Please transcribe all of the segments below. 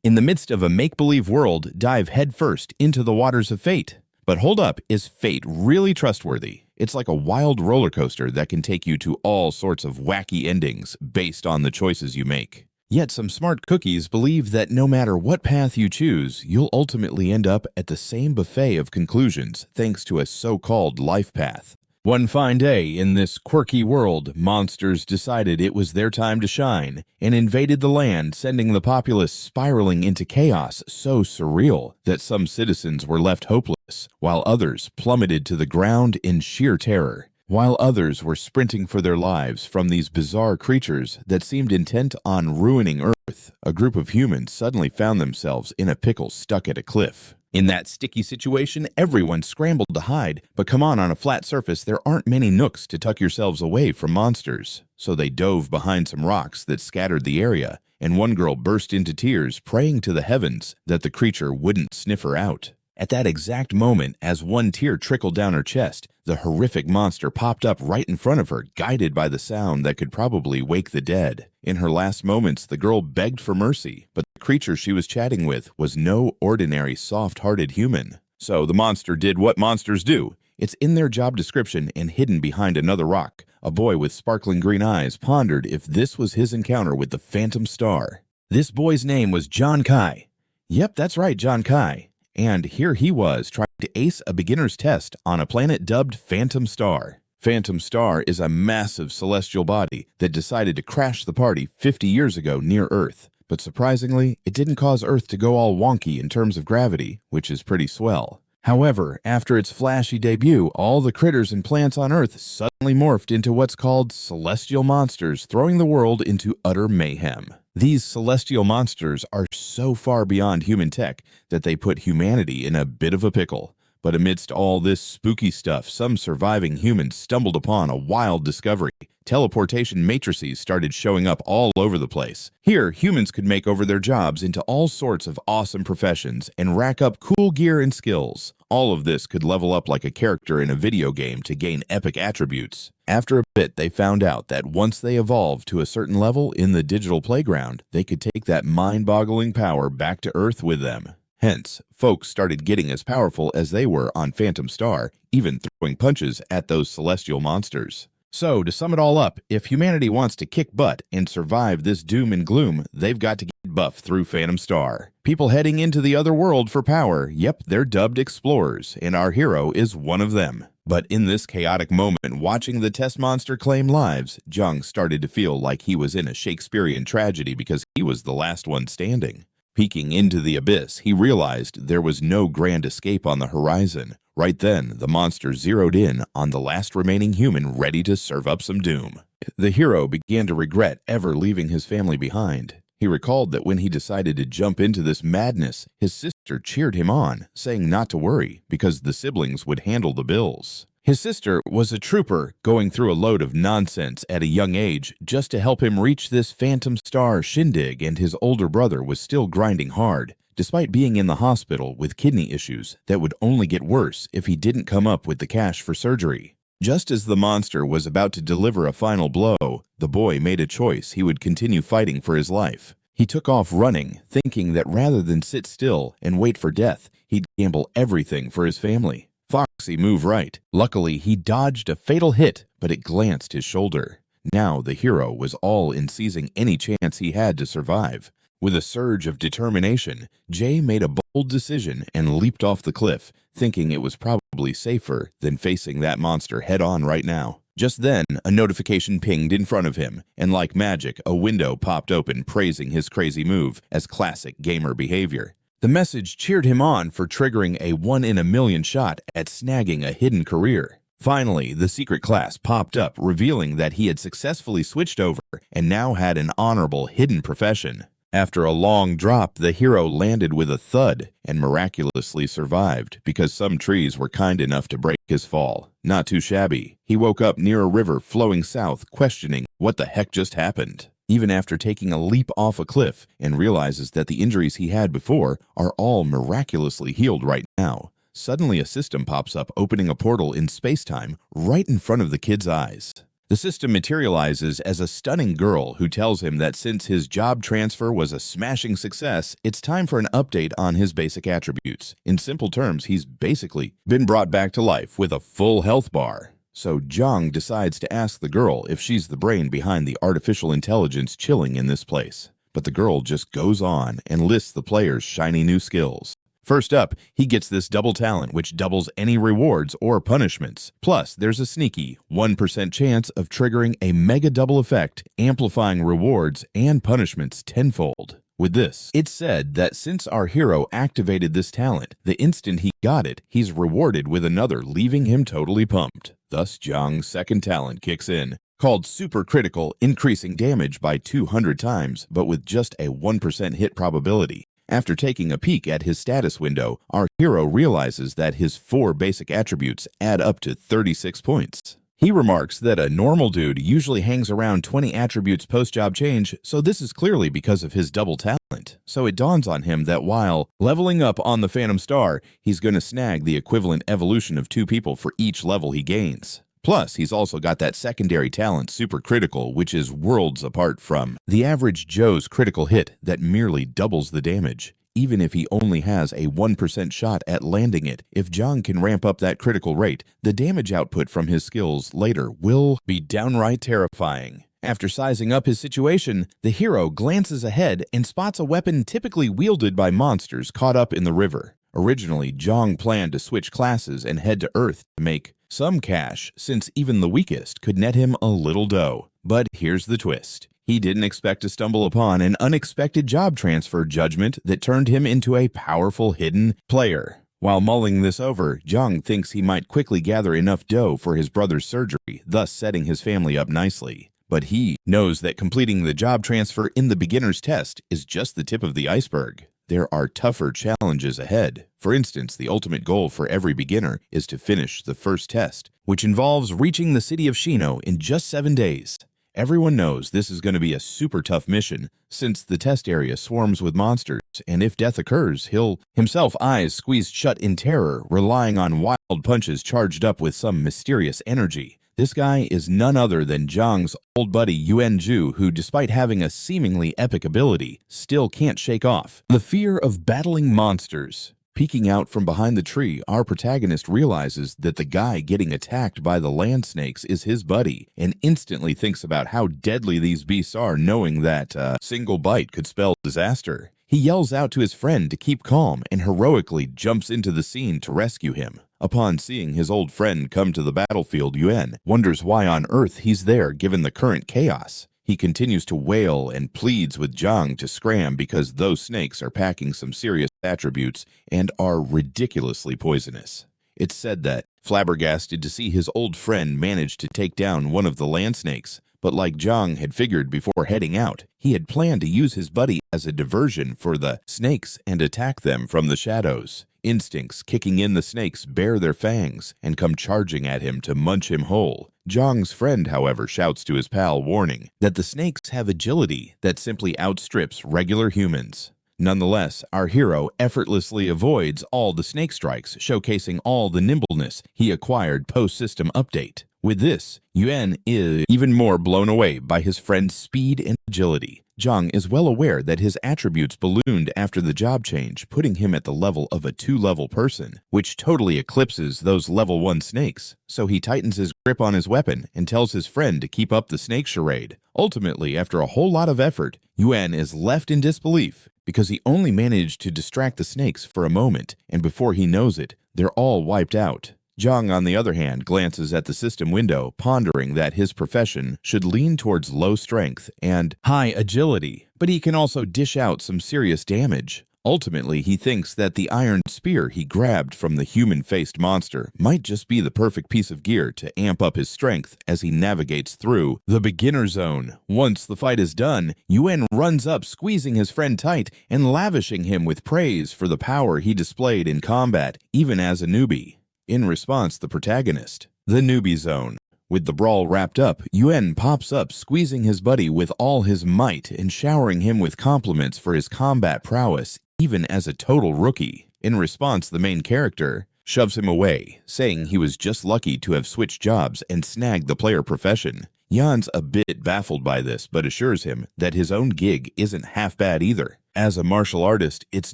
In the midst of a make-believe world, dive headfirst into the waters of fate. But hold up, is fate really trustworthy? It's like a wild roller coaster that can take you to all sorts of wacky endings based on the choices you make. Yet some smart cookies believe that no matter what path you choose, you'll ultimately end up at the same buffet of conclusions thanks to a so-called life path. One fine day in this quirky world, monsters decided it was their time to shine and invaded the land, sending the populace spiraling into chaos so surreal that some citizens were left hopeless, while others plummeted to the ground in sheer terror. While others were sprinting for their lives from these bizarre creatures that seemed intent on ruining Earth, a group of humans suddenly found themselves in a pickle stuck at a cliff. In that sticky situation, everyone scrambled to hide, but come on a flat surface, there aren't many nooks to tuck yourselves away from monsters. So they dove behind some rocks that scattered the area, and one girl burst into tears, praying to the heavens that the creature wouldn't sniff her out. At that exact moment, as one tear trickled down her chest, the horrific monster popped up right in front of her, guided by the sound that could probably wake the dead. In her last moments, the girl begged for mercy, but the creature she was chatting with was no ordinary soft-hearted human. So the monster did what monsters do. It's in their job description and hidden behind another rock. A boy with sparkling green eyes pondered if this was his encounter with the Phantom Star. This boy's name was John Kai. Yep, that's right, John Kai. And here he was, trying to ace a beginner's test on a planet dubbed Phantom Star. Phantom Star is a massive celestial body that decided to crash the party 50 years ago near Earth. But surprisingly, it didn't cause Earth to go all wonky in terms of gravity, which is pretty swell. However, after its flashy debut, all the critters and plants on Earth suddenly morphed into what's called celestial monsters, throwing the world into utter mayhem. These celestial monsters are so far beyond human tech that they put humanity in a bit of a pickle. But amidst all this spooky stuff, some surviving humans stumbled upon a wild discovery. Teleportation matrices started showing up all over the place. Here, humans could make over their jobs into all sorts of awesome professions and rack up cool gear and skills. All of this could level up like a character in a video game to gain epic attributes. After a bit, they found out that once they evolved to a certain level in the digital playground, they could take that mind-boggling power back to Earth with them. Hence, folks started getting as powerful as they were on Phantom Star, even throwing punches at those celestial monsters. So, to sum it all up, if humanity wants to kick butt and survive this doom and gloom, they've got to get buff through Phantom Star. People heading into the other world for power, yep, they're dubbed explorers, and our hero is one of them. But in this chaotic moment, watching the test monster claim lives, Jung started to feel like he was in a Shakespearean tragedy because he was the last one standing. Peeking into the abyss, he realized there was no grand escape on the horizon. Right then, the monster zeroed in on the last remaining human ready to serve up some doom. The hero began to regret ever leaving his family behind. He recalled that when he decided to jump into this madness, his sister cheered him on, saying not to worry because the siblings would handle the bills. His sister was a trooper going through a load of nonsense at a young age just to help him reach this Phantom Star shindig, and his older brother was still grinding hard, despite being in the hospital with kidney issues that would only get worse if he didn't come up with the cash for surgery. Just as the monster was about to deliver a final blow, the boy made a choice he would continue fighting for his life. He took off running, thinking that rather than sit still and wait for death, he'd gamble everything for his family. Foxy move right. Luckily, he dodged a fatal hit, but it glanced his shoulder. Now the hero was all in seizing any chance he had to survive. With a surge of determination, Jay made a bold decision and leaped off the cliff, thinking it was probably safer than facing that monster head-on right now. Just then, a notification pinged in front of him, and like magic, a window popped open praising his crazy move as classic gamer behavior. The message cheered him on for triggering a 1-in-a-million shot at snagging a hidden career. Finally, the secret class popped up, revealing that he had successfully switched over and now had an honorable hidden profession. After a long drop, the hero landed with a thud and miraculously survived because some trees were kind enough to break his fall. Not too shabby. He woke up near a river flowing south, questioning what the heck just happened. Even after taking a leap off a cliff, and realizes that the injuries he had before are all miraculously healed right now. Suddenly a system pops up, opening a portal in space-time right in front of the kid's eyes. The system materializes as a stunning girl who tells him that since his job transfer was a smashing success, it's time for an update on his basic attributes. In simple terms, he's basically been brought back to life with a full health bar. So Jong decides to ask the girl if she's the brain behind the artificial intelligence chilling in this place. But the girl just goes on and lists the player's shiny new skills. First up, he gets this double talent, which doubles any rewards or punishments. Plus, there's a sneaky 1% chance of triggering a mega double effect, amplifying rewards and punishments tenfold. With this, it's said that since our hero activated this talent, the instant he got it, he's rewarded with another, leaving him totally pumped. Thus, Jong's second talent kicks in, called Super Critical, increasing damage by 200 times, but with just a 1% hit probability. After taking a peek at his status window, our hero realizes that his 4 basic attributes add up to 36 points. He remarks that a normal dude usually hangs around 20 attributes post-job change, so this is clearly because of his double talent. So it dawns on him that while leveling up on the Phantom Star, he's going to snag the equivalent evolution of 2 people for each level he gains. Plus, he's also got that secondary talent, Super Critical, which is worlds apart from the average Joe's critical hit that merely doubles the damage. Even if he only has a 1% shot at landing it, if Jong can ramp up that critical rate, the damage output from his skills later will be downright terrifying. After sizing up his situation, the hero glances ahead and spots a weapon typically wielded by monsters caught up in the river. Originally, Jong planned to switch classes and head to Earth to make some cash, since even the weakest could net him a little dough. But here's the twist. He didn't expect to stumble upon an unexpected job transfer judgment that turned him into a powerful hidden player. While mulling this over, Jong thinks he might quickly gather enough dough for his brother's surgery, thus setting his family up nicely. But he knows that completing the job transfer in the beginner's test is just the tip of the iceberg. There are tougher challenges ahead. For instance, the ultimate goal for every beginner is to finish the first test, which involves reaching the city of Shino in just 7 days. Everyone knows this is going to be a super tough mission, since the test area swarms with monsters, and if death occurs, he'll himself eyes squeezed shut in terror, relying on wild punches charged up with some mysterious energy. This guy is none other than Jong's old buddy Yuan Ju, who, despite having a seemingly epic ability, still can't shake off the fear of battling monsters. Peeking out from behind the tree, our protagonist realizes that the guy getting attacked by the land snakes is his buddy, and instantly thinks about how deadly these beasts are, knowing that a single bite could spell disaster. He yells out to his friend to keep calm and heroically jumps into the scene to rescue him. Upon seeing his old friend come to the battlefield, Yuan wonders why on earth he's there given the current chaos. He continues to wail and pleads with Jong to scram because those snakes are packing some serious attributes and are ridiculously poisonous. It's said that, flabbergasted to see his old friend manage to take down one of the land snakes, but like Jong had figured before heading out, he had planned to use his buddy as a diversion for the snakes and attack them from the shadows. Instincts kicking in, the snakes bare their fangs and come charging at him to munch him whole. Jong's friend, however, shouts to his pal, warning that the snakes have agility that simply outstrips regular humans. Nonetheless, our hero effortlessly avoids all the snake strikes, showcasing all the nimbleness he acquired post-system update. With this, Yuan is even more blown away by his friend's speed and agility. Jong is well aware that his attributes ballooned after the job change, putting him at the level of a 2-level person, which totally eclipses those level 1 snakes. So he tightens his grip on his weapon and tells his friend to keep up the snake charade. Ultimately, after a whole lot of effort, Yuan is left in disbelief because he only managed to distract the snakes for a moment, and before he knows it, they're all wiped out. Jong, on the other hand, glances at the system window, pondering that his profession should lean towards low strength and high agility, but he can also dish out some serious damage. Ultimately, he thinks that the iron spear he grabbed from the human-faced monster might just be the perfect piece of gear to amp up his strength as he navigates through the beginner zone. Once the fight is done, Yuan runs up, squeezing his friend tight and lavishing him with praise for the power he displayed in combat, even as a newbie. In response, the protagonist, the newbie zone. With the brawl wrapped up, Yuan pops up, squeezing his buddy with all his might and showering him with compliments for his combat prowess, even as a total rookie. In response, the main character shoves him away, saying he was just lucky to have switched jobs and snagged the player profession. Jan's a bit baffled by this, but assures him that his own gig isn't half bad either. As a martial artist, it's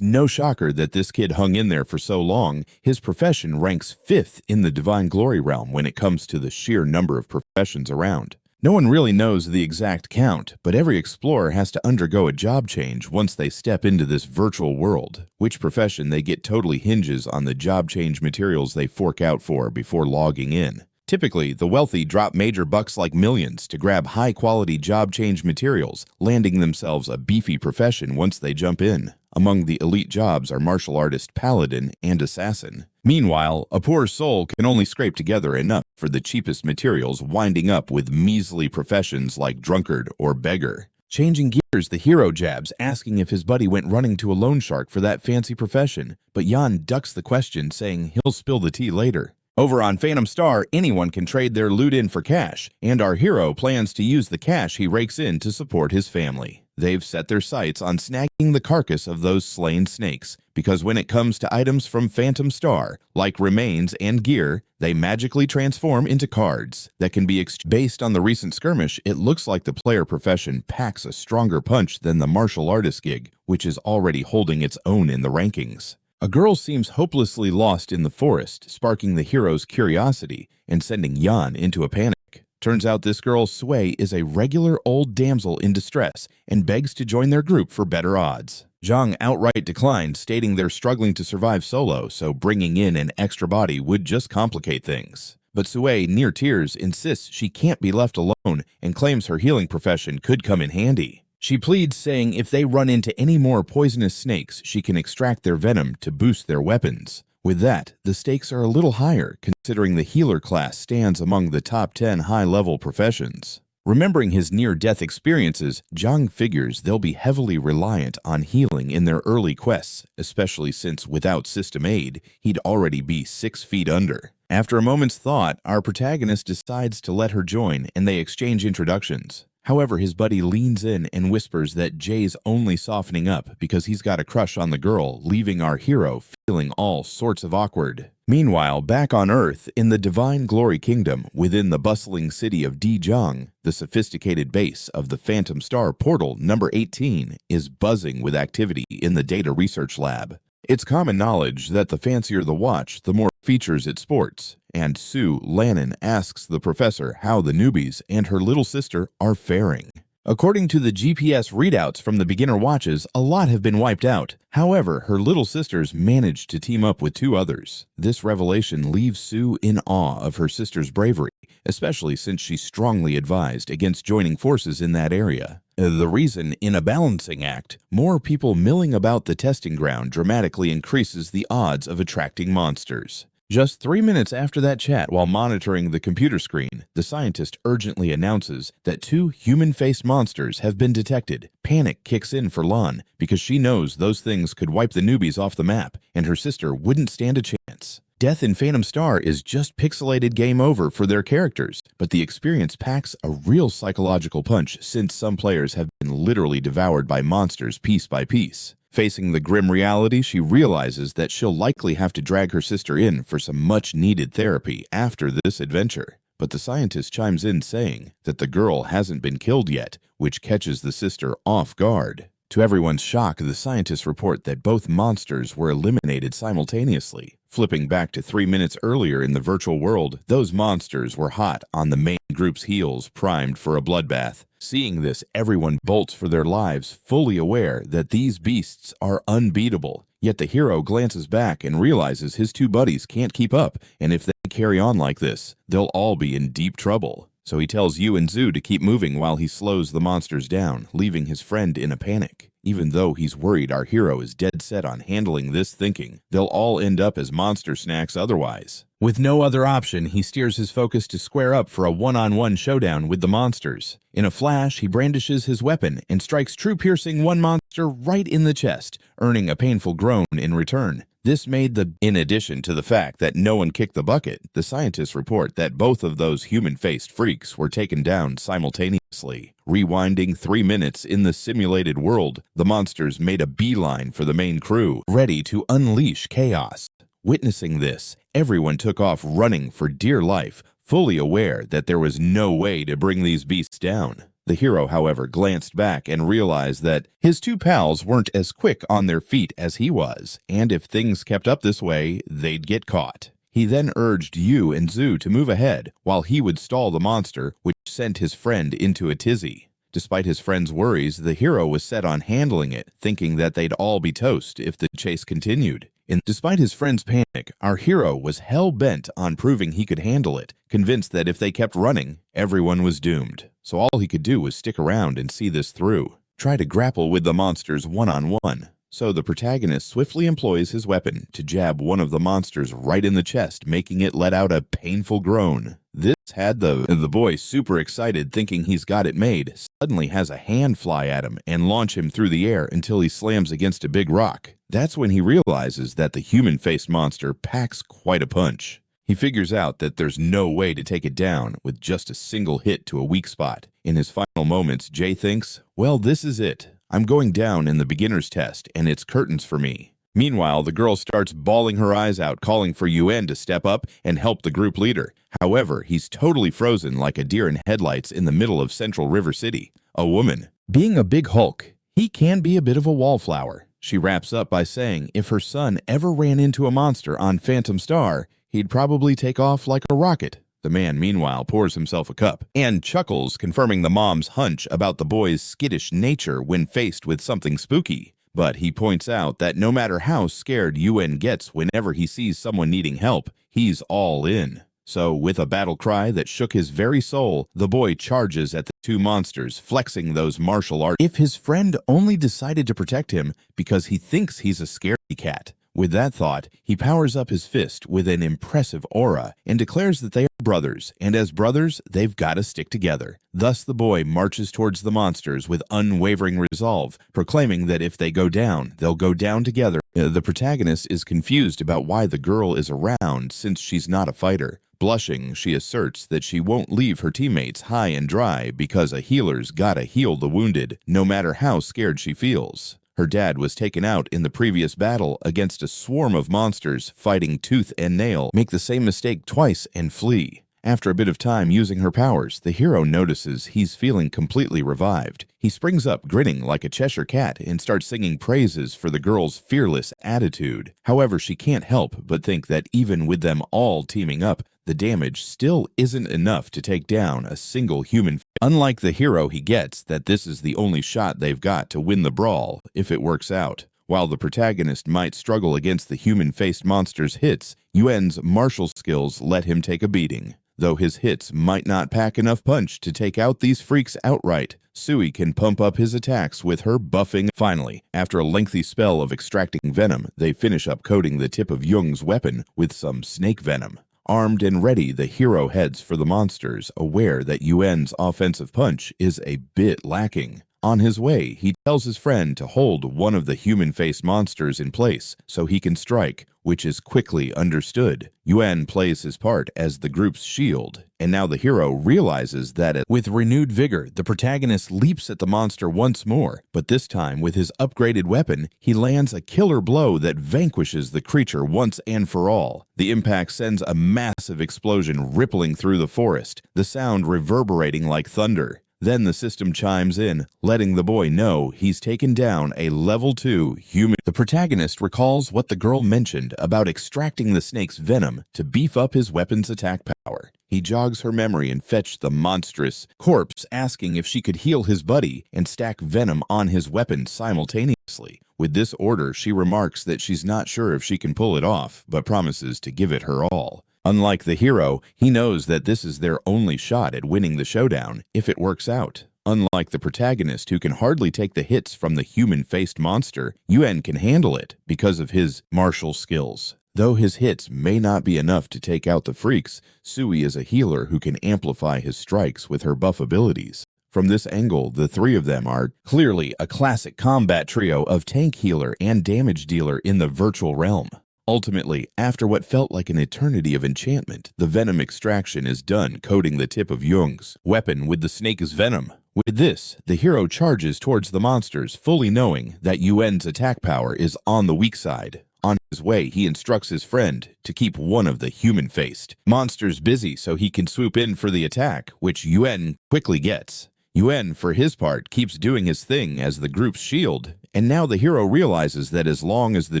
no shocker that this kid hung in there for so long. His profession ranks 5th in the Divine Glory realm when it comes to the sheer number of professions around. No one really knows the exact count, but every explorer has to undergo a job change once they step into this virtual world. Which profession they get totally hinges on the job change materials they fork out for before logging in. Typically, the wealthy drop major bucks like millions to grab high-quality job change materials, landing themselves a beefy profession once they jump in. Among the elite jobs are martial artist, paladin, and assassin. Meanwhile, a poor soul can only scrape together enough for the cheapest materials, winding up with measly professions like drunkard or beggar. Changing gears, the hero jabs, asking if his buddy went running to a loan shark for that fancy profession, but Jan ducks the question, saying he'll spill the tea later. Over on Phantom Star, anyone can trade their loot in for cash, and our hero plans to use the cash he rakes in to support his family. They've set their sights on snagging the carcass of those slain snakes, because when it comes to items from Phantom Star, like remains and gear, they magically transform into cards that can be exchanged. Based on the recent skirmish, it looks like the player profession packs a stronger punch than the martial artist gig, which is already holding its own in the rankings. A girl seems hopelessly lost in the forest, sparking the hero's curiosity and sending Jan into a panic. Turns out this girl, Sui, is a regular old damsel in distress and begs to join their group for better odds. Zhang outright declines, stating they're struggling to survive solo, so bringing in an extra body would just complicate things. But Sui, near tears, insists she can't be left alone and claims her healing profession could come in handy. She pleads, saying if they run into any more poisonous snakes, she can extract their venom to boost their weapons. With that, the stakes are a little higher, considering the healer class stands among the top 10 high-level professions. Remembering his near-death experiences, Zhang figures they'll be heavily reliant on healing in their early quests, especially since without system aid, he'd already be 6 feet under. After a moment's thought, our protagonist decides to let her join, and they exchange introductions. However, his buddy leans in and whispers that Jay's only softening up because he's got a crush on the girl, leaving our hero feeling all sorts of awkward. Meanwhile, back on Earth, in the Divine Glory Kingdom, within the bustling city of Dijiang, the sophisticated base of the Phantom Star Portal number 18 is buzzing with activity in the Data Research Lab. It's common knowledge that the fancier the watch, the more features it sports, and Sue Lannon asks the professor how the newbies and her little sister are faring. According to the GPS readouts from the beginner watches, a lot have been wiped out. However, her little sisters managed to team up with 2 others. This revelation leaves Sue in awe of her sister's bravery, especially since she strongly advised against joining forces in that area. The reason, in a balancing act, more people milling about the testing ground dramatically increases the odds of attracting monsters. Just 3 minutes after that chat, while monitoring the computer screen, the scientist urgently announces that 2 human-faced monsters have been detected. Panic kicks in for Lan, because she knows those things could wipe the newbies off the map, and her sister wouldn't stand a chance. Death in Phantom Star is just pixelated game over for their characters, but the experience packs a real psychological punch since some players have been literally devoured by monsters piece by piece. Facing the grim reality, she realizes that she'll likely have to drag her sister in for some much-needed therapy after this adventure. But the scientist chimes in saying that the girl hasn't been killed yet, which catches the sister off guard. To everyone's shock, the scientists report that both monsters were eliminated simultaneously. Flipping back to 3 minutes earlier in the virtual world, those monsters were hot on the main group's heels, primed for a bloodbath. Seeing this, everyone bolts for their lives, fully aware that these beasts are unbeatable. Yet the hero glances back and realizes his 2 buddies can't keep up, and if they carry on like this, they'll all be in deep trouble. So he tells Yu and Zhu to keep moving while he slows the monsters down, leaving his friend in a panic. Even though he's worried our hero is dead set on handling this, thinking they'll all end up as monster snacks otherwise. With no other option, he steers his focus to square up for a one-on-one showdown with the monsters. In a flash, he brandishes his weapon and strikes true, piercing one monster right in the chest, earning a painful groan in return. This made in addition to the fact that no one kicked the bucket, the scientists report that both of those human-faced freaks were taken down simultaneously. Rewinding 3 minutes in the simulated world, the monsters made a beeline for the main crew, ready to unleash chaos. Witnessing this, everyone took off running for dear life, fully aware that there was no way to bring these beasts down. The hero, however, glanced back and realized that his two pals weren't as quick on their feet as he was, and if things kept up this way, they'd get caught. He then urged Yu and Zhu to move ahead while he would stall the monster, which sent his friend into a tizzy. Despite his friend's worries, the hero was set on handling it, thinking that they'd all be toast if the chase continued. And despite his friend's panic, our hero was hell-bent on proving he could handle it, convinced that if they kept running, everyone was doomed. So all he could do was stick around and see this through. Try to grapple with the monsters one-on-one. So the protagonist swiftly employs his weapon to jab one of the monsters right in the chest, making it let out a painful groan. This had the boy super excited, thinking he's got it made, suddenly has a hand fly at him and launch him through the air until he slams against a big rock. That's when he realizes that the human-faced monster packs quite a punch. He figures out that there's no way to take it down with just a single hit to a weak spot. In his final moments, Jay thinks, well, this is it. I'm going down in the beginner's test, and it's curtains for me. Meanwhile, the girl starts bawling her eyes out, calling for Yuen to step up and help the group leader. However, he's totally frozen like a deer in headlights in the middle of Central River City. A woman. Being a big hulk, he can be a bit of a wallflower. She wraps up by saying if her son ever ran into a monster on Phantom Star, he'd probably take off like a rocket. The man, meanwhile, pours himself a cup and chuckles, confirming the mom's hunch about the boy's skittish nature when faced with something spooky. But he points out that no matter how scared Yuen gets whenever he sees someone needing help, he's all in. So, with a battle cry that shook his very soul, the boy charges at the two monsters, flexing those martial arts. If his friend only decided to protect him because he thinks he's a scaredy cat. With that thought, he powers up his fist with an impressive aura and declares that they are brothers, and as brothers, they've got to stick together. Thus, the boy marches towards the monsters with unwavering resolve, proclaiming that if they go down, they'll go down together. The protagonist is confused about why the girl is around since she's not a fighter. Blushing, she asserts that she won't leave her teammates high and dry because a healer's gotta heal the wounded, no matter how scared she feels. Her dad was taken out in the previous battle against a swarm of monsters fighting tooth and nail, make the same mistake twice and flee. After a bit of time using her powers, the hero notices he's feeling completely revived. He springs up grinning like a Cheshire cat and starts singing praises for the girl's fearless attitude. However, she can't help but think that even with them all teaming up, the damage still isn't enough to take down a single human. Unlike the hero, he gets that this is the only shot they've got to win the brawl if it works out. While the protagonist might struggle against the human-faced monster's hits, Yuen's martial skills let him take a beating. Though his hits might not pack enough punch to take out these freaks outright, Sui can pump up his attacks with her buffing. Finally, after a lengthy spell of extracting venom, they finish up coating the tip of Jung's weapon with some snake venom. Armed and ready, the hero heads for the monsters, aware that Yuen's offensive punch is a bit lacking. On his way, he tells his friend to hold one of the human-faced monsters in place so he can strike, which is quickly understood. Yuen plays his part as the group's shield, and now the hero realizes that with renewed vigor, the protagonist leaps at the monster once more, but this time with his upgraded weapon, he lands a killer blow that vanquishes the creature once and for all. The impact sends a massive explosion rippling through the forest, the sound reverberating like thunder. Then the system chimes in, letting the boy know he's taken down a level 2 human. The protagonist recalls what the girl mentioned about extracting the snake's venom to beef up his weapon's attack power. He jogs her memory and fetched the monstrous corpse, asking if she could heal his buddy and stack venom on his weapon simultaneously. With this order, she remarks that she's not sure if she can pull it off, but promises to give it her all. Unlike the hero, he knows that this is their only shot at winning the showdown, if it works out. Unlike the protagonist, who can hardly take the hits from the human-faced monster, Yuen can handle it because of his martial skills. Though his hits may not be enough to take out the freaks, Sui is a healer who can amplify his strikes with her buff abilities. From this angle, the three of them are clearly a classic combat trio of tank healer and damage dealer in the virtual realm. Ultimately, after what felt like an eternity of enchantment, the venom extraction is done, coating the tip of Jung's weapon with the snake's venom. With this, the hero charges towards the monsters, fully knowing that Yuen's attack power is on the weak side. On his way, he instructs his friend to keep one of the human-faced monsters busy so he can swoop in for the attack, which Yuen quickly gets. Yuen, for his part, keeps doing his thing as the group's shield, and now the hero realizes that as long as the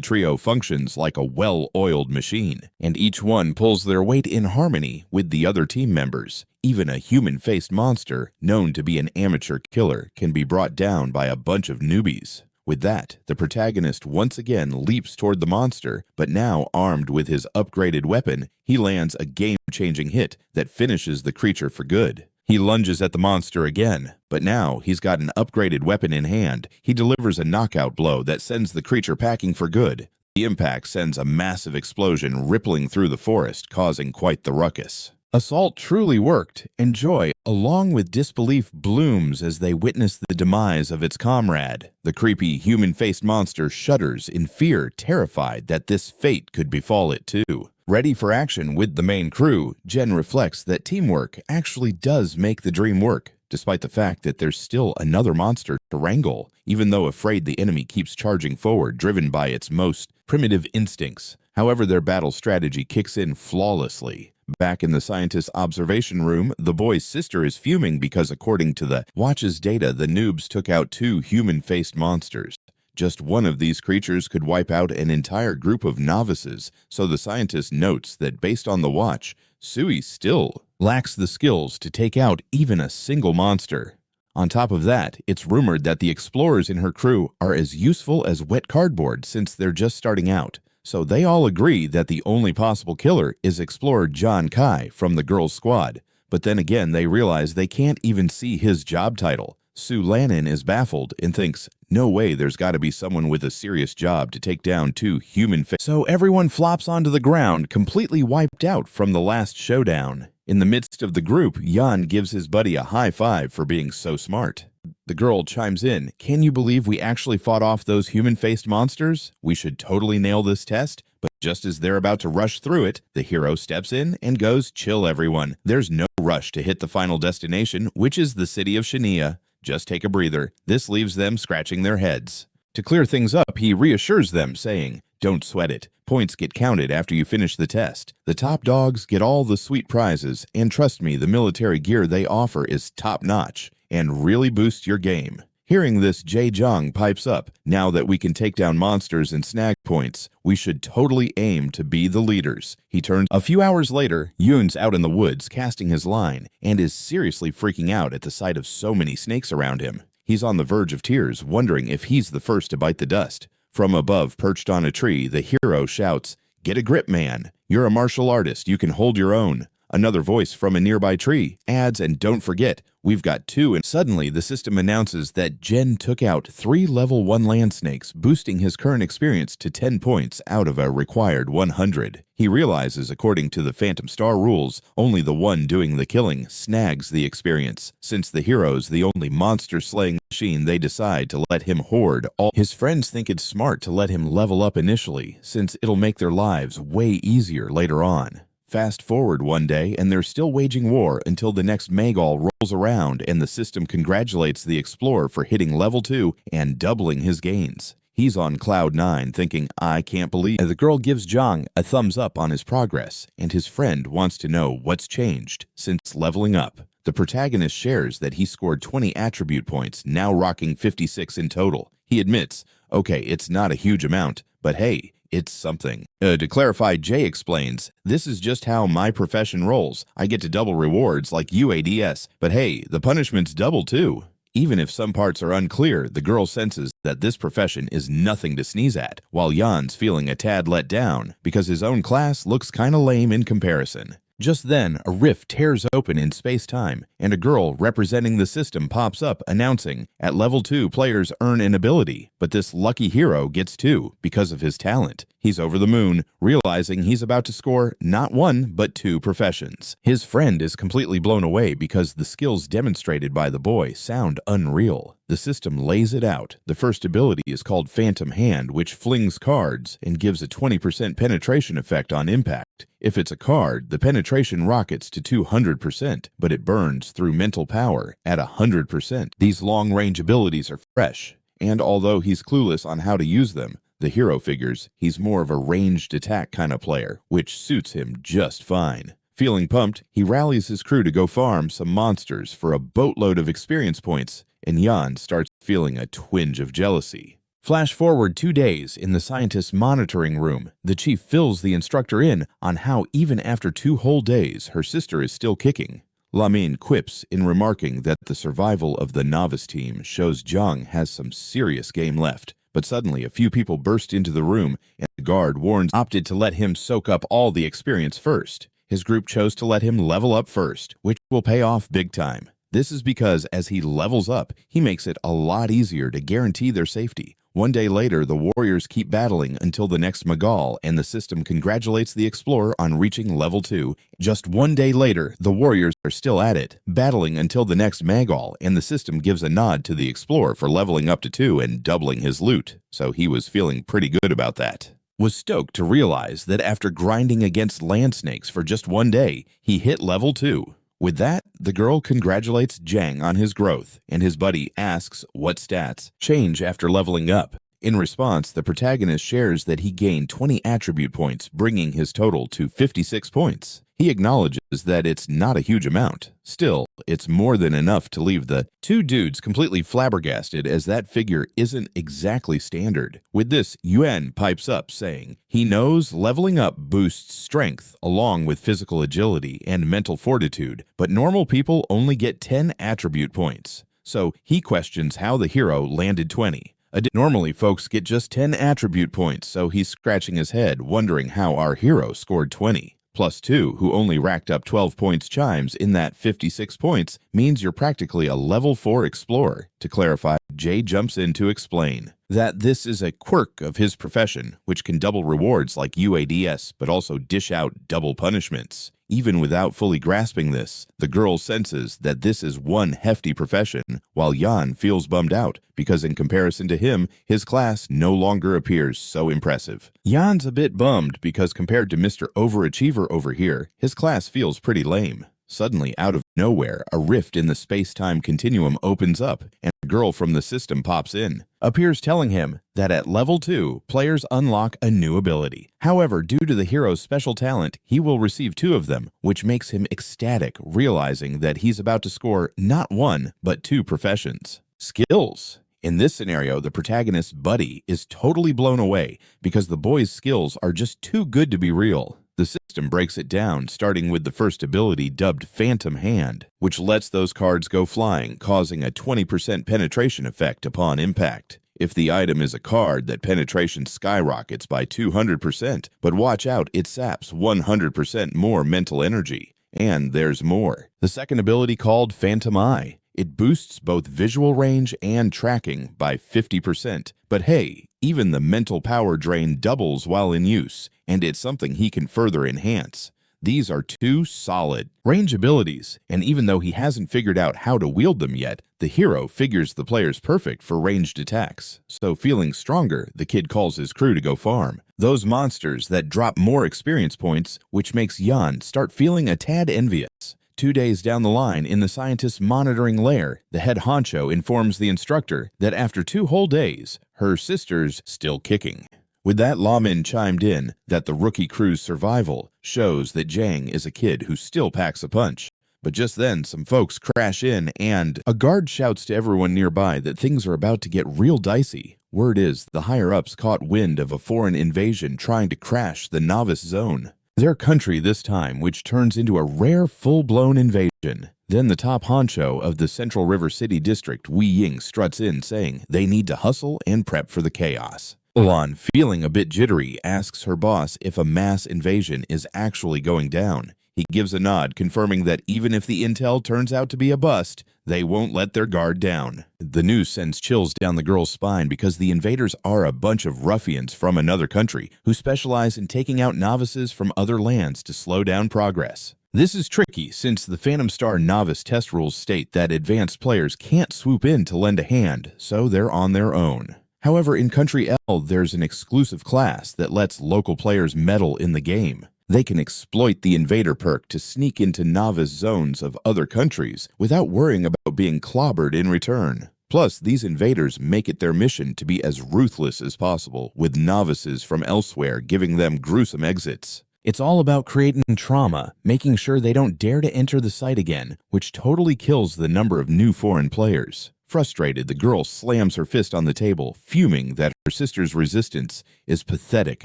trio functions like a well-oiled machine, and each one pulls their weight in harmony with the other team members, even a human-faced monster, known to be an amateur killer, can be brought down by a bunch of newbies. With that, the protagonist once again leaps toward the monster, but now armed with his upgraded weapon, he lands a game-changing hit that finishes the creature for good. He lunges at the monster again, but now he's got an upgraded weapon in hand. He delivers a knockout blow that sends the creature packing for good. The impact sends a massive explosion rippling through the forest, causing quite the ruckus. Assault truly worked, and joy, along with disbelief, blooms as they witness the demise of its comrade. The creepy, human-faced monster shudders in fear, terrified that this fate could befall it too. Ready for action with the main crew, Jen reflects that teamwork actually does make the dream work, despite the fact that there's still another monster to wrangle, even though afraid the enemy keeps charging forward, driven by its most primitive instincts. However, their battle strategy kicks in flawlessly. Back in the scientist's observation room, the boy's sister is fuming because, according to the Watch's data, the noobs took out 2 human-faced monsters. Just one of these creatures could wipe out an entire group of novices, so the scientist notes that based on the Watch, Sui still lacks the skills to take out even a single monster. On top of that, it's rumored that the explorers in her crew are as useful as wet cardboard since they're just starting out. So they all agree that the only possible killer is Explorer John Kai from the girls' squad. But then again, they realize they can't even see his job title. Sue Lannon is baffled and thinks, no way, there's got to be someone with a serious job to take down 2 human faces. So everyone flops onto the ground, completely wiped out from the last showdown. In the midst of the group, Jan gives his buddy a high five for being so smart. The girl chimes in, can you believe we actually fought off those human-faced monsters? We should totally nail this test. But just as they're about to rush through it, the hero steps in and goes, chill everyone. There's no rush to hit the final destination, which is the city of Shania. Just take a breather. This leaves them scratching their heads. To clear things up, he reassures them, saying, don't sweat it. Points get counted after you finish the test. The top dogs get all the sweet prizes, and trust me, the military gear they offer is top-notch and really boosts your game. Hearing this, Jae Jong pipes up, now that we can take down monsters and snag points, we should totally aim to be the leaders. He turns. A few hours later, Yoon's out in the woods casting his line and is seriously freaking out at the sight of so many snakes around him. He's on the verge of tears, wondering if he's the first to bite the dust. From above, perched on a tree, the hero shouts, get a grip, man. You're a martial artist. You can hold your own. Another voice from a nearby tree adds, and don't forget, we've got 2, and suddenly the system announces that Jen took out 3 level 1 land snakes, boosting his current experience to 10 points out of a required 100. He realizes, according to the Phantom Star rules, only the one doing the killing snags the experience. Since the hero's the only monster-slaying machine, they decide to let him hoard all. His friends think it's smart to let him level up initially, since it'll make their lives way easier later on. Fast forward one day, and they're still waging war until the next Magal rolls around and the system congratulates the explorer for hitting level 2 and doubling his gains. He's on cloud 9 thinking, I can't believe. The girl gives Jong a thumbs up on his progress, and his friend wants to know what's changed since leveling up. The protagonist shares that he scored 20 attribute points, now rocking 56 in total. He admits, okay, it's not a huge amount, but hey, it's something. To clarify, Jay explains, this is just how my profession rolls. I get to double rewards like UADS, but hey, the punishment's double too. Even if some parts are unclear, the girl senses that this profession is nothing to sneeze at, while Jan's feeling a tad let down because his own class looks kinda lame in comparison. Just then, a rift tears open in space-time, and a girl representing the system pops up announcing, at level 2 players earn an ability, but this lucky hero gets 2 because of his talent. He's over the moon, realizing he's about to score not 1, but 2 professions. His friend is completely blown away because the skills demonstrated by the boy sound unreal. The system lays it out. The first ability is called Phantom Hand, which flings cards and gives a 20% penetration effect on impact. If it's a card, the penetration rockets to 200%, but it burns through mental power at 100%. These long-range abilities are fresh, and although he's clueless on how to use them, The hero figures he's more of a ranged attack kind of player, which suits him just fine. Feeling pumped, he rallies his crew to go farm some monsters for a boatload of experience points, and Jan starts feeling a twinge of jealousy. Flash forward 2 days in the scientist's monitoring room. The chief fills the instructor in on how even after 2 whole days, her sister is still kicking. Lamin quips in remarking that the survival of the novice team shows Zhang has some serious game left. But suddenly a few people burst into the room, and the guard warns opted to let him soak up all the experience first. His group chose to let him level up first, which will pay off big time. This is because as he levels up, he makes it a lot easier to guarantee their safety. 1 day later, the warriors keep battling until the next Magal, and the system congratulates the explorer on reaching level 2. Just 1 day later, the warriors are still at it, battling until the next Magal, and the system gives a nod to the explorer for leveling up to 2 and doubling his loot, so he was feeling pretty good about that. Was stoked to realize that after grinding against land snakes for just 1 day, he hit level 2. With that, the girl congratulates Zhang on his growth, and his buddy asks what stats change after leveling up. In response, the protagonist shares that he gained 20 attribute points, bringing his total to 56 points. He acknowledges that it's not a huge amount. Still, it's more than enough to leave the 2 dudes completely flabbergasted, as that figure isn't exactly standard. With this, Yuan pipes up saying he knows leveling up boosts strength along with physical agility and mental fortitude, but normal people only get 10 attribute points. So he questions how the hero landed 20. Normally, folks get just 10 attribute points, so he's scratching his head, wondering how our hero scored 20. Plus 2, who only racked up 12 points, chimes in that 56 points means you're practically a level 4 explorer. To clarify, Jay jumps in to explain that this is a quirk of his profession, which can double rewards like UADS, but also dish out double punishments. Even without fully grasping this, the girl senses that this is one hefty profession, while Jan feels bummed out because in comparison to him, his class no longer appears so impressive. Jan's a bit bummed because compared to Mr. Overachiever over here, his class feels pretty lame. Suddenly, out of nowhere, a rift in the space-time continuum opens up, and a girl from the system pops in, appears telling him that at level 2, players unlock a new ability. However, due to the hero's special talent, he will receive 2 of them, which makes him ecstatic, realizing that he's about to score not 1, but 2 professions. Skills. In this scenario, the protagonist's buddy is totally blown away because the boy's skills are just too good to be real. The system breaks it down, starting with the first ability dubbed Phantom Hand, which lets those cards go flying, causing a 20% penetration effect upon impact. If the item is a card, that penetration skyrockets by 200%, but watch out, it saps 100% more mental energy. And there's more. The second ability, called Phantom Eye. It boosts both visual range and tracking by 50%. But hey, even the mental power drain doubles while in use, and it's something he can further enhance. These are 2 solid range abilities, and even though he hasn't figured out how to wield them yet, the hero figures the player's perfect for ranged attacks. So feeling stronger, the kid calls his crew to go farm those monsters that drop more experience points, which makes Jan start feeling a tad envious. 2 days down the line, in the scientist's monitoring lair, the head honcho informs the instructor that after 2 whole days, her sister's still kicking. With that, Lamin chimed in that the rookie crew's survival shows that Zhang is a kid who still packs a punch. But just then, some folks crash in, and a guard shouts to everyone nearby that things are about to get real dicey. Word is, the higher-ups caught wind of a foreign invasion trying to crash the novice zone. Their country this time, which turns into a rare full-blown invasion. Then the top honcho of the Central River City District, Wei Ying, struts in, saying they need to hustle and prep for the chaos. Lan, feeling a bit jittery, asks her boss if a mass invasion is actually going down. He gives a nod, confirming that even if the intel turns out to be a bust, they won't let their guard down. The news sends chills down the girl's spine because the invaders are a bunch of ruffians from another country who specialize in taking out novices from other lands to slow down progress. This is tricky since the Phantom Star novice test rules state that advanced players can't swoop in to lend a hand, so they're on their own. However, in Country L, there's an exclusive class that lets local players meddle in the game. They can exploit the invader perk to sneak into novice zones of other countries without worrying about being clobbered in return. Plus, these invaders make it their mission to be as ruthless as possible, with novices from elsewhere giving them gruesome exits. It's all about creating trauma, making sure they don't dare to enter the site again, which totally kills the number of new foreign players. Frustrated, the girl slams her fist on the table, fuming that her sister's resistance is pathetic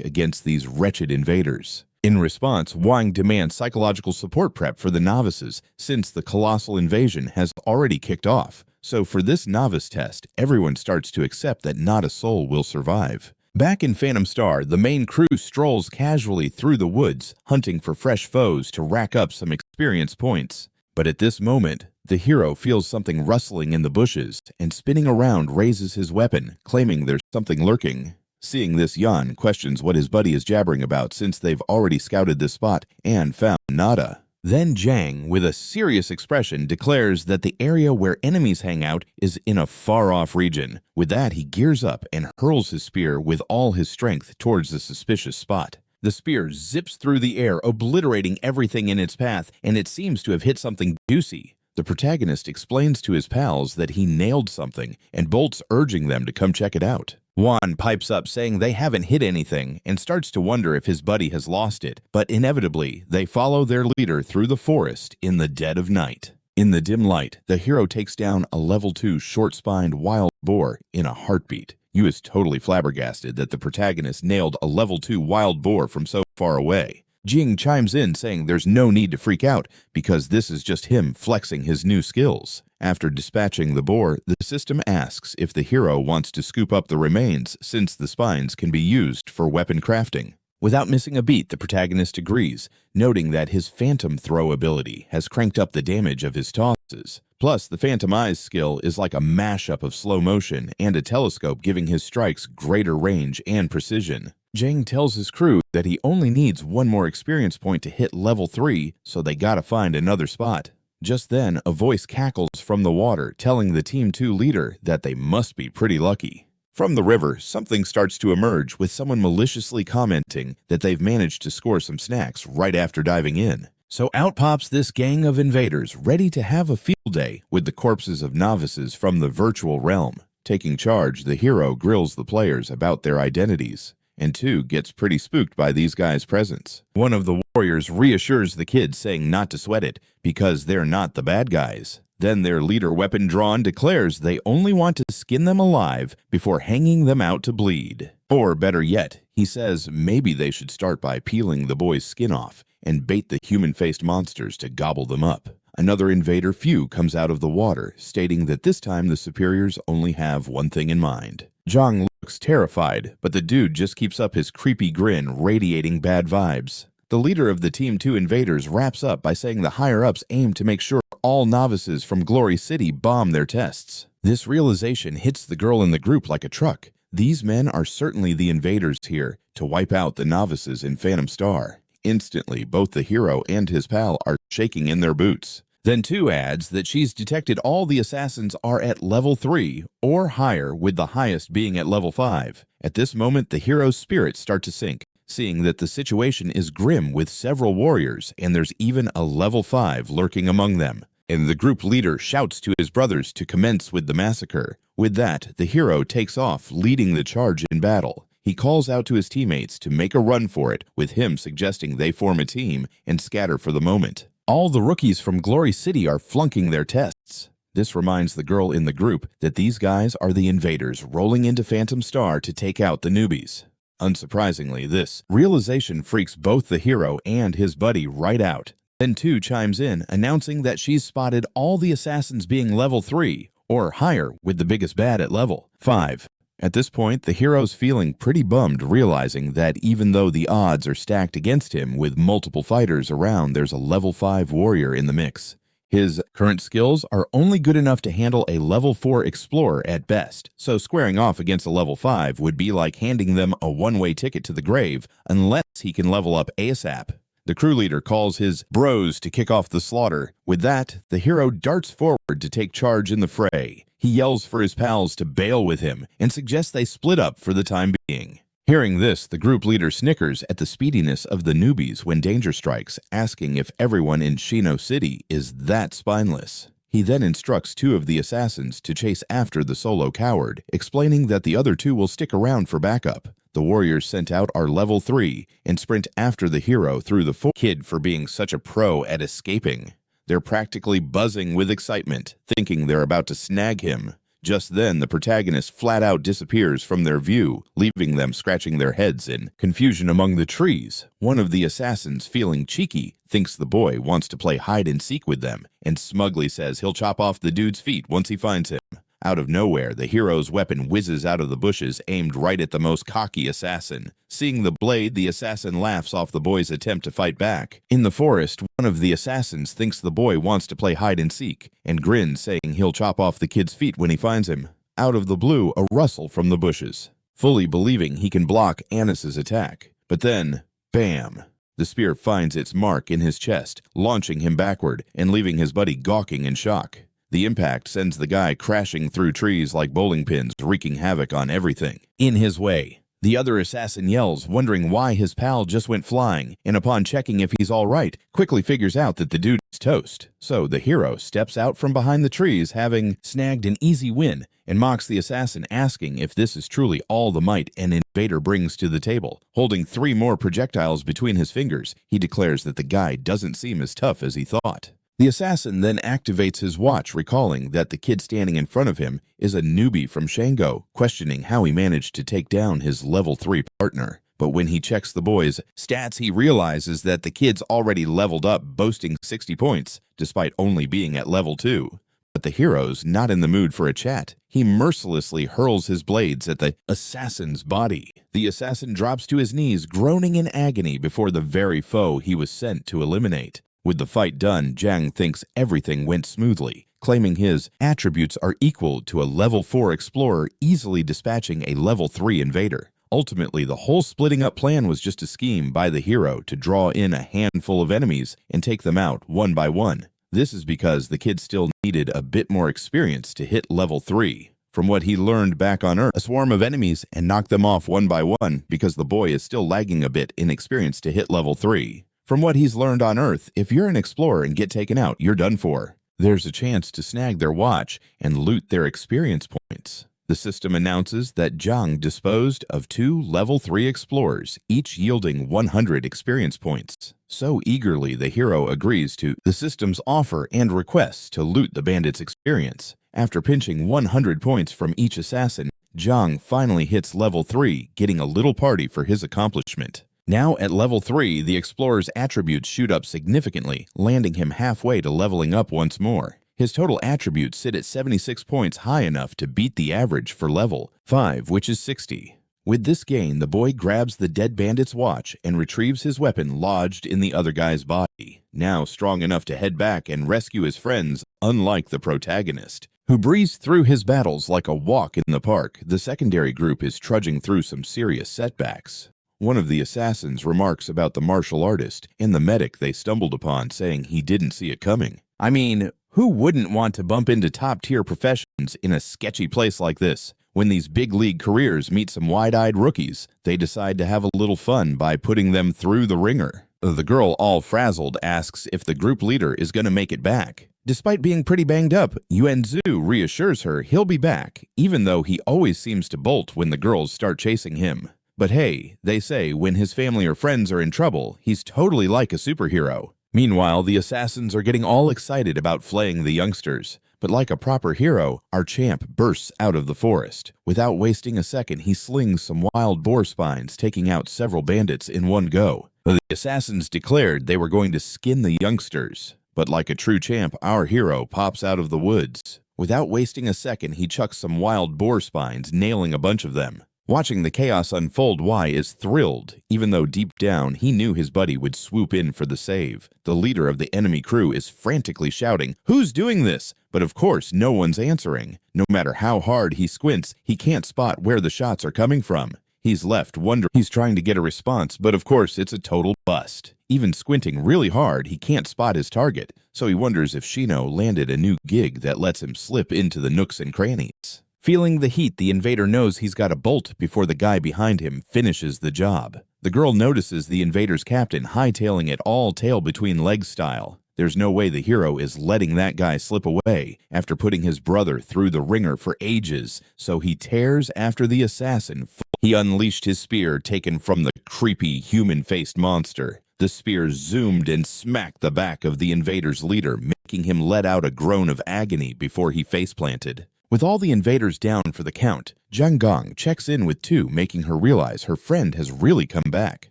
against these wretched invaders. In response, Wang demands psychological support prep for the novices, since the colossal invasion has already kicked off. So for this novice test, everyone starts to accept that not a soul will survive. Back in Phantom Star, the main crew strolls casually through the woods, hunting for fresh foes to rack up some experience points. But at this moment, the hero feels something rustling in the bushes and spinning around raises his weapon, claiming there's something lurking. Seeing this, Yan questions what his buddy is jabbering about since they've already scouted this spot and found nada. Then Zhang, with a serious expression, declares that the area where enemies hang out is in a far-off region. With that, he gears up and hurls his spear with all his strength towards the suspicious spot. The spear zips through the air, obliterating everything in its path, and it seems to have hit something juicy. The protagonist explains to his pals that he nailed something and bolts urging them to come check it out. Juan pipes up saying they haven't hit anything and starts to wonder if his buddy has lost it, but inevitably, they follow their leader through the forest in the dead of night. In the dim light, the hero takes down a level 2 short-spined wild boar in a heartbeat. Yu is totally flabbergasted that the protagonist nailed a level 2 wild boar from so far away. Jing chimes in saying there's no need to freak out because this is just him flexing his new skills. After dispatching the boar, the system asks if the hero wants to scoop up the remains since the spines can be used for weapon crafting. Without missing a beat, the protagonist agrees, noting that his phantom throw ability has cranked up the damage of his tosses. Plus, the phantom eyes skill is like a mashup of slow motion and a telescope giving his strikes greater range and precision. Zhang tells his crew that he only needs one more experience point to hit level 3, so they gotta find another spot. Just then, a voice cackles from the water, telling the Team 2 leader that they must be pretty lucky. From the river, something starts to emerge with someone maliciously commenting that they've managed to score some snacks right after diving in. So out pops this gang of invaders ready to have a field day with the corpses of novices from the virtual realm. Taking charge, the hero grills the players about their identities, and 2 gets pretty spooked by these guys' presence. One of the warriors reassures the kids, saying not to sweat it because they're not the bad guys. Then their leader, weapon drawn, declares they only want to skin them alive before hanging them out to bleed. Or better yet, he says maybe they should start by peeling the boy's skin off and bait the human-faced monsters to gobble them up. Another invader Few comes out of the water, stating that this time the superiors only have one thing in mind. Zhang looks terrified, but the dude just keeps up his creepy grin, radiating bad vibes. The leader of the Team 2 invaders wraps up by saying the higher-ups aim to make sure all novices from Glory City bomb their tests. This realization hits the girl in the group like a truck. These men are certainly the invaders here to wipe out the novices in Phantom Star. Instantly, both the hero and his pal are shaking in their boots. Then 2 adds that she's detected all the assassins are at level 3 or higher, with the highest being at level 5. At this moment, the hero's spirits start to sink, seeing that the situation is grim with several warriors, and there's even a level 5 lurking among them. And the group leader shouts to his brothers to commence with the massacre. With that, the hero takes off, leading the charge in battle. He calls out to his teammates to make a run for it, with him suggesting they form a team and scatter for the moment. All the rookies from Glory City are flunking their tests. This reminds the girl in the group that these guys are the invaders rolling into Phantom Star to take out the newbies. Unsurprisingly, this realization freaks both the hero and his buddy right out. Then 2 chimes in, announcing that she's spotted all the assassins being level 3 or higher, with the biggest bad at level 5. At this point, the hero's feeling pretty bummed, realizing that even though the odds are stacked against him with multiple fighters around, there's a level 5 warrior in the mix. His current skills are only good enough to handle a level 4 explorer at best, so squaring off against a level 5 would be like handing them a one-way ticket to the grave unless he can level up ASAP. The crew leader calls his bros to kick off the slaughter. With that, the hero darts forward to take charge in the fray. He yells for his pals to bail with him and suggests they split up for the time being. Hearing this, the group leader snickers at the speediness of the newbies when danger strikes, asking if everyone in Shino City is that spineless. He then instructs 2 of the assassins to chase after the solo coward, explaining that the other 2 will stick around for backup. The warriors sent out are level 3 and sprint after the hero through the kid for being such a pro at escaping. They're practically buzzing with excitement, thinking they're about to snag him. Just then, the protagonist flat out disappears from their view, leaving them scratching their heads in confusion among the trees. One of the assassins, feeling cheeky, thinks the boy wants to play hide-and-seek with them, and smugly says he'll chop off the dude's feet once he finds him. Out of nowhere, the hero's weapon whizzes out of the bushes, aimed right at the most cocky assassin. Seeing the blade, the assassin laughs off the boy's attempt to fight back. In the forest, one of the assassins thinks the boy wants to play hide-and-seek, and grins, saying he'll chop off the kid's feet when he finds him. Out of the blue, a rustle from the bushes, fully believing he can block Anis's attack. But then, bam! The spear finds its mark in his chest, launching him backward and leaving his buddy gawking in shock. The impact sends the guy crashing through trees like bowling pins, wreaking havoc on everything in his way. The other assassin yells, wondering why his pal just went flying, and upon checking if he's all right, quickly figures out that the dude is toast. So the hero steps out from behind the trees, having snagged an easy win, and mocks the assassin, asking if this is truly all the might an invader brings to the table. Holding 3 more projectiles between his fingers, he declares that the guy doesn't seem as tough as he thought. The assassin then activates his watch, recalling that the kid standing in front of him is a newbie from Shango, questioning how he managed to take down his level 3 partner. But when he checks the boy's stats, he realizes that the kid's already leveled up, boasting 60 points, despite only being at level 2. But the hero's not in the mood for a chat. He mercilessly hurls his blades at the assassin's body. The assassin drops to his knees, groaning in agony before the very foe he was sent to eliminate. With the fight done, Jang thinks everything went smoothly, claiming his attributes are equal to a level 4 explorer easily dispatching a level 3 invader. Ultimately, the whole splitting up plan was just a scheme by the hero to draw in a handful of enemies and take them out one by one. This is because the kid still needed a bit more experience to hit level 3. From what he learned back on Earth, a swarm of enemies and knock them off one by one because the boy is still lagging a bit in experience to hit level 3. From what he's learned on Earth, if you're an explorer and get taken out, you're done for. There's a chance to snag their watch and loot their experience points. The system announces that Zhang disposed of 2 level 3 explorers, each yielding 100 experience points. So eagerly, the hero agrees to the system's offer and requests to loot the bandits' experience. After pinching 100 points from each assassin, Zhang finally hits level 3, getting a little party for his accomplishment. Now at level 3, the explorer's attributes shoot up significantly, landing him halfway to leveling up once more. His total attributes sit at 76 points, high enough to beat the average for level 5, which is 60. With this gain, the boy grabs the dead bandit's watch and retrieves his weapon lodged in the other guy's body, now strong enough to head back and rescue his friends, unlike the protagonist, who breezed through his battles like a walk in the park. The secondary group is trudging through some serious setbacks. One of the assassins remarks about the martial artist and the medic they stumbled upon, saying he didn't see it coming. I mean, who wouldn't want to bump into top-tier professions in a sketchy place like this? When these big-league careers meet some wide-eyed rookies, they decide to have a little fun by putting them through the ringer. The girl, all frazzled, asks if the group leader is going to make it back. Despite being pretty banged up, Yuanzu reassures her he'll be back, even though he always seems to bolt when the girls start chasing him. But hey, they say when his family or friends are in trouble, he's totally like a superhero. Meanwhile, the assassins are getting all excited about flaying the youngsters. But like a proper hero, our champ bursts out of the forest. Without wasting a second, he slings some wild boar spines, taking out several bandits in one go. The assassins declared they were going to skin the youngsters. But like a true champ, our hero pops out of the woods. Without wasting a second, he chucks some wild boar spines, nailing a bunch of them. Watching the chaos unfold, Y is thrilled, even though deep down he knew his buddy would swoop in for the save. The leader of the enemy crew is frantically shouting, "Who's doing this?" But of course, no one's answering. No matter how hard he squints, he can't spot where the shots are coming from. He's left wondering. He's trying to get a response, but of course it's a total bust. Even squinting really hard, he can't spot his target, so he wonders if Shino landed a new gig that lets him slip into the nooks and crannies. Feeling the heat, the invader knows he's got to bolt before the guy behind him finishes the job. The girl notices the invader's captain hightailing it all tail between legs style. There's no way the hero is letting that guy slip away after putting his brother through the ringer for ages, so he tears after the assassin. He unleashed his spear taken from the creepy human-faced monster. The spear zoomed and smacked the back of the invader's leader, making him let out a groan of agony before he face-planted. With all the invaders down for the count, Zhang Gong checks in with Tu, making her realize her friend has really come back.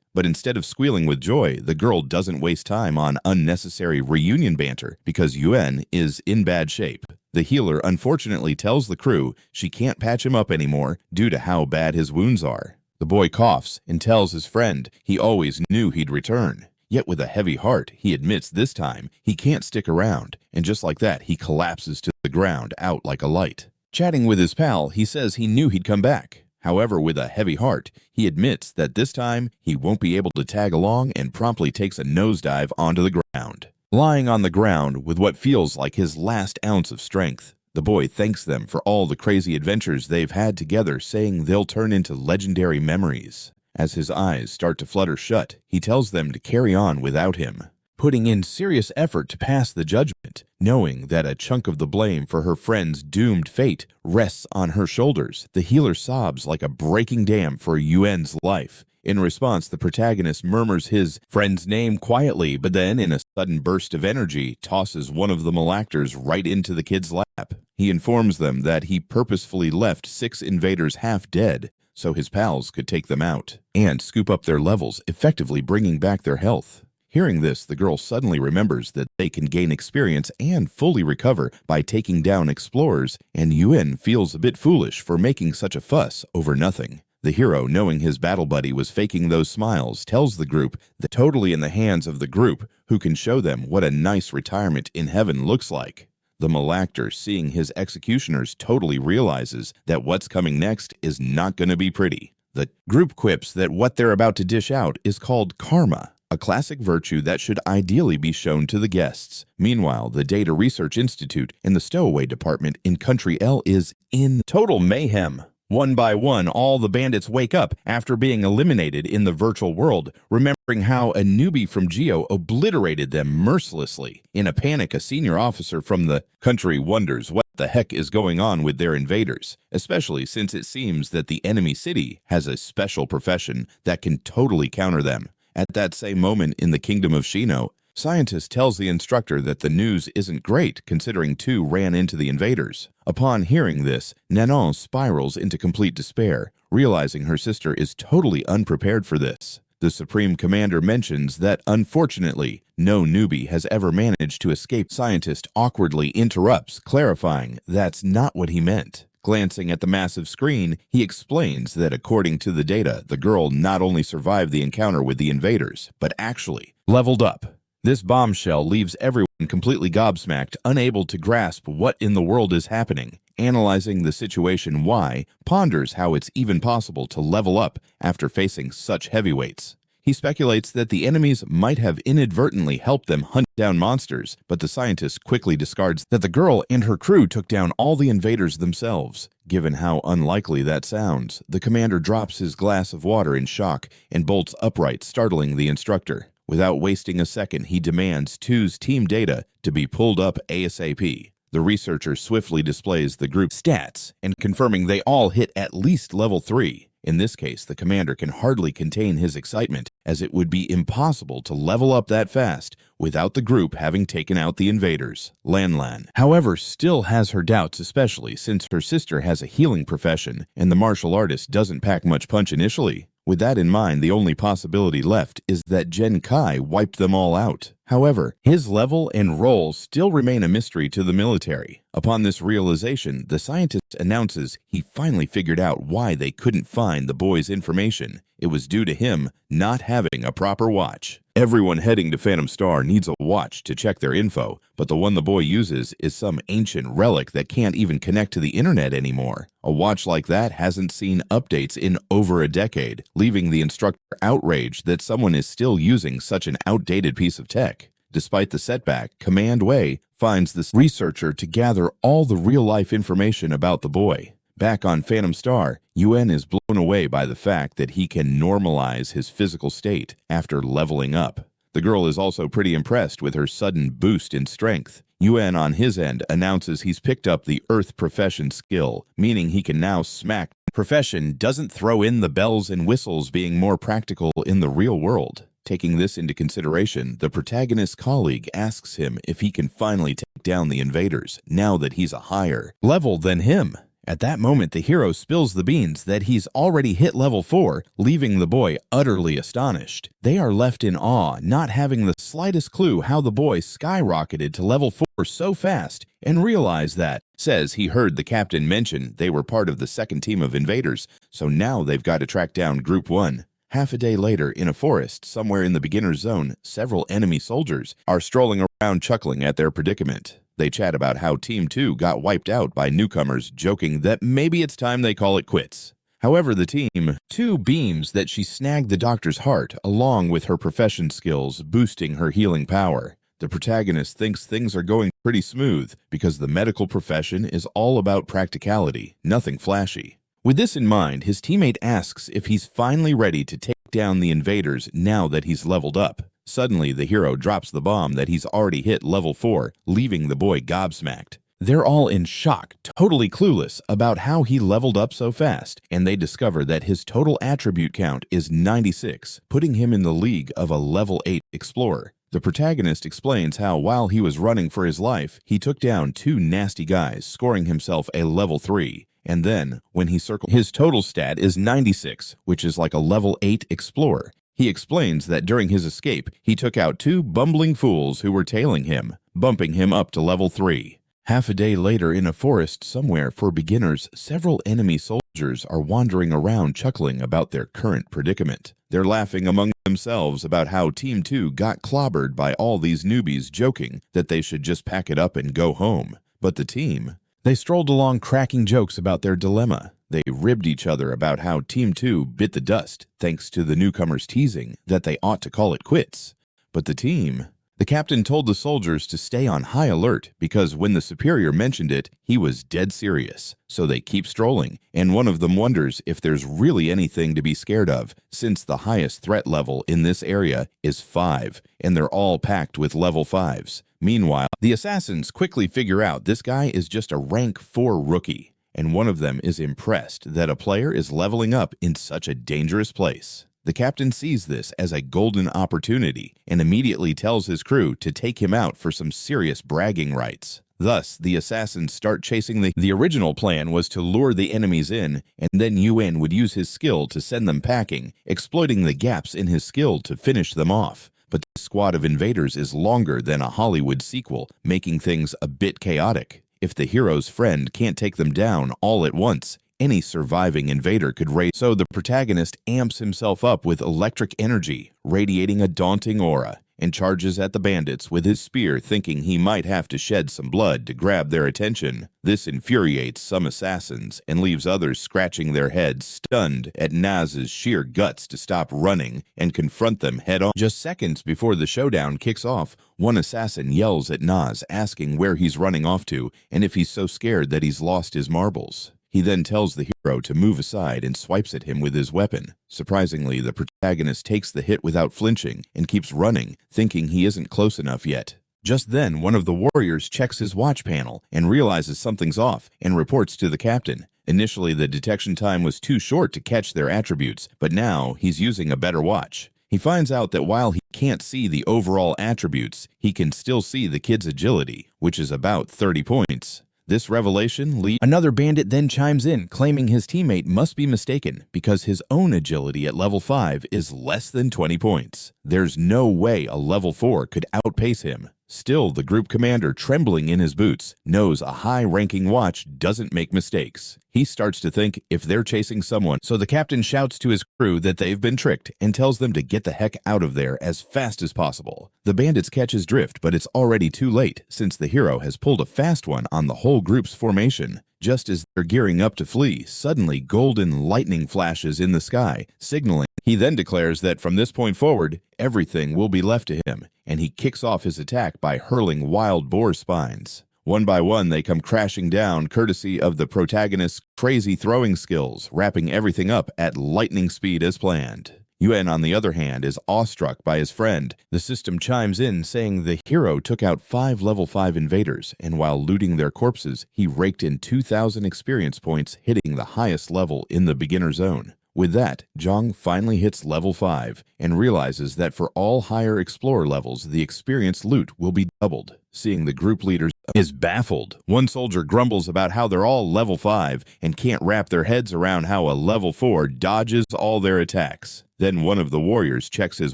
But instead of squealing with joy, the girl doesn't waste time on unnecessary reunion banter because Yuan is in bad shape. The healer unfortunately tells the crew she can't patch him up anymore due to how bad his wounds are. The boy coughs and tells his friend he always knew he'd return. Yet with a heavy heart, he admits this time he can't stick around, and just like that, he collapses to the ground out like a light. Chatting with his pal, he says he knew he'd come back. However, with a heavy heart, he admits that this time he won't be able to tag along and promptly takes a nosedive onto the ground. Lying on the ground with what feels like his last ounce of strength, the boy thanks them for all the crazy adventures they've had together, saying they'll turn into legendary memories. As his eyes start to flutter shut, he tells them to carry on without him, putting in serious effort to pass the judgment, knowing that a chunk of the blame for her friend's doomed fate rests on her shoulders. The healer sobs like a breaking dam for Yuan's life. In response, the protagonist murmurs his friend's name quietly, but then, in a sudden burst of energy, tosses one of the malactors right into the kid's lap. He informs them that he purposefully left 6 invaders half dead so his pals could take them out and scoop up their levels, effectively bringing back their health. Hearing this, the girl suddenly remembers that they can gain experience and fully recover by taking down explorers, and Yuan feels a bit foolish for making such a fuss over nothing. The hero, knowing his battle buddy was faking those smiles, tells the group that totally in the hands of the group, who can show them what a nice retirement in heaven looks like. The malactor, seeing his executioners, totally realizes that what's coming next is not going to be pretty. The group quips that what they're about to dish out is called karma, a classic virtue that should ideally be shown to the guests. Meanwhile, the Data Research Institute and the Stowaway Department in Country L is in total mayhem. One by one, all the bandits wake up after being eliminated in the virtual world, remembering how a newbie from Geo obliterated them mercilessly. In a panic, a senior officer from the country wonders what the heck is going on with their invaders, especially since it seems that the enemy city has a special profession that can totally counter them. At that same moment in the kingdom of Shino, scientist tells the instructor that the news isn't great considering 2 ran into the invaders. Upon hearing this, Nanon spirals into complete despair, realizing her sister is totally unprepared for this. The Supreme Commander mentions that, unfortunately, no newbie has ever managed to escape. Scientist awkwardly interrupts, clarifying that's not what he meant. Glancing at the massive screen, he explains that according to the data, the girl not only survived the encounter with the invaders, but actually leveled up. This bombshell leaves everyone completely gobsmacked, unable to grasp what in the world is happening. Analyzing the situation, Y ponders how it's even possible to level up after facing such heavyweights. He speculates that the enemies might have inadvertently helped them hunt down monsters, but the scientist quickly discards that the girl and her crew took down all the invaders themselves. Given how unlikely that sounds, the commander drops his glass of water in shock and bolts upright, startling the instructor. Without wasting a second, he demands 2's team data to be pulled up ASAP. The researcher swiftly displays the group's stats and confirming they all hit at least level 3. In this case, the commander can hardly contain his excitement, as it would be impossible to level up that fast without the group having taken out the invaders. Lan, however, still has her doubts, especially since her sister has a healing profession and the martial artist doesn't pack much punch initially. With that in mind, the only possibility left is that Gen Kai wiped them all out. However, his level and role still remain a mystery to the military. Upon this realization, the scientist announces he finally figured out why they couldn't find the boy's information. It was due to him not having a proper watch. Everyone heading to Phantom Star needs a watch to check their info, but the one the boy uses is some ancient relic that can't even connect to the internet anymore. A watch like that hasn't seen updates in over a decade, leaving the instructor outraged that someone is still using such an outdated piece of tech. Despite the setback, Command Wei finds the researcher to gather all the real-life information about the boy. Back on Phantom Star, Yuan is blown away by the fact that he can normalize his physical state after leveling up. The girl is also pretty impressed with her sudden boost in strength. Yuan on his end announces he's picked up the Earth Profession skill, meaning he can now smack. Profession doesn't throw in the bells and whistles being more practical in the real world. Taking this into consideration, the protagonist's colleague asks him if he can finally take down the invaders, now that he's a higher level than him. At that moment, the hero spills the beans that he's already hit level 4, leaving the boy utterly astonished. They are left in awe, not having the slightest clue how the boy skyrocketed to level 4 so fast, and realize that, says he heard the captain mention they were part of the second team of invaders, so now they've got to track down Group 1. Half a day later, in a forest somewhere in the beginner's zone, several enemy soldiers are strolling around chuckling at their predicament. They chat about how Team 2 got wiped out by newcomers, joking that maybe it's time they call it quits. However, the Team 2 beams that she snagged the doctor's heart, along with her profession skills, boosting her healing power. The protagonist thinks things are going pretty smooth because the medical profession is all about practicality, nothing flashy. With this in mind, his teammate asks if he's finally ready to take down the invaders now that he's leveled up. Suddenly, the hero drops the bomb that he's already hit level 4, leaving the boy gobsmacked. They're all in shock, totally clueless about how he leveled up so fast, and they discover that his total attribute count is 96, putting him in the league of a level 8 explorer. The protagonist explains how while he was running for his life, he took down 2 nasty guys, scoring himself a level 3. And then, when he circled, his total stat is 96, which is like a level 8 explorer. He explains that during his escape, he took out 2 bumbling fools who were tailing him, bumping him up to level 3. Half a day later in a forest somewhere for beginners, several enemy soldiers are wandering around chuckling about their current predicament. They're laughing among themselves about how Team 2 got clobbered by all these newbies, joking that they should just pack it up and go home. But the team, they strolled along cracking jokes about their dilemma. They ribbed each other about how Team 2 bit the dust thanks to the newcomers teasing that they ought to call it quits. But the captain told the soldiers to stay on high alert because when the superior mentioned it, he was dead serious. So they keep strolling, and one of them wonders if there's really anything to be scared of, since the highest threat level in this area is 5, and they're all packed with level 5s. Meanwhile, the assassins quickly figure out this guy is just a rank 4 rookie, and one of them is impressed that a player is leveling up in such a dangerous place. The captain sees this as a golden opportunity and immediately tells his crew to take him out for some serious bragging rights. Thus, the assassins start chasing the original plan was to lure the enemies in, and then Yuan would use his skill to send them packing, exploiting the gaps in his skill to finish them off. But the squad of invaders is longer than a Hollywood sequel, making things a bit chaotic. If the hero's friend can't take them down all at once, any surviving invader could raise. So the protagonist amps himself up with electric energy, radiating a daunting aura, and charges at the bandits with his spear, thinking he might have to shed some blood to grab their attention. This infuriates some assassins and leaves others scratching their heads, stunned at Naz's sheer guts to stop running and confront them head-on. Just seconds before the showdown kicks off, one assassin yells at Naz, asking where he's running off to and if he's so scared that he's lost his marbles. He then tells the hero to move aside and swipes at him with his weapon. Surprisingly, the protagonist takes the hit without flinching and keeps running, thinking he isn't close enough yet. Just then, one of the warriors checks his watch panel and realizes something's off and reports to the captain. Initially, the detection time was too short to catch their attributes, but now he's using a better watch. He finds out that while he can't see the overall attributes, he can still see the kid's agility, which is about 30 points. This revelation leads. Another bandit then chimes in, claiming his teammate must be mistaken because his own agility at level 5 is less than 20 points. There's no way a level 4 could outpace him. Still, the group commander, trembling in his boots, knows a high-ranking watch doesn't make mistakes. He starts to think if they're chasing someone, so the captain shouts to his crew that they've been tricked and tells them to get the heck out of there as fast as possible. The bandits catch his drift, but it's already too late since the hero has pulled a fast one on the whole group's formation. Just as they're gearing up to flee, suddenly golden lightning flashes in the sky, signaling. He then declares that from this point forward, everything will be left to him, and he kicks off his attack by hurling wild boar spines. One by one, they come crashing down, courtesy of the protagonist's crazy throwing skills, wrapping everything up at lightning speed as planned. Yuan, on the other hand, is awestruck by his friend. The system chimes in saying the hero took out 5 level 5 invaders, and while looting their corpses, he raked in 2,000 experience points, hitting the highest level in the beginner zone. With that, Zhang finally hits level 5 and realizes that for all higher explorer levels, the experience loot will be doubled. Seeing the group leaders is baffled. One soldier grumbles about how they're all level 5 and can't wrap their heads around how a level 4 dodges all their attacks. Then one of the warriors checks his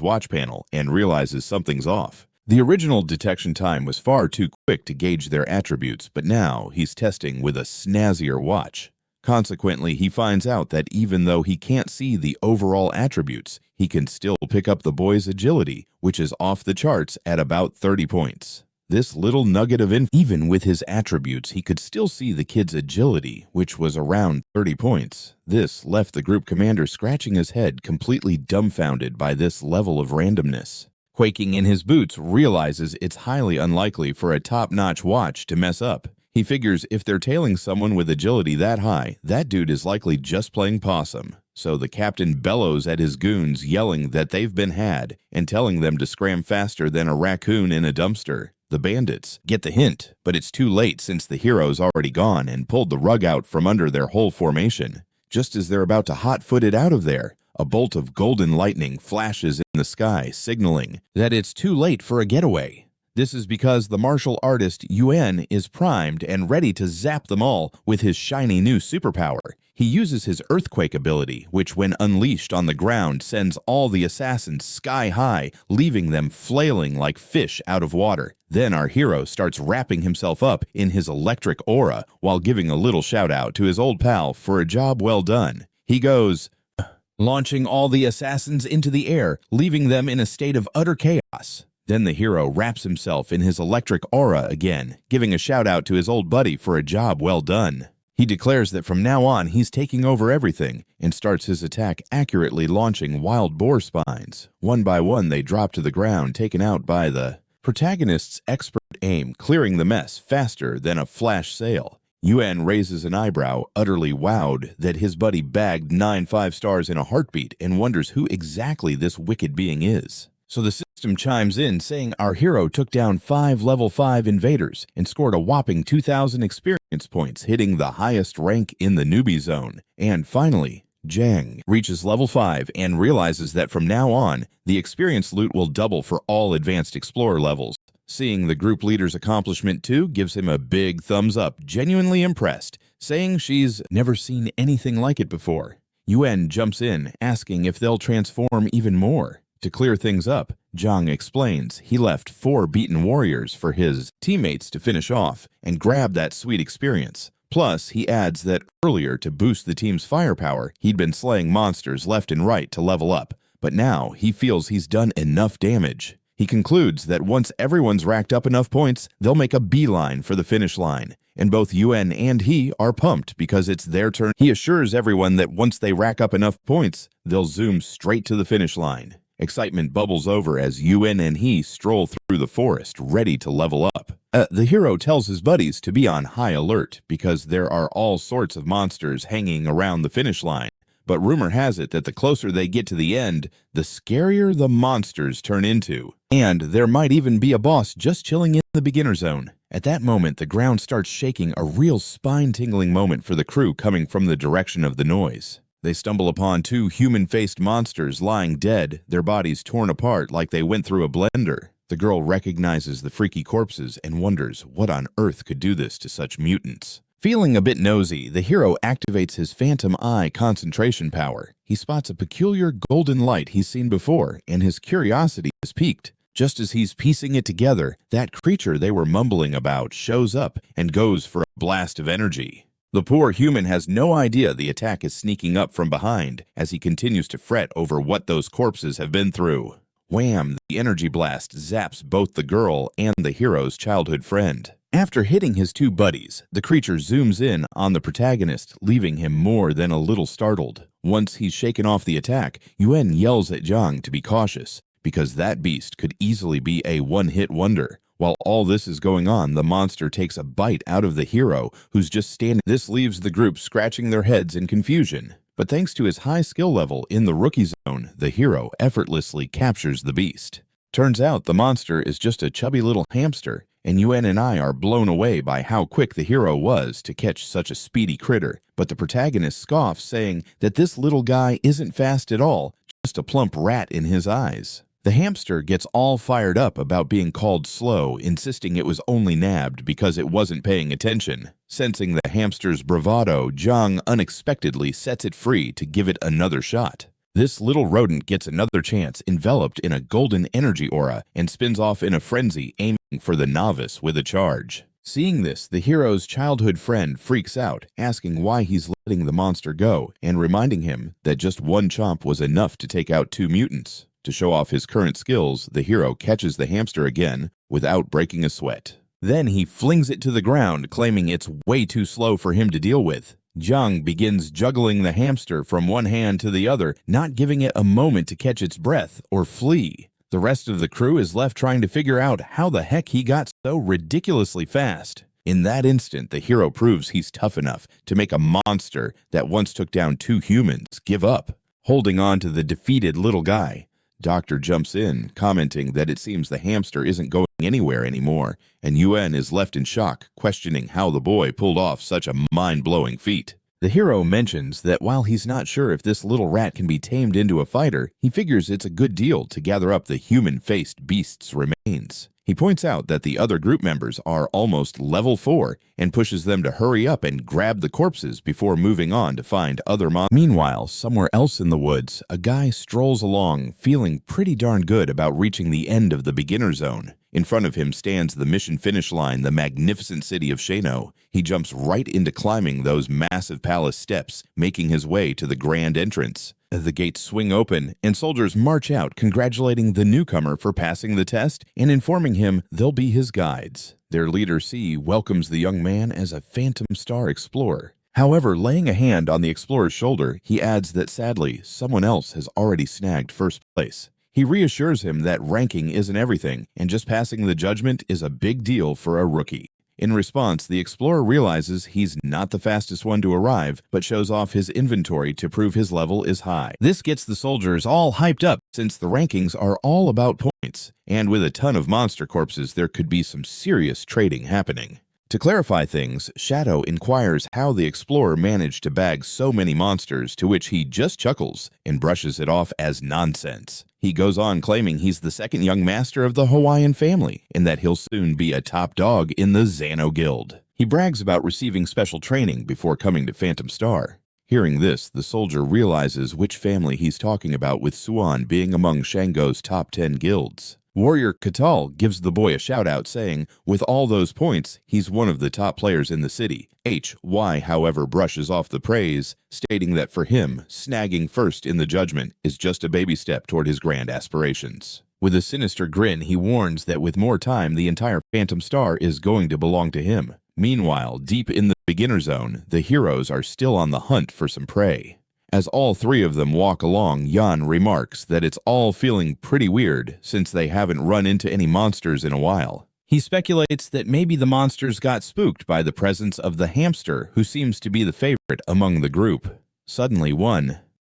watch panel and realizes something's off. The original detection time was far too quick to gauge their attributes, but now he's testing with a snazzier watch. Consequently, he finds out that even though he can't see the overall attributes, he can still pick up the boy's agility, which is off the charts at about 30 points. This little nugget of info, even with his attributes, he could still see the kid's agility, which was around 30 points. This left the group commander scratching his head, completely dumbfounded by this level of randomness. Quaking in his boots, realizes it's highly unlikely for a top-notch watch to mess up. He figures if they're tailing someone with agility that high, that dude is likely just playing possum. So the captain bellows at his goons, yelling that they've been had and telling them to scram faster than a raccoon in a dumpster. The bandits get the hint, but it's too late since the hero's already gone and pulled the rug out from under their whole formation. Just as they're about to hot-foot it out of there, a bolt of golden lightning flashes in the sky, signaling that it's too late for a getaway. This is because the martial artist Yuan is primed and ready to zap them all with his shiny new superpower. He uses his earthquake ability, which when unleashed on the ground sends all the assassins sky high, leaving them flailing like fish out of water. Then our hero starts wrapping himself up in his electric aura while giving a little shout out to his old pal for a job well done. He goes, launching all the assassins into the air, leaving them in a state of utter chaos. Then the hero wraps himself in his electric aura again, giving a shout out to his old buddy for a job well done. He declares that from now on he's taking over everything and starts his attack accurately launching wild boar spines. One by one they drop to the ground, taken out by the protagonist's expert aim, clearing the mess faster than a flash sale. Yuan raises an eyebrow, utterly wowed that his buddy bagged 9 5-stars in a heartbeat and wonders who exactly this wicked being is. So the system chimes in saying our hero took down 5 level 5 invaders and scored a whopping 2,000 experience points, hitting the highest rank in the newbie zone. And finally, Zhang reaches level 5 and realizes that from now on, the experience loot will double for all advanced explorer levels. Seeing the group leader's accomplishment too gives him a big thumbs up, genuinely impressed, saying she's never seen anything like it before. Yuan jumps in, asking if they'll transform even more. To clear things up, Zhang explains he left 4 beaten warriors for his teammates to finish off and grab that sweet experience. Plus, he adds that earlier to boost the team's firepower, he'd been slaying monsters left and right to level up, but now he feels he's done enough damage. He concludes that once everyone's racked up enough points, they'll make a beeline for the finish line. And both Yuan and he are pumped because it's their turn. He assures everyone that once they rack up enough points, they'll zoom straight to the finish line. Excitement bubbles over as Yuan and he stroll through the forest, ready to level up. The hero tells his buddies to be on high alert because there are all sorts of monsters hanging around the finish line. But rumor has it that the closer they get to the end, the scarier the monsters turn into. And there might even be a boss just chilling in the beginner zone. At that moment, the ground starts shaking, a real spine-tingling moment for the crew coming from the direction of the noise. They stumble upon 2 human-faced monsters lying dead, their bodies torn apart like they went through a blender. The girl recognizes the freaky corpses and wonders what on earth could do this to such mutants. Feeling a bit nosy, the hero activates his Phantom Eye concentration power. He spots a peculiar golden light he's seen before, and his curiosity is piqued. Just as he's piecing it together, that creature they were mumbling about shows up and goes for a blast of energy. The poor human has no idea the attack is sneaking up from behind as he continues to fret over what those corpses have been through. Wham! The energy blast zaps both the girl and the hero's childhood friend. After hitting his 2 buddies, the creature zooms in on the protagonist, leaving him more than a little startled. Once he's shaken off the attack, Yuan yells at Zhang to be cautious, because that beast could easily be a one-hit wonder. While all this is going on, the monster takes a bite out of the hero, who's just standing. This leaves the group scratching their heads in confusion. But thanks to his high skill level in the rookie zone, the hero effortlessly captures the beast. Turns out the monster is just a chubby little hamster, and Yuen and I are blown away by how quick the hero was to catch such a speedy critter. But the protagonist scoffs, saying that this little guy isn't fast at all, just a plump rat in his eyes. The hamster gets all fired up about being called slow, insisting it was only nabbed because it wasn't paying attention. Sensing the hamster's bravado, Zhang unexpectedly sets it free to give it another shot. This little rodent gets another chance enveloped in a golden energy aura and spins off in a frenzy, aiming for the novice with a charge. Seeing this, the hero's childhood friend freaks out, asking why he's letting the monster go and reminding him that just one chomp was enough to take out 2 mutants. To show off his current skills, the hero catches the hamster again without breaking a sweat. Then he flings it to the ground, claiming it's way too slow for him to deal with. Zhang begins juggling the hamster from one hand to the other, not giving it a moment to catch its breath or flee. The rest of the crew is left trying to figure out how the heck he got so ridiculously fast. In that instant, the hero proves he's tough enough to make a monster that once took down 2 humans give up. Holding on to the defeated little guy, Doctor jumps in, commenting that it seems the hamster isn't going anywhere anymore, and Yuen is left in shock, questioning how the boy pulled off such a mind-blowing feat. The hero mentions that while he's not sure if this little rat can be tamed into a fighter, he figures it's a good deal to gather up the human-faced beast's remains. He points out that the other group members are almost level 4 and pushes them to hurry up and grab the corpses before moving on to find other monsters. Meanwhile, somewhere else in the woods, a guy strolls along, feeling pretty darn good about reaching the end of the beginner zone. In front of him stands the mission finish line, the magnificent city of Shano. He jumps right into climbing those massive palace steps, making his way to the grand entrance. The gates swing open, and soldiers march out congratulating the newcomer for passing the test and informing him they'll be his guides. Their leader C welcomes the young man as a Phantom Star explorer. However, laying a hand on the explorer's shoulder, he adds that sadly, someone else has already snagged first place. He reassures him that ranking isn't everything, and just passing the judgment is a big deal for a rookie. In response, the explorer realizes he's not the fastest one to arrive, but shows off his inventory to prove his level is high. This gets the soldiers all hyped up, since the rankings are all about points, and with a ton of monster corpses, there could be some serious trading happening. To clarify things, Shadow inquires how the explorer managed to bag so many monsters, to which he just chuckles and brushes it off as nonsense. He goes on claiming he's the second young master of the Hawaiian family and that he'll soon be a top dog in the Xano Guild. He brags about receiving special training before coming to Phantom Star. Hearing this, the soldier realizes which family he's talking about, with Suan being among Shango's top 10 guilds. Warrior Katal gives the boy a shout-out, saying, with all those points, he's one of the top players in the city. HY, however, brushes off the praise, stating that for him, snagging first in the judgment is just a baby step toward his grand aspirations. With a sinister grin, he warns that with more time, the entire Phantom Star is going to belong to him. Meanwhile, deep in the beginner zone, the heroes are still on the hunt for some prey. As all 3 of them walk along, Jan remarks that it's all feeling pretty weird since they haven't run into any monsters in a while. He speculates that maybe the monsters got spooked by the presence of the hamster, who seems to be the favorite among the group. Suddenly,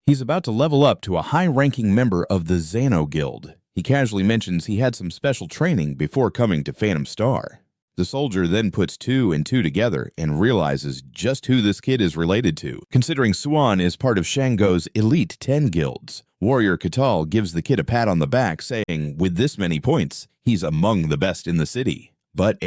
he's about to level up to a high-ranking member of the Xano Guild. He casually mentions he had some special training before coming to Phantom Star. The soldier then puts 2 and 2 together and realizes just who this kid is related to, considering Suan is part of Shango's elite 10 guilds. Warrior Katal gives the kid a pat on the back, saying, with this many points, he's among the best in the city. But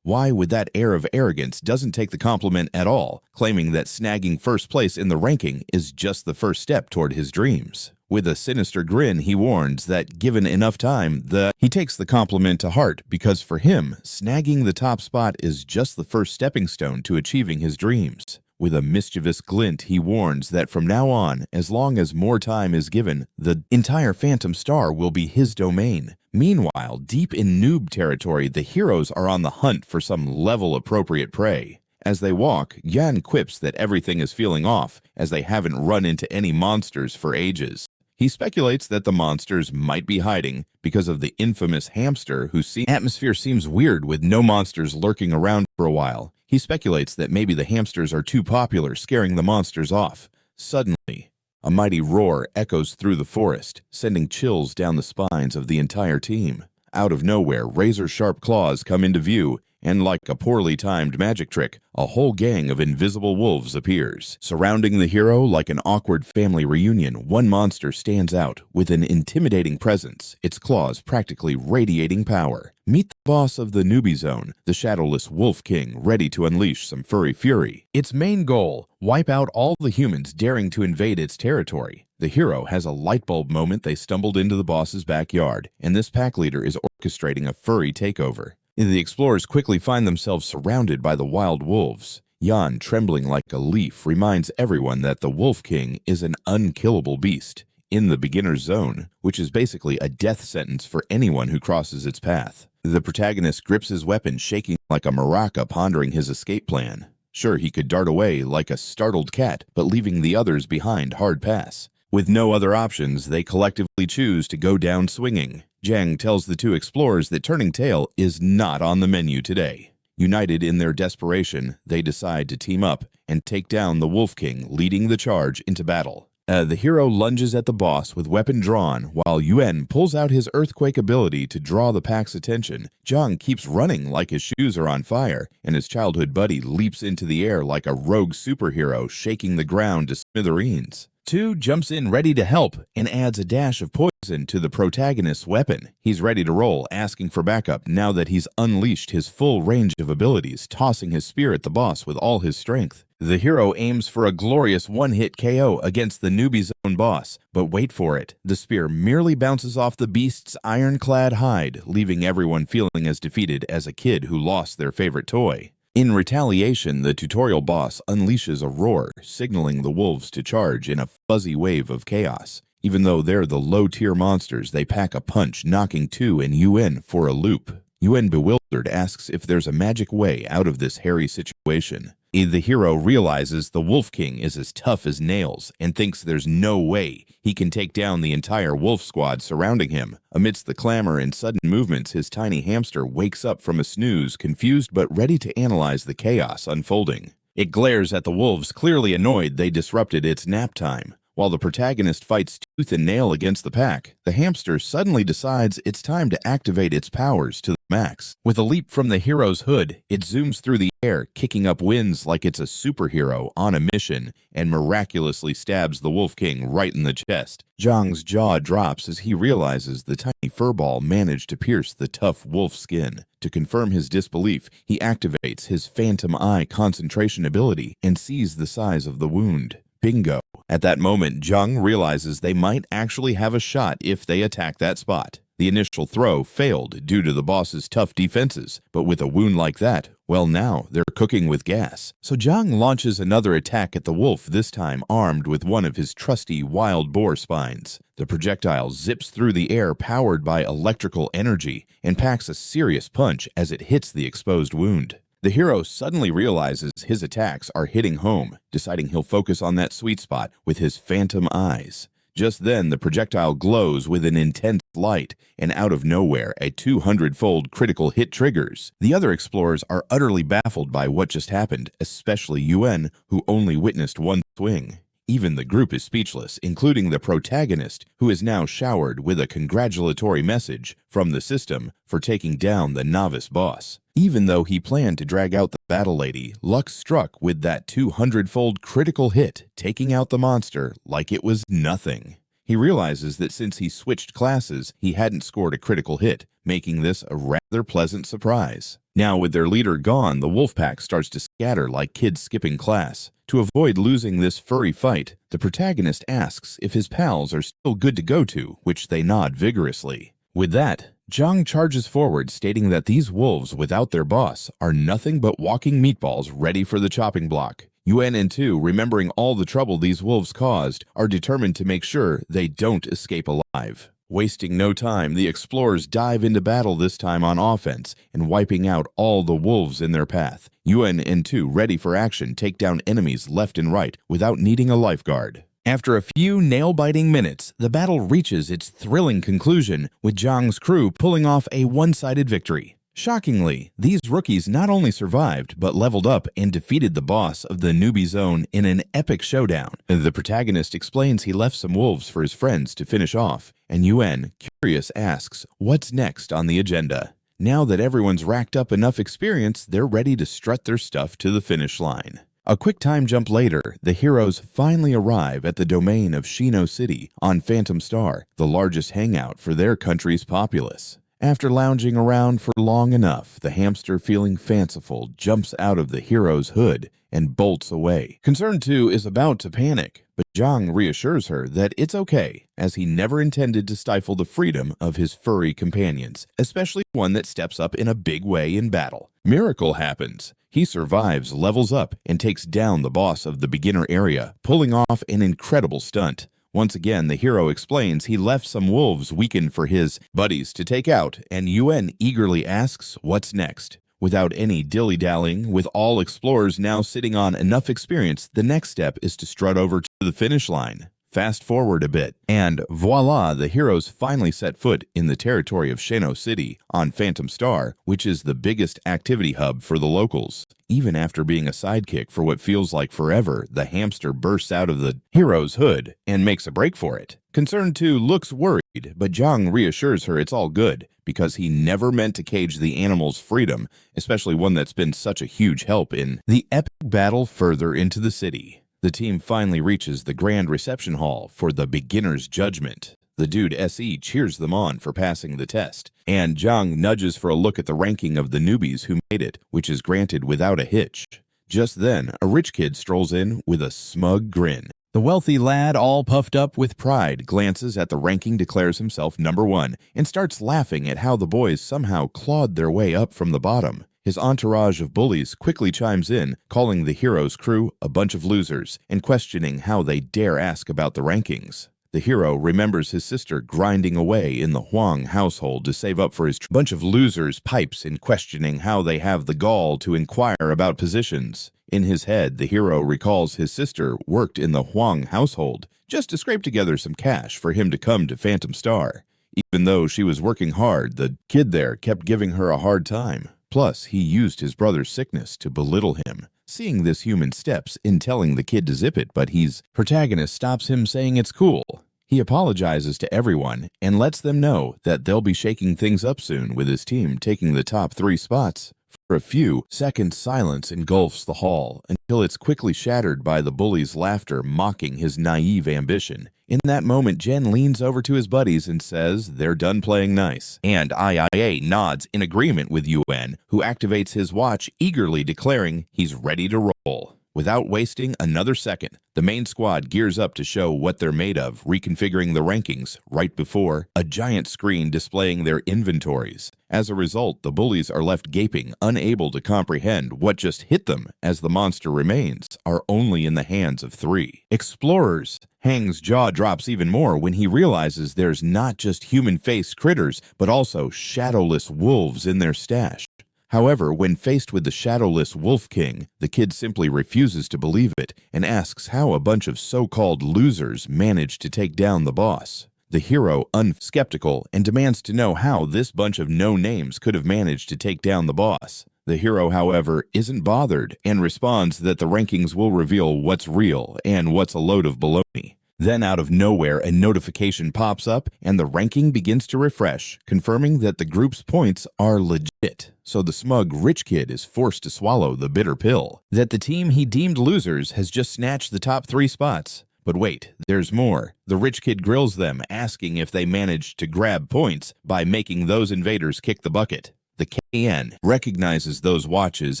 Y, with that air of arrogance, doesn't take the compliment at all, claiming that snagging first place in the ranking is just the first step toward his dreams. With a sinister grin, he warns that given enough time, he takes the compliment to heart, because for him, snagging the top spot is just the first stepping stone to achieving his dreams. With a mischievous glint, he warns that from now on, as long as more time is given, the entire Phantom Star will be his domain. Meanwhile, deep in noob territory, the heroes are on the hunt for some level-appropriate prey. As they walk, Yan quips that everything is feeling off, as they haven't run into any monsters for ages. He speculates that the monsters might be hiding because of the infamous hamster whose atmosphere seems weird with no monsters lurking around for a while. He speculates that maybe the hamsters are too popular, scaring the monsters off. Suddenly, a mighty roar echoes through the forest, sending chills down the spines of the entire team. Out of nowhere, razor-sharp claws come into view, and like a poorly timed magic trick, a whole gang of invisible wolves appears. Surrounding the hero like an awkward family reunion, one monster stands out with an intimidating presence, its claws practically radiating power. Meet the boss of the newbie zone, the shadowless Wolf King, ready to unleash some furry fury. Its main goal, wipe out all the humans daring to invade its territory. The hero has a light bulb moment. They stumbled into the boss's backyard, and this pack leader is orchestrating a furry takeover. The explorers quickly find themselves surrounded by the wild wolves. Jan, trembling like a leaf, reminds everyone that the Wolf King is an unkillable beast in the beginner's zone, which is basically a death sentence for anyone who crosses its path. The protagonist grips his weapon, shaking like a maraca, pondering his escape plan. Sure, he could dart away like a startled cat, but leaving the others behind hard pass. With no other options, they collectively choose to go down swinging. Jang tells the two explorers that turning tail is not on the menu today. United in their desperation, they decide to team up and take down the Wolf King, leading the charge into battle. The hero lunges at the boss with weapon drawn, while Yuan pulls out his earthquake ability to draw the pack's attention. Zhang keeps running like his shoes are on fire, and his childhood buddy leaps into the air like a rogue superhero, shaking the ground to smithereens. 2 jumps in ready to help and adds a dash of poison to the protagonist's weapon. He's ready to roll, asking for backup now that he's unleashed his full range of abilities, tossing his spear at the boss with all his strength. The hero aims for a glorious one-hit KO against the newbie zone boss, but wait for it. The spear merely bounces off the beast's ironclad hide, leaving everyone feeling as defeated as a kid who lost their favorite toy. In retaliation, the tutorial boss unleashes a roar, signaling the wolves to charge in a fuzzy wave of chaos. Even though they're the low-tier monsters, they pack a punch, knocking Tu and Yuan for a loop. Yuan, bewildered, asks if there's a magic way out of this hairy situation. The hero realizes the Wolf King is as tough as nails and thinks there's no way he can take down the entire wolf squad surrounding him. Amidst the clamor and sudden movements, his tiny hamster wakes up from a snooze, confused but ready to analyze the chaos unfolding. It glares at the wolves, clearly annoyed they disrupted its nap time. While the protagonist fights tooth and nail against the pack, the hamster suddenly decides it's time to activate its powers to the max. With a leap from the hero's hood, it zooms through the air, kicking up winds like it's a superhero on a mission, and miraculously stabs the Wolf King right in the chest. Zhang's jaw drops as he realizes the tiny furball managed to pierce the tough wolf skin. To confirm his disbelief, he activates his Phantom Eye concentration ability and sees the size of the wound. Bingo. At that moment, Zhang realizes they might actually have a shot if they attack that spot. The initial throw failed due to the boss's tough defenses, but with a wound like that, well, now they're cooking with gas. So Zhang launches another attack at the wolf, this time armed with one of his trusty wild boar spines. The projectile zips through the air, powered by electrical energy, and packs a serious punch as it hits the exposed wound. The hero suddenly realizes his attacks are hitting home, deciding he'll focus on that sweet spot with his phantom eyes. Just then, the projectile glows with an intense light, and out of nowhere, a 200-fold critical hit triggers. The other explorers are utterly baffled by what just happened, especially Yuan, who only witnessed one swing. Even the group is speechless, including the protagonist, who is now showered with a congratulatory message from the system for taking down the novice boss. Even though he planned to drag out the battle lady, luck struck with that 200-fold critical hit, taking out the monster like it was nothing. He realizes that since he switched classes, he hadn't scored a critical hit, making this a rather pleasant surprise. Now, with their leader gone, the wolf pack starts to scatter like kids skipping class. To avoid losing this furry fight, the protagonist asks if his pals are still good to go to, which they nod vigorously. With that, Zhang charges forward, stating that these wolves without their boss are nothing but walking meatballs ready for the chopping block. Yuan and Tu, remembering all the trouble these wolves caused, are determined to make sure they don't escape alive. Wasting no time, the explorers dive into battle, this time on offense, and wiping out all the wolves in their path. Yuan and Tu, ready for action, take down enemies left and right without needing a lifeguard. After a few nail-biting minutes, the battle reaches its thrilling conclusion, with Zhang's crew pulling off a one-sided victory. Shockingly, these rookies not only survived, but leveled up and defeated the boss of the newbie zone in an epic showdown. The protagonist explains he left some wolves for his friends to finish off, and Yuen, curious, asks, what's next on the agenda? Now that everyone's racked up enough experience, they're ready to strut their stuff to the finish line. A quick time jump later, the heroes finally arrive at the domain of Shino City on Phantom Star, the largest hangout for their country's populace. After lounging around for long enough, the hamster, feeling fanciful, jumps out of the hero's hood and bolts away. Concern 2 is about to panic, but Zhang reassures her that it's okay, as he never intended to stifle the freedom of his furry companions, especially one that steps up in a big way in battle. Miracle happens. He survives, levels up, and takes down the boss of the beginner area, pulling off an incredible stunt. Once again, the hero explains he left some wolves weakened for his buddies to take out, and Yuen eagerly asks what's next. Without any dilly-dallying, with all explorers now sitting on enough experience, the next step is to strut over to the finish line. Fast forward a bit, and voila, the heroes finally set foot in the territory of Shino City on Phantom Star, which is the biggest activity hub for the locals. Even after being a sidekick for what feels like forever, the hamster bursts out of the hero's hood and makes a break for it. Concern 2 looks worried, but Zhang reassures her it's all good, because he never meant to cage the animal's freedom, especially one that's been such a huge help in the epic battle further into the city. The team finally reaches the grand reception hall for the beginner's judgment. The dude SE cheers them on for passing the test, and Zhang nudges for a look at the ranking of the newbies who made it, which is granted without a hitch. Just then, a rich kid strolls in with a smug grin. The wealthy lad, all puffed up with pride, glances at the ranking, declares himself number 1, and starts laughing at how the boys somehow clawed their way up from the bottom. His entourage of bullies quickly chimes in, calling the hero's crew a bunch of losers, and questioning how they dare ask about the rankings. The hero remembers his sister grinding away in the Huang household to save up for his bunch of losers pipes in questioning how they have the gall to inquire about positions. In his head, the hero recalls his sister worked in the Huang household just to scrape together some cash for him to come to Phantom Star. Even though she was working hard, the kid there kept giving her a hard time. Plus, he used his brother's sickness to belittle him. Seeing this, human steps in telling the kid to zip it, but his protagonist stops him, saying it's cool. He apologizes to everyone and lets them know that they'll be shaking things up soon, with his team taking the top 3 spots. For a few seconds, silence engulfs the hall until it's quickly shattered by the bully's laughter mocking his naive ambition. In that moment, Jen leans over to his buddies and says they're done playing nice. And IIA nods in agreement with Yuen, who activates his watch, eagerly declaring he's ready to roll. Without wasting another second, the main squad gears up to show what they're made of, reconfiguring the rankings right before a giant screen displaying their inventories. As a result, the bullies are left gaping, unable to comprehend what just hit them, as the monster remains are only in the hands of 3 explorers. Hang's jaw drops even more when he realizes there's not just human-faced critters, but also shadowless wolves in their stash. However, when faced with the shadowless Wolf King, the kid simply refuses to believe it and asks how a bunch of so-called losers managed to take down the boss. The hero, unskeptical, and demands to know how this bunch of no-names could have managed to take down the boss. The hero, however, isn't bothered and responds that the rankings will reveal what's real and what's a load of baloney. Then out of nowhere, a notification pops up and the ranking begins to refresh, confirming that the group's points are legit. So the smug rich kid is forced to swallow the bitter pill that the team he deemed losers has just snatched the top 3 spots. But wait, there's more. The rich kid grills them, asking if they managed to grab points by making those invaders kick the bucket. The KN recognizes those watches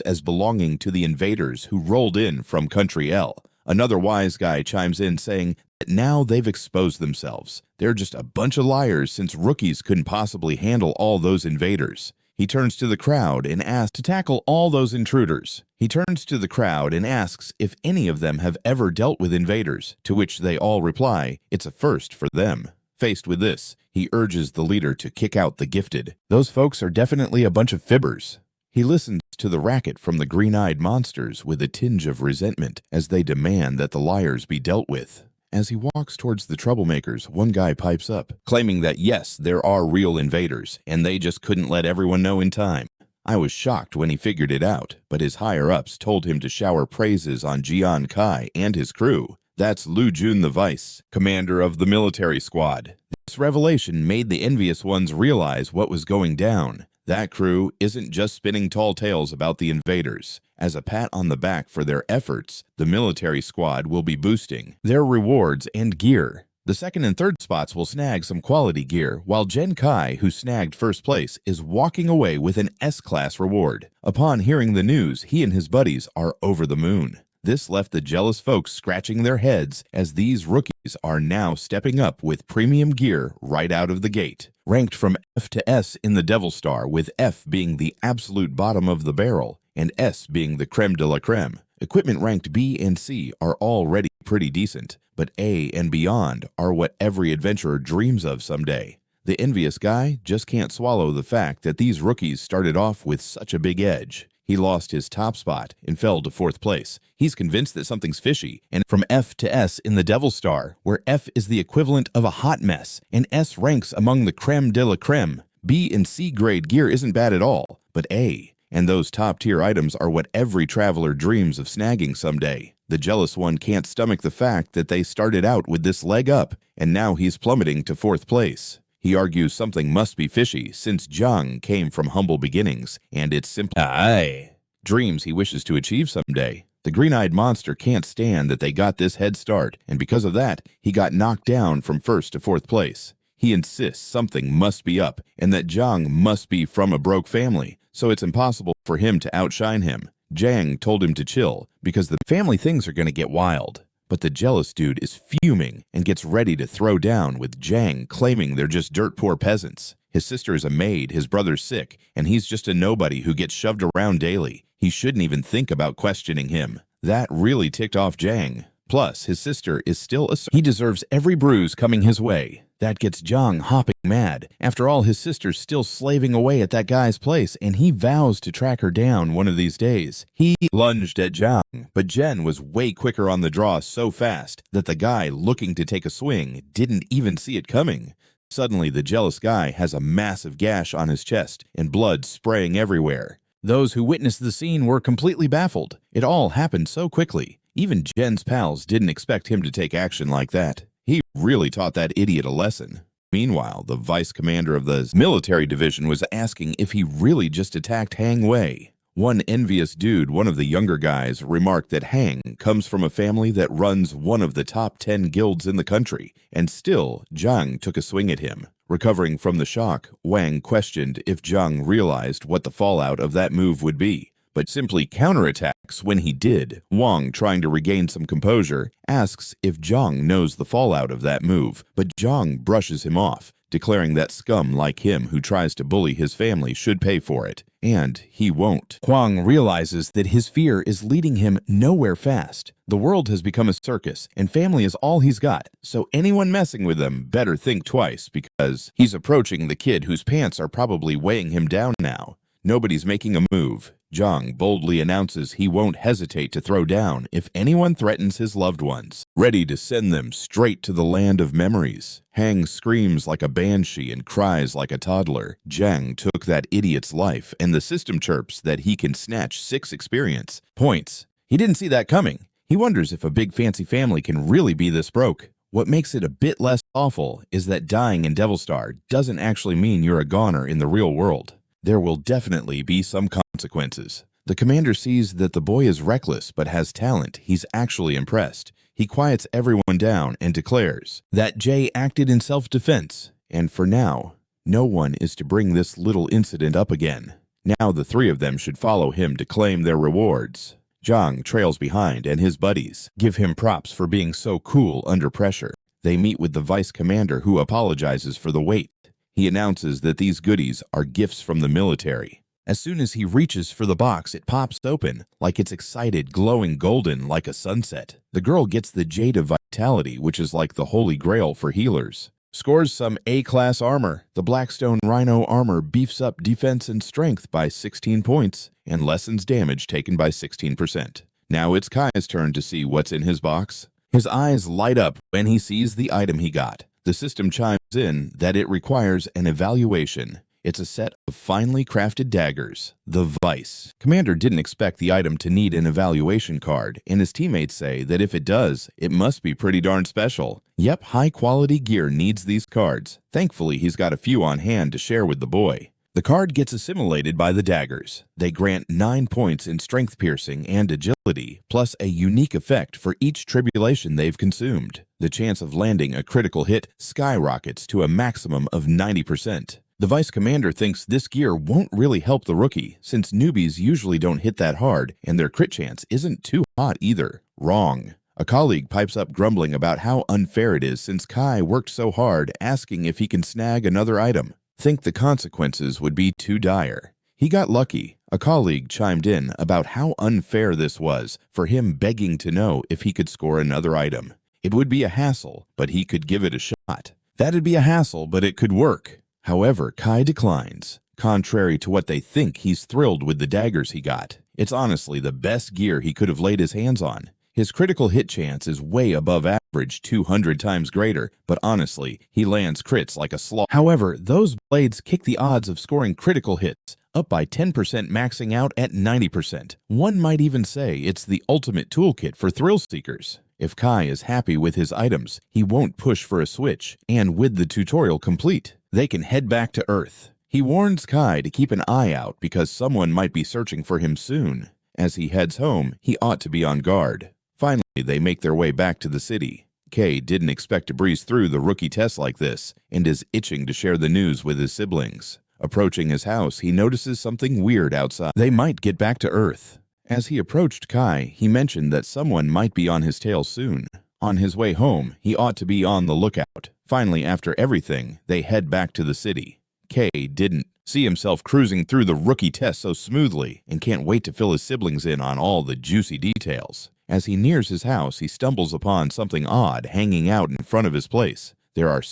as belonging to the invaders who rolled in from Country L. Another wise guy chimes in, saying that now they've exposed themselves. They're just a bunch of liars, since rookies couldn't possibly handle all those invaders. He turns to the crowd and asks to tackle all those intruders. He turns to the crowd and asks if any of them have ever dealt with invaders, to which they all reply it's a first for them. Faced with this, he urges the leader to kick out the gifted. Those folks are definitely a bunch of fibbers. He listens to the racket from the green-eyed monsters with a tinge of resentment as they demand that the liars be dealt with. As he walks towards the troublemakers, one guy pipes up, claiming that yes, there are real invaders, and they just couldn't let everyone know in time. I was shocked when he figured it out, but his higher-ups told him to shower praises on Jian Kai and his crew. That's Lu Jun the Vice, commander of the military squad. This revelation made the envious ones realize what was going down. That crew isn't just spinning tall tales about the invaders. As a pat on the back for their efforts, the military squad will be boosting their rewards and gear. The second and third spots will snag some quality gear, while Gen Kai, who snagged first place, is walking away with an S-class reward. Upon hearing the news, he and his buddies are over the moon. This left the jealous folks scratching their heads, as these rookies are now stepping up with premium gear right out of the gate. Ranked from F to S in the Devil Star, with F being the absolute bottom of the barrel, and S being the creme de la creme. Equipment ranked B and C are already pretty decent, but A and beyond are what every adventurer dreams of someday. The envious guy just can't swallow the fact that these rookies started off with such a big edge. He lost his top spot and fell to 4th place. He's convinced that something's fishy, and from F to S in the Devil Star, where F is the equivalent of a hot mess, and S ranks among the creme de la creme. B and C grade gear isn't bad at all, but A and those top-tier items are what every traveler dreams of snagging someday. The jealous one can't stomach the fact that they started out with this leg up, and now he's plummeting to 4th place. He argues something must be fishy, since Zhang came from humble beginnings, and it's simply dreams he wishes to achieve someday. The green-eyed monster can't stand that they got this head start, and because of that, he got knocked down from 1st to 4th place. He insists something must be up, and that Zhang must be from a broke family, so it's impossible for him to outshine him. Zhang told him to chill, because the family things are going to get wild. But the jealous dude is fuming and gets ready to throw down, with Zhang claiming they're just dirt-poor peasants. His sister is a maid, his brother's sick, and he's just a nobody who gets shoved around daily. He shouldn't even think about questioning him. That really ticked off Zhang. Plus, his sister is still a... He deserves every bruise coming his way. That gets Zhang hopping mad. After all, his sister's still slaving away at that guy's place, and he vows to track her down one of these days. He lunged at Zhang, but Jen was way quicker on the draw so fast that the guy looking to take a swing didn't even see it coming. Suddenly, the jealous guy has a massive gash on his chest and blood spraying everywhere. Those who witnessed the scene were completely baffled. It all happened so quickly. Even Jen's pals didn't expect him to take action like that. He really taught that idiot a lesson. Meanwhile, the vice commander of the military division was asking if he really just attacked Hang Wei. One envious dude, one of the younger guys, remarked that Hang comes from a family that runs one of the top 10 guilds in the country, and still, Zhang took a swing at him. Recovering from the shock, Wang questioned if Zhang realized what the fallout of that move would be, but simply counterattacks when he did. Wang, trying to regain some composure, asks if Zhang knows the fallout of that move, but Zhang brushes him off, declaring that scum like him who tries to bully his family should pay for it, and he won't. Huang realizes that his fear is leading him nowhere fast. The world has become a circus, and family is all he's got, so anyone messing with them better think twice, because he's approaching the kid whose pants are probably weighing him down now. Nobody's making a move. Zhang boldly announces he won't hesitate to throw down if anyone threatens his loved ones, ready to send them straight to the land of memories. Hang screams like a banshee and cries like a toddler. Zhang took that idiot's life, and the system chirps that he can snatch 6 experience points. He didn't see that coming. He wonders if a big fancy family can really be this broke. What makes it a bit less awful is that dying in Devil Star doesn't actually mean you're a goner in the real world. There will definitely be some consequences. The commander sees that the boy is reckless but has talent. He's actually impressed. He quiets everyone down and declares that Jay acted in self-defense, and for now, no one is to bring this little incident up again. Now the 3 of them should follow him to claim their rewards. Zhang trails behind, and his buddies give him props for being so cool under pressure. They meet with the vice commander, who apologizes for the wait. He announces that these goodies are gifts from the military. As soon as he reaches for the box, it pops open, like it's excited, glowing golden like a sunset. The girl gets the Jade of Vitality, which is like the holy grail for healers. Scores some A-class armor. The Blackstone Rhino armor beefs up defense and strength by 16 points, and lessens damage taken by 16%. Now it's Kai's turn to see what's in his box. His eyes light up when he sees the item he got. The system chimes in that it requires an evaluation. It's a set of finely crafted daggers, the Vice. Commander didn't expect the item to need an evaluation card, and his teammates say that if it does, it must be pretty darn special. Yep, high-quality gear needs these cards. Thankfully, he's got a few on hand to share with the boy. The card gets assimilated by the daggers. They grant 9 points in strength piercing and agility, plus a unique effect for each tribulation they've consumed. The chance of landing a critical hit skyrockets to a maximum of 90%. The Vice Commander thinks this gear won't really help the rookie, since newbies usually don't hit that hard, and their crit chance isn't too hot either. Wrong. A colleague pipes up grumbling about how unfair it is since Kai worked so hard, asking if he can snag another item. Think the consequences would be too dire. He got lucky. A colleague chimed in about how unfair this was for him begging to know if he could score another item. It would be a hassle, but he could give it a shot. That'd be a hassle, but it could work. However, Kai declines. Contrary to what they think, he's thrilled with the daggers he got. It's honestly the best gear he could have laid his hands on. His critical hit chance is way above average, 200 times greater, but honestly, he lands crits like a slog. However, those blades kick the odds of scoring critical hits up by 10%, maxing out at 90%. One might even say it's the ultimate toolkit for thrill seekers. If Kai is happy with his items, he won't push for a switch, and with the tutorial complete, they can head back to Earth. He warns Kai to keep an eye out because someone might be searching for him soon. As he heads home, he ought to be on guard. Finally, they make their way back to the city. Kay didn't expect to breeze through the rookie test like this and is itching to share the news with his siblings. Approaching his house, he notices something weird outside. They might get back to Earth. As he approached Kai, he mentioned that someone might be on his tail soon. On his way home, he ought to be on the lookout. Finally, after everything, they head back to the city. Kay didn't see himself cruising through the rookie test so smoothly and can't wait to fill his siblings in on all the juicy details. As he nears his house, he stumbles upon something odd hanging out in front of his place. There are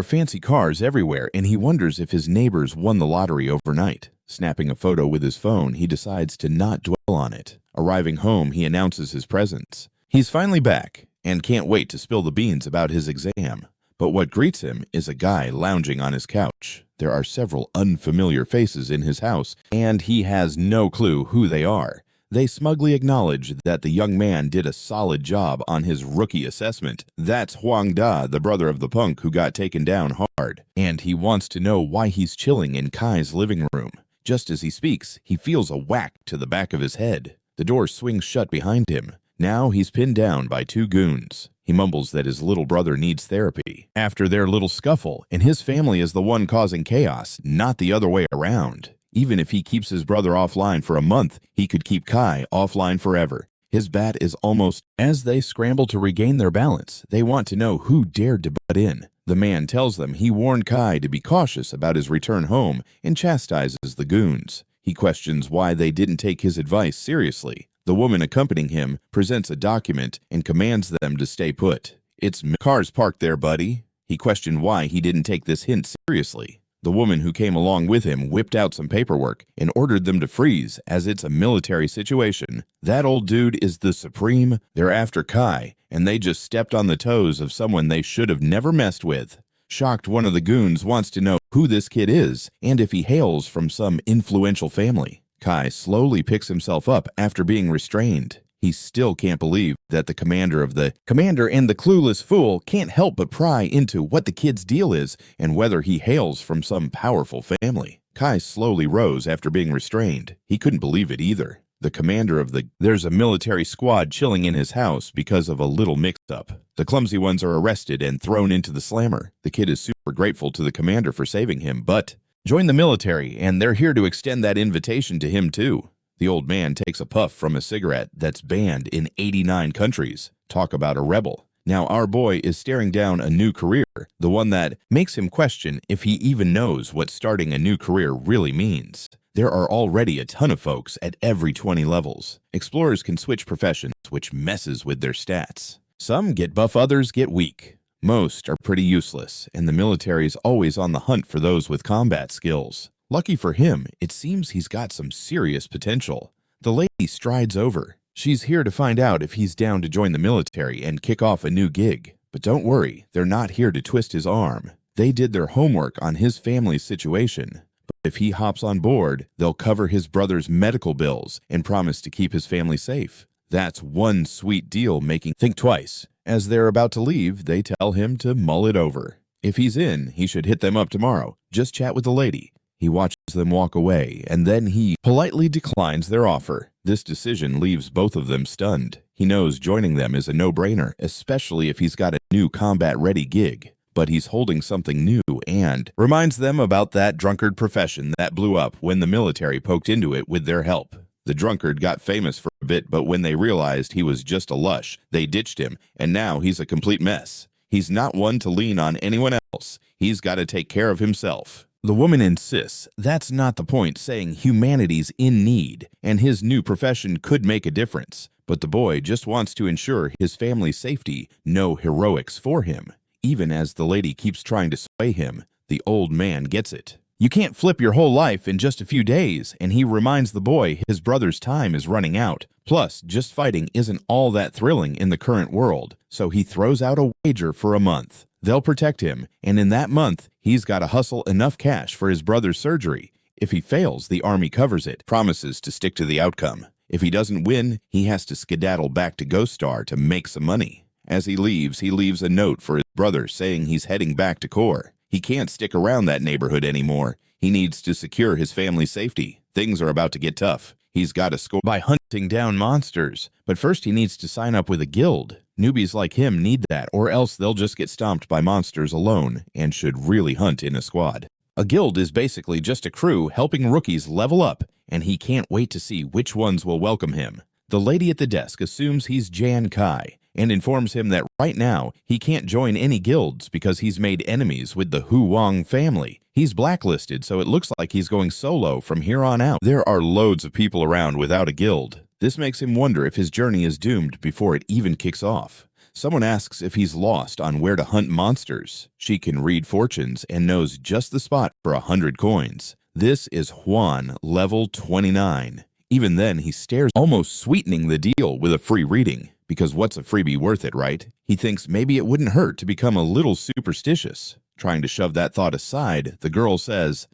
fancy cars everywhere, and he wonders if his neighbors won the lottery overnight. Snapping a photo with his phone, he decides to not dwell on it. Arriving home, he announces his presence. He's finally back, and can't wait to spill the beans about his exam. But what greets him is a guy lounging on his couch. There are several unfamiliar faces in his house, and he has no clue who they are. They smugly acknowledge that the young man did a solid job on his rookie assessment. That's Huang Da, the brother of the punk who got taken down hard, and he wants to know why he's chilling in Kai's living room. Just as he speaks, he feels a whack to the back of his head. The door swings shut behind him. Now he's pinned down by 2 goons. He mumbles that his little brother needs therapy after their little scuffle, and his family is the one causing chaos, not the other way around. Even if he keeps his brother offline for a month, he could keep Kai offline forever. His bat is almost... As they scramble to regain their balance, they want to know who dared to butt in. The man tells them he warned Kai to be cautious about his return home and chastises the goons. He questions why they didn't take his advice seriously. The woman accompanying him presents a document and commands them to stay put. "It's cars parked there, buddy." He questioned why he didn't take this hint seriously. The woman who came along with him whipped out some paperwork and ordered them to freeze, as it's a military situation. That old dude is the Supreme. They're after Kai, and they just stepped on the toes of someone they should have never messed with. Shocked, one of the goons wants to know who this kid is and if he hails from some influential family. Kai slowly picks himself up after being restrained. He still can't believe that the commander and the clueless fool can't help but pry into what the kid's deal is and whether he hails from some powerful family. Kai slowly rose after being restrained. He couldn't believe it either. The commander of there's a military squad chilling in his house because of a little mix-up. The clumsy ones are arrested and thrown into the slammer. The kid is super grateful to the commander for saving him, but join the military, and they're here to extend that invitation to him too. The old man takes a puff from a cigarette that's banned in 89 countries. Talk about a rebel. Now our boy is staring down a new career, the one that makes him question if he even knows what starting a new career really means. There are already a ton of folks at every 20 levels. Explorers can switch professions, which messes with their stats. Some get buff, others get weak. Most are pretty useless, and the military's always on the hunt for those with combat skills. Lucky for him, it seems he's got some serious potential. The lady strides over. She's here to find out if he's down to join the military and kick off a new gig. But don't worry, they're not here to twist his arm. They did their homework on his family's situation. But if he hops on board, they'll cover his brother's medical bills and promise to keep his family safe. That's one sweet deal making think twice. As they're about to leave, they tell him to mull it over. If he's in, he should hit them up tomorrow. Just chat with the lady. He watches them walk away, and then he politely declines their offer. This decision leaves both of them stunned. He knows joining them is a no-brainer, especially if he's got a new combat-ready gig. But he's holding something new and reminds them about that drunkard profession that blew up when the military poked into it with their help. The drunkard got famous for a bit, but when they realized he was just a lush, they ditched him, and now he's a complete mess. He's not one to lean on anyone else. He's got to take care of himself. The woman insists that's not the point, saying humanity's in need, and his new profession could make a difference. But the boy just wants to ensure his family's safety, no heroics for him. Even as the lady keeps trying to sway him, the old man gets it. You can't flip your whole life in just a few days, and he reminds the boy his brother's time is running out. Plus, just fighting isn't all that thrilling in the current world, so he throws out a wager for a month. They'll protect him, and in that month, he's got to hustle enough cash for his brother's surgery. If he fails, the army covers it, promises to stick to the outcome. If he doesn't win, he has to skedaddle back to Ghost Star to make some money. As he leaves a note for his brother saying he's heading back to Core. He can't stick around that neighborhood anymore. He needs to secure his family's safety. Things are about to get tough. He's got to score by hunting down monsters. But first he needs to sign up with a guild. Newbies like him need that, or else they'll just get stomped by monsters alone and should really hunt in a squad. A guild is basically just a crew helping rookies level up, and he can't wait to see which ones will welcome him. The lady at the desk assumes he's Jan Kai and informs him that right now he can't join any guilds because he's made enemies with the Hu Wang family. He's blacklisted, so it looks like he's going solo from here on out. There are loads of people around without a guild. This makes him wonder if his journey is doomed before it even kicks off. Someone asks if he's lost on where to hunt monsters. She can read fortunes and knows just the spot for 100 coins. This is Juan, level 29. Even then, he stares, almost sweetening the deal with a free reading. Because what's a freebie worth it, right? He thinks maybe it wouldn't hurt to become a little superstitious. Trying to shove that thought aside, the girl says,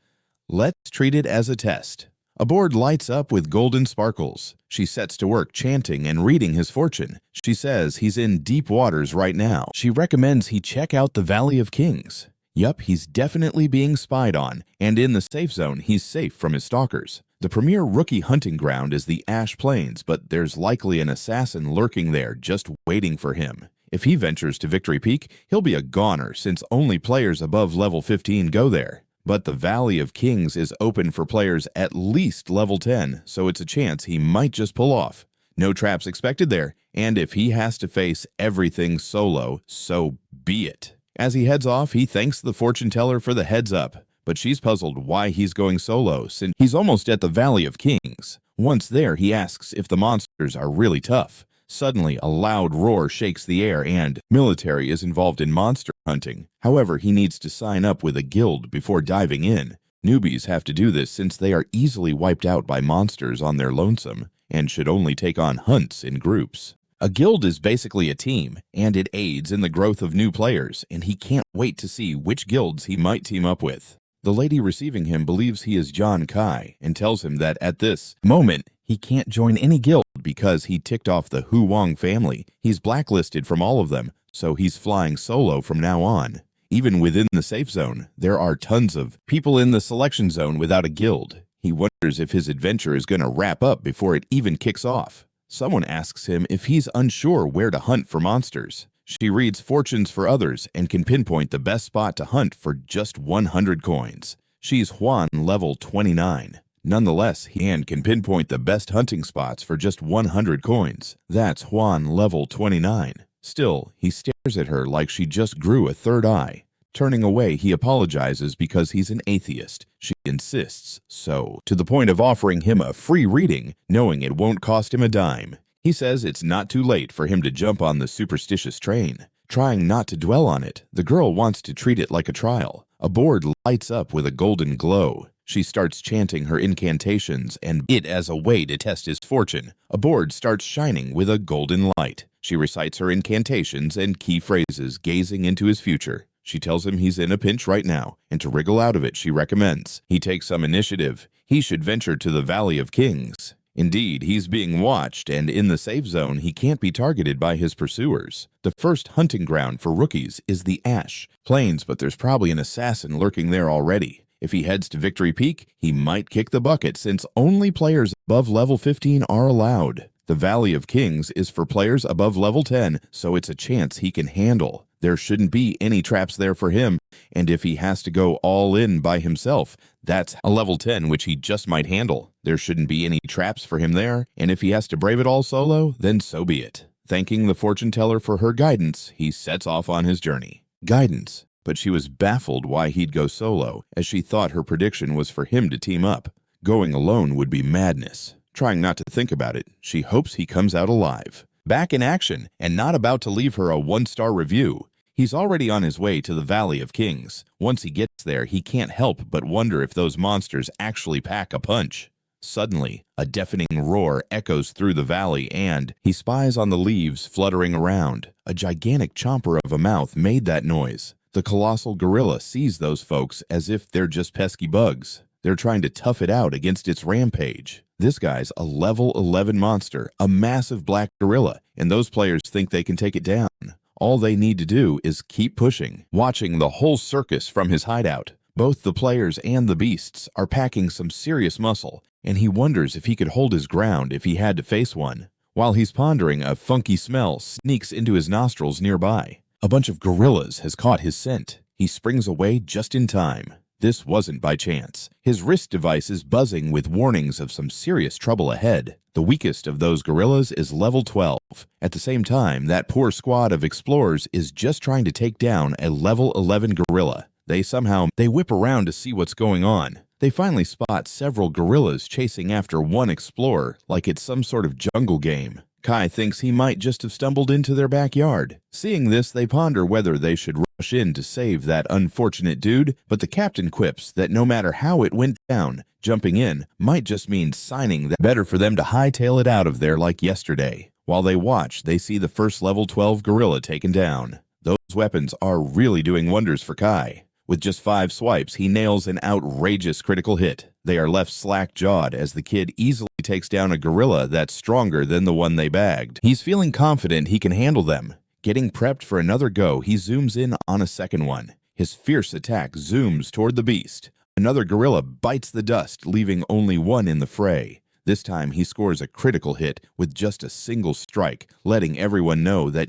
"Let's treat it as a test." A board lights up with golden sparkles. She sets to work chanting and reading his fortune. She says he's in deep waters right now. She recommends he check out the Valley of Kings. Yup, he's definitely being spied on, and in the safe zone, he's safe from his stalkers. The premier rookie hunting ground is the Ash Plains, but there's likely an assassin lurking there just waiting for him. If he ventures to Victory Peak, he'll be a goner since only players above level 15 go there. But the Valley of Kings is open for players at least level 10, so it's a chance he might just pull off. No traps expected there, and if he has to face everything solo, so be it. As he heads off, he thanks the fortune teller for the heads up, but she's puzzled why he's going solo since he's almost at the Valley of Kings. Once there, he asks if the monsters are really tough. Suddenly, a loud roar shakes the air and military is involved in monster hunting. However, he needs to sign up with a guild before diving in. Newbies have to do this since they are easily wiped out by monsters on their lonesome and should only take on hunts in groups. A guild is basically a team, and it aids in the growth of new players, and he can't wait to see which guilds he might team up with. The lady receiving him believes he is John Kai and tells him that at this moment, he can't join any guild because he ticked off the Hu Wang family. He's blacklisted from all of them, so he's flying solo from now on. Even within the safe zone, there are tons of people in the selection zone without a guild. He wonders if his adventure is going to wrap up before it even kicks off. Someone asks him if he's unsure where to hunt for monsters. She reads fortunes for others and can pinpoint the best spot to hunt for just 100 coins. She's Juan, level 29. Nonetheless, he can pinpoint the best hunting spots for just 100 coins. That's Juan, level 29. Still, he stares at her like she just grew a third eye. Turning away, he apologizes because he's an atheist. She insists, so, to the point of offering him a free reading, knowing it won't cost him a dime. He says it's not too late for him to jump on the superstitious train. Trying not to dwell on it, the girl wants to treat it like a trial. A board lights up with a golden glow. She starts chanting her incantations and it as a way to test his fortune. A board starts shining with a golden light. She recites her incantations and key phrases, gazing into his future. She tells him he's in a pinch right now, and to wriggle out of it, she recommends he take some initiative. He should venture to the Valley of Kings. Indeed, he's being watched, and in the safe zone, he can't be targeted by his pursuers. The first hunting ground for rookies is the Ash Plains, but there's probably an assassin lurking there already. If he heads to Victory Peak, he might kick the bucket since only players above level 15 are allowed. The Valley of Kings is for players above level 10, so it's a chance he can handle. There shouldn't be any traps there for him, and if he has to go all in by himself, that's a level 10 which he just might handle. There shouldn't be any traps for him there, and if he has to brave it all solo, then so be it. Thanking the fortune teller for her guidance, he sets off on his journey. Guidance. But she was baffled why he'd go solo, as she thought her prediction was for him to team up. Going alone would be madness. Trying not to think about it, she hopes he comes out alive. Back in action, and not about to leave her a 1-star review. He's already on his way to the Valley of Kings. Once he gets there, he can't help but wonder if those monsters actually pack a punch. Suddenly, a deafening roar echoes through the valley and he spies on the leaves fluttering around. A gigantic chomper of a mouth made that noise. The colossal gorilla sees those folks as if they're just pesky bugs. They're trying to tough it out against its rampage. This guy's a level 11 monster, a massive black gorilla, and those players think they can take it down. All they need to do is keep pushing, watching the whole circus from his hideout. Both the players and the beasts are packing some serious muscle, and he wonders if he could hold his ground if he had to face one. While he's pondering, a funky smell sneaks into his nostrils nearby. A bunch of gorillas has caught his scent. He springs away just in time. This wasn't by chance. His wrist device is buzzing with warnings of some serious trouble ahead. The weakest of those gorillas is level 12. At the same time, that poor squad of explorers is just trying to take down a level 11 gorilla. They whip around to see what's going on. They finally spot several gorillas chasing after one explorer like it's some sort of jungle game. Kai thinks he might just have stumbled into their backyard. Seeing this, they ponder whether they should rush in to save that unfortunate dude, but the captain quips that no matter how it went down, jumping in might just mean signing that better for them to hightail it out of there like yesterday. While they watch, they see the first level 12 gorilla taken down. Those weapons are really doing wonders for Kai. With just 5 swipes, he nails an outrageous critical hit. They are left slack-jawed as the kid easily takes down a gorilla that's stronger than the one they bagged. He's feeling confident he can handle them. Getting prepped for another go, he zooms in on a second one. His fierce attack zooms toward the beast. Another gorilla bites the dust, leaving only one in the fray. This time, he scores a critical hit with just a single strike, letting everyone know that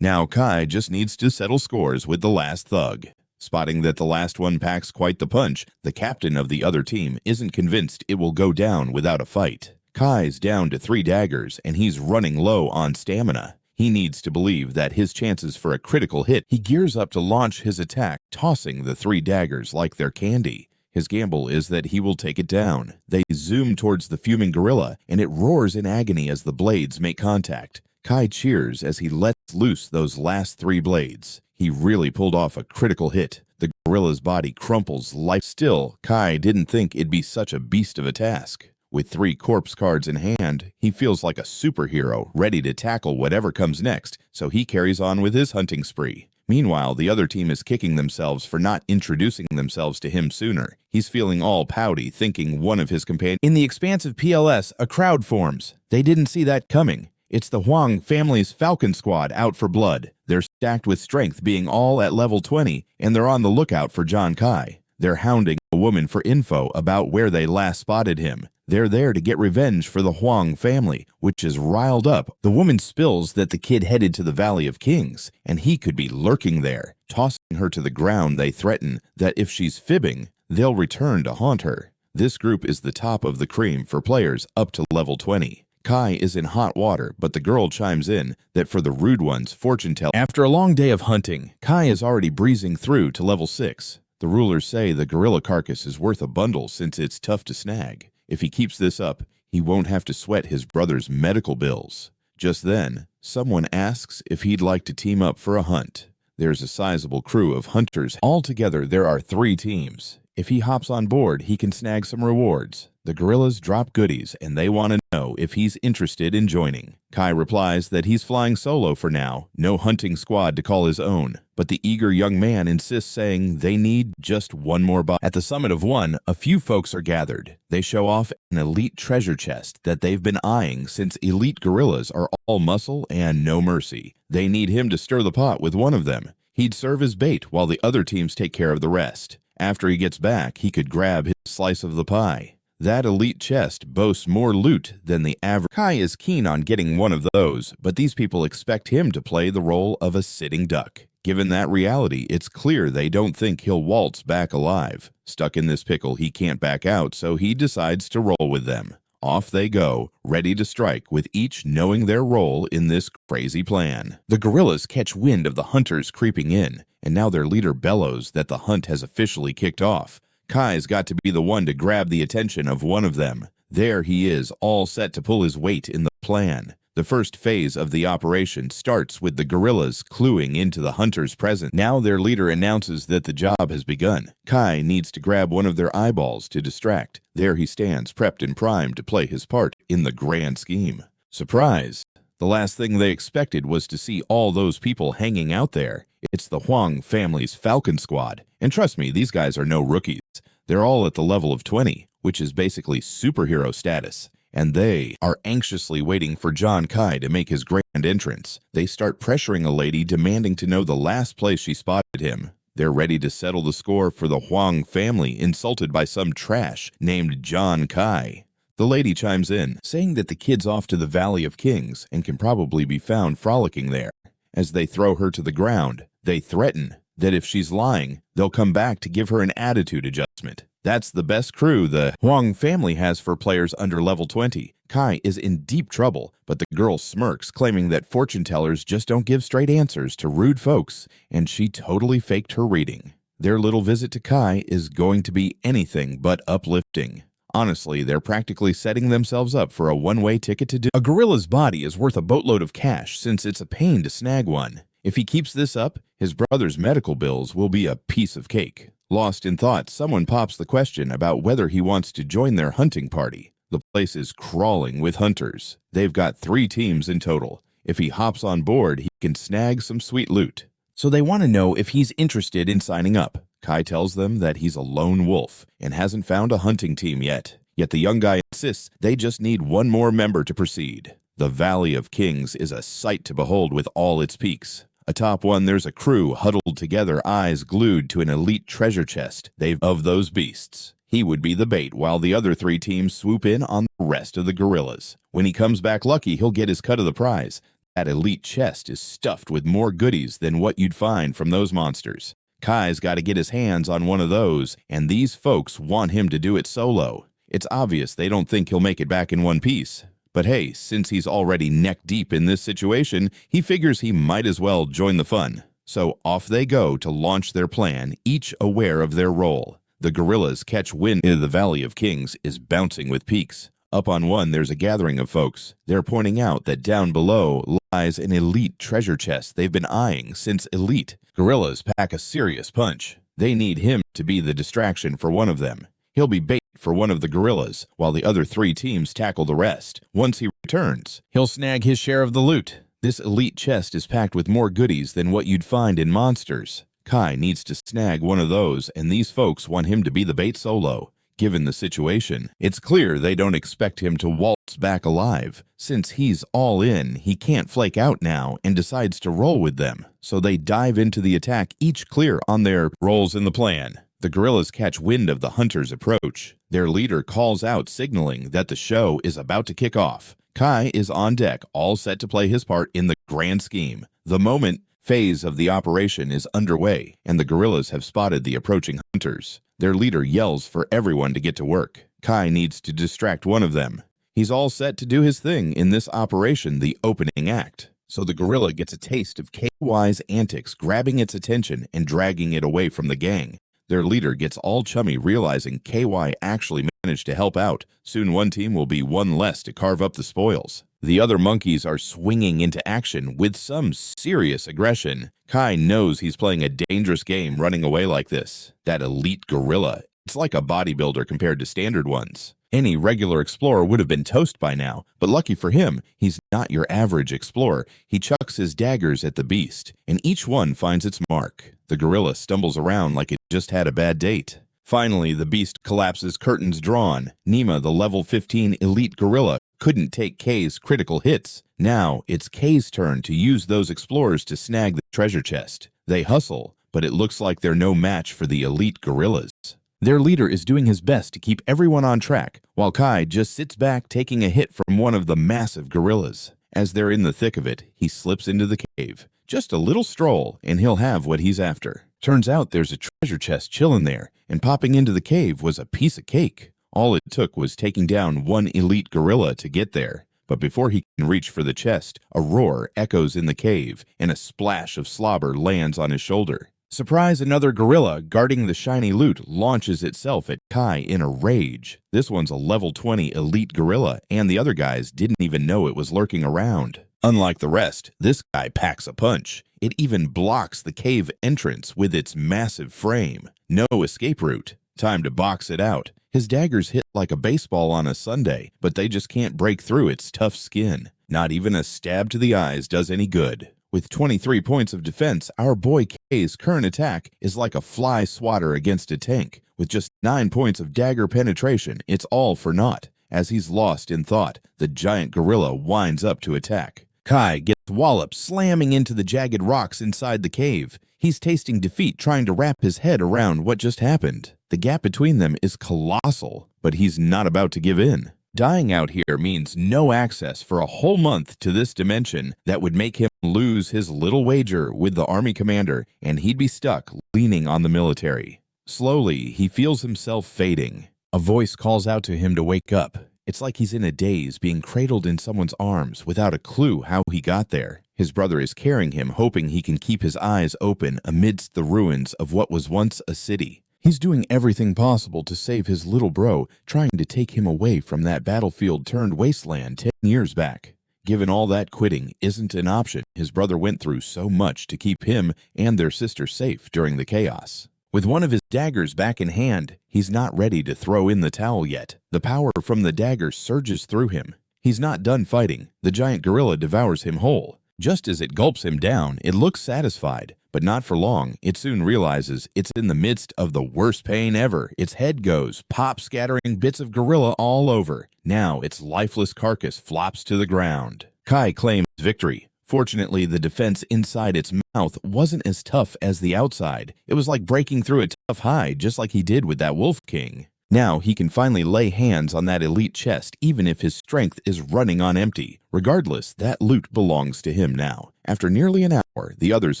now Kai just needs to settle scores with the last thug. Spotting that the last one packs quite the punch, the captain of the other team isn't convinced it will go down without a fight. Kai's down to 3 daggers, and he's running low on stamina. He needs to believe that his chances for a critical hit. He gears up to launch his attack, tossing the 3 daggers like they're candy. His gamble is that he will take it down. They zoom towards the fuming gorilla, and it roars in agony as the blades make contact. Kai cheers as he lets loose those last 3 blades. He really pulled off a critical hit. The gorilla's body crumples life. Still, Kai didn't think it'd be such a beast of a task. With 3 corpse cards in hand, he feels like a superhero, ready to tackle whatever comes next, so he carries on with his hunting spree. Meanwhile, the other team is kicking themselves for not introducing themselves to him sooner. He's feeling all pouty, thinking one of his companions. In the expansive PLS, a crowd forms. They didn't see that coming. It's the Huang family's Falcon Squad out for blood. They're stacked with strength, being all at level 20, and they're on the lookout for John Kai. They're hounding a woman for info about where they last spotted him. They're there to get revenge for the Huang family, which is riled up. The woman spills that the kid headed to the Valley of Kings, and he could be lurking there. Tossing her to the ground, they threaten that if she's fibbing, they'll return to haunt her. This group is the top of the cream for players up to level 20. Kai is in hot water, but the girl chimes in that for the rude ones, fortune tell. After a long day of hunting, Kai is already breezing through to level 6. The rulers say the gorilla carcass is worth a bundle since it's tough to snag. If he keeps this up, he won't have to sweat his brother's medical bills. Just then, someone asks if he'd like to team up for a hunt. There's a sizable crew of hunters. Altogether, there are 3 teams. If he hops on board, he can snag some rewards. The gorillas drop goodies, and they want to know if he's interested in joining. Kai replies that he's flying solo for now, no hunting squad to call his own. But the eager young man insists, saying they need just one more bot. At the summit of one, a few folks are gathered. They show off an elite treasure chest that they've been eyeing since elite gorillas are all muscle and no mercy. They need him to stir the pot with one of them. He'd serve as bait while the other teams take care of the rest. After he gets back, he could grab his slice of the pie. That elite chest boasts more loot than the average. Kai is keen on getting one of those, but these people expect him to play the role of a sitting duck. Given that reality, it's clear they don't think he'll waltz back alive. Stuck in this pickle, he can't back out, so he decides to roll with them. Off they go, ready to strike, with each knowing their role in this crazy plan. The gorillas catch wind of the hunters creeping in, and now their leader bellows that the hunt has officially kicked off. Kai's got to be the one to grab the attention of one of them. There he is, all set to pull his weight in the plan. The first phase of the operation starts with the gorillas cluing into the hunter's presence. Now their leader announces that the job has begun. Kai needs to grab one of their eyeballs to distract. There he stands, prepped and primed to play his part in the grand scheme. Surprise! The last thing they expected was to see all those people hanging out there. It's the Huang family's Falcon Squad. And trust me, these guys are no rookies. They're all at the level of 20, which is basically superhero status. And they are anxiously waiting for John Kai to make his grand entrance. They start pressuring a lady, demanding to know the last place she spotted him. They're ready to settle the score for the Huang family, insulted by some trash named John Kai. The lady chimes in, saying that the kid's off to the Valley of Kings and can probably be found frolicking there. As they throw her to the ground, they threaten that if she's lying, they'll come back to give her an attitude adjustment. That's the best crew the Huang family has for players under level 20. Kai is in deep trouble, but the girl smirks, claiming that fortune tellers just don't give straight answers to rude folks, and she totally faked her reading. Their little visit to Kai is going to be anything but uplifting. Honestly, they're practically setting themselves up for a one-way ticket to do. A gorilla's body is worth a boatload of cash since it's a pain to snag one. If he keeps this up, his brother's medical bills will be a piece of cake. Lost in thought, someone pops the question about whether he wants to join their hunting party. The place is crawling with hunters. They've got 3 teams in total. If he hops on board, he can snag some sweet loot. So they want to know if he's interested in signing up. Kai tells them that he's a lone wolf and hasn't found a hunting team yet. Yet the young guy insists they just need one more member to proceed. The Valley of Kings is a sight to behold with all its peaks. Atop one, there's a crew huddled together, eyes glued to an elite treasure chest of those beasts. He would be the bait, while the other 3 teams swoop in on the rest of the gorillas. When he comes back lucky, he'll get his cut of the prize. That elite chest is stuffed with more goodies than what you'd find from those monsters. Kai's got to get his hands on one of those, and these folks want him to do it solo. It's obvious they don't think he'll make it back in one piece. But hey, since he's already neck-deep in this situation, he figures he might as well join the fun. So off they go to launch their plan, each aware of their role. The gorillas catch wind into the Valley of Kings is bouncing with peaks. Up on one, there's a gathering of folks. They're pointing out that down below lies an elite treasure chest they've been eyeing since elite. Gorillas pack a serious punch. They need him to be the distraction for one of them. He'll be bait for one of the gorillas, while the other 3 teams tackle the rest. Once he returns, he'll snag his share of the loot. This elite chest is packed with more goodies than what you'd find in monsters. Kai needs to snag one of those, and these folks want him to be the bait solo. Given the situation, it's clear they don't expect him to waltz back alive. Since he's all in, he can't flake out now and decides to roll with them. So they dive into the attack, each clear on their roles in the plan. The gorillas catch wind of the hunter's approach. Their leader calls out, signaling that the show is about to kick off. Kai is on deck, all set to play his part in the grand scheme. The moment phase of the operation is underway, and the gorillas have spotted the approaching hunters. Their leader yells for everyone to get to work. Kai needs to distract one of them. He's all set to do his thing in this operation, the opening act. So the gorilla gets a taste of KY's antics, grabbing its attention and dragging it away from the gang. Their leader gets all chummy, realizing KY actually managed to help out. Soon one team will be one less to carve up the spoils. The other monkeys are swinging into action with some serious aggression. Kai knows he's playing a dangerous game running away like this. That elite gorilla It's like a bodybuilder compared to standard ones. Any regular explorer would have been toast by now, but lucky for him, he's not your average explorer. He chucks his daggers at the beast, and each one finds its mark. The gorilla stumbles around like it just had a bad date. Finally, the beast collapses, curtains drawn. Nima, the level 15 elite gorilla, couldn't take K's critical hits. Now, it's K's turn to use those explorers to snag the treasure chest. They hustle, but it looks like they're no match for the elite gorillas. Their leader is doing his best to keep everyone on track, while Kai just sits back taking a hit from one of the massive gorillas. As they're in the thick of it, he slips into the cave. Just a little stroll, and he'll have what he's after. Turns out there's a treasure chest chilling there, and popping into the cave was a piece of cake. All it took was taking down one elite gorilla to get there. But before he can reach for the chest, a roar echoes in the cave, and a splash of slobber lands on his shoulder. Surprise, another gorilla guarding the shiny loot launches itself at Kai in a rage. This one's a level 20 elite gorilla, and the other guys didn't even know it was lurking around. Unlike the rest, this guy packs a punch. It even blocks the cave entrance with its massive frame. No escape route. Time to box it out. His daggers hit like a baseball on a Sunday, but they just can't break through its tough skin. Not even a stab to the eyes does any good. With 23 points of defense, our boy K's current attack is like a fly swatter against a tank. With just 9 points of dagger penetration, it's all for naught. As he's lost in thought, the giant gorilla winds up to attack. Kai gets walloped, slamming into the jagged rocks inside the cave. He's tasting defeat, trying to wrap his head around what just happened. The gap between them is colossal, but he's not about to give in. Dying out here means no access for a whole month to this dimension that would make him lose his little wager with the army commander, and he'd be stuck leaning on the military. Slowly, he feels himself fading. A voice calls out to him to wake up. It's like he's in a daze, being cradled in someone's arms without a clue how he got there. His brother is carrying him, hoping he can keep his eyes open amidst the ruins of what was once a city. He's doing everything possible to save his little bro, trying to take him away from that battlefield-turned wasteland 10 years back. Given all that quitting isn't an option, his brother went through so much to keep him and their sister safe during the chaos. With one of his daggers back in hand, he's not ready to throw in the towel yet. The power from the dagger surges through him. He's not done fighting. The giant gorilla devours him whole. Just as it gulps him down, it looks satisfied. But not for long. It soon realizes it's in the midst of the worst pain ever. Its head goes, pop, scattering bits of gorilla all over. Now its lifeless carcass flops to the ground. Kai claims victory. Fortunately, the defense inside its mouth wasn't as tough as the outside. It was like breaking through a tough hide, just like he did with that Wolf King. Now he can finally lay hands on that elite chest, even if his strength is running on empty. Regardless, that loot belongs to him now. After nearly an hour, the others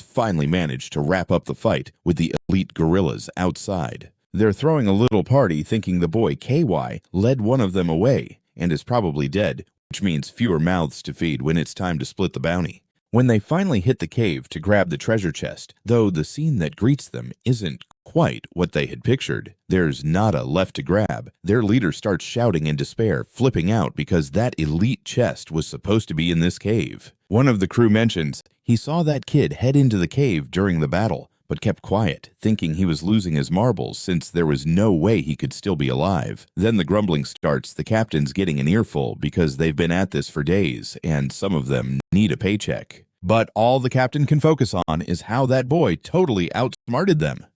finally manage to wrap up the fight with the elite gorillas outside. They're throwing a little party, thinking the boy KY led one of them away and is probably dead, which means fewer mouths to feed when it's time to split the bounty. When they finally hit the cave to grab the treasure chest, though the scene that greets them isn't quite what they had pictured, there's nada left to grab. Their leader starts shouting in despair, flipping out because that elite chest was supposed to be in this cave. One of the crew mentions he saw that kid head into the cave during the battle, but kept quiet, thinking he was losing his marbles since there was no way he could still be alive. Then the grumbling starts, the captain's getting an earful because they've been at this for days, and some of them need a paycheck. But all the captain can focus on is how that boy totally outsmarted them.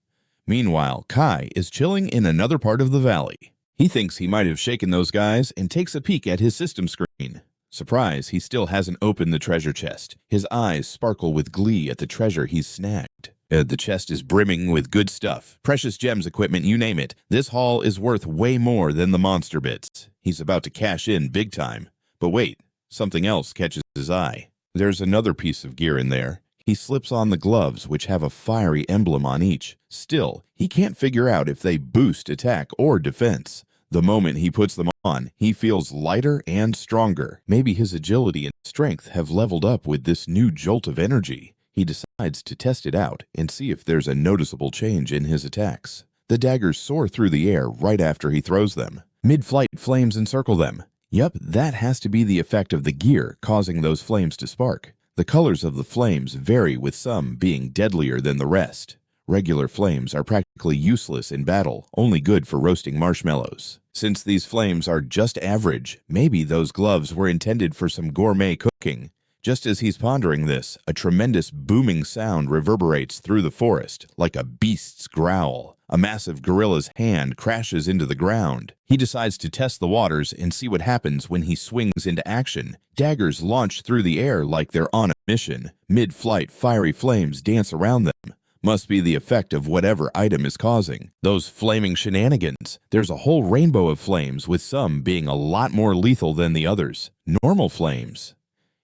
Meanwhile, Kai is chilling in another part of the valley. He thinks he might have shaken those guys and takes a peek at his system screen. Surprise, he still hasn't opened the treasure chest. His eyes sparkle with glee at the treasure he's snagged. The chest is brimming with good stuff. Precious gems, equipment, you name it. This haul is worth way more than the monster bits. He's about to cash in big time. But wait, something else catches his eye. There's another piece of gear in there. He slips on the gloves, which have a fiery emblem on each. Still, he can't figure out if they boost attack or defense. The moment he puts them on, he feels lighter and stronger. Maybe his agility and strength have leveled up with this new jolt of energy. He decides to test it out and see if there's a noticeable change in his attacks. The daggers soar through the air right after he throws them. Mid-flight, flames encircle them. Yup, that has to be the effect of the gear causing those flames to spark. The colors of the flames vary, with some being deadlier than the rest. Regular flames are practically useless in battle, only good for roasting marshmallows. Since these flames are just average, maybe those gloves were intended for some gourmet cooking. Just as he's pondering this, a tremendous booming sound reverberates through the forest, like a beast's growl. A massive gorilla's hand crashes into the ground. He decides to test the waters and see what happens when he swings into action. Daggers launch through the air like they're on a mission. Mid-flight, fiery flames dance around them. Must be the effect of whatever item is causing those flaming shenanigans. There's a whole rainbow of flames, with some being a lot more lethal than the others. Normal flames.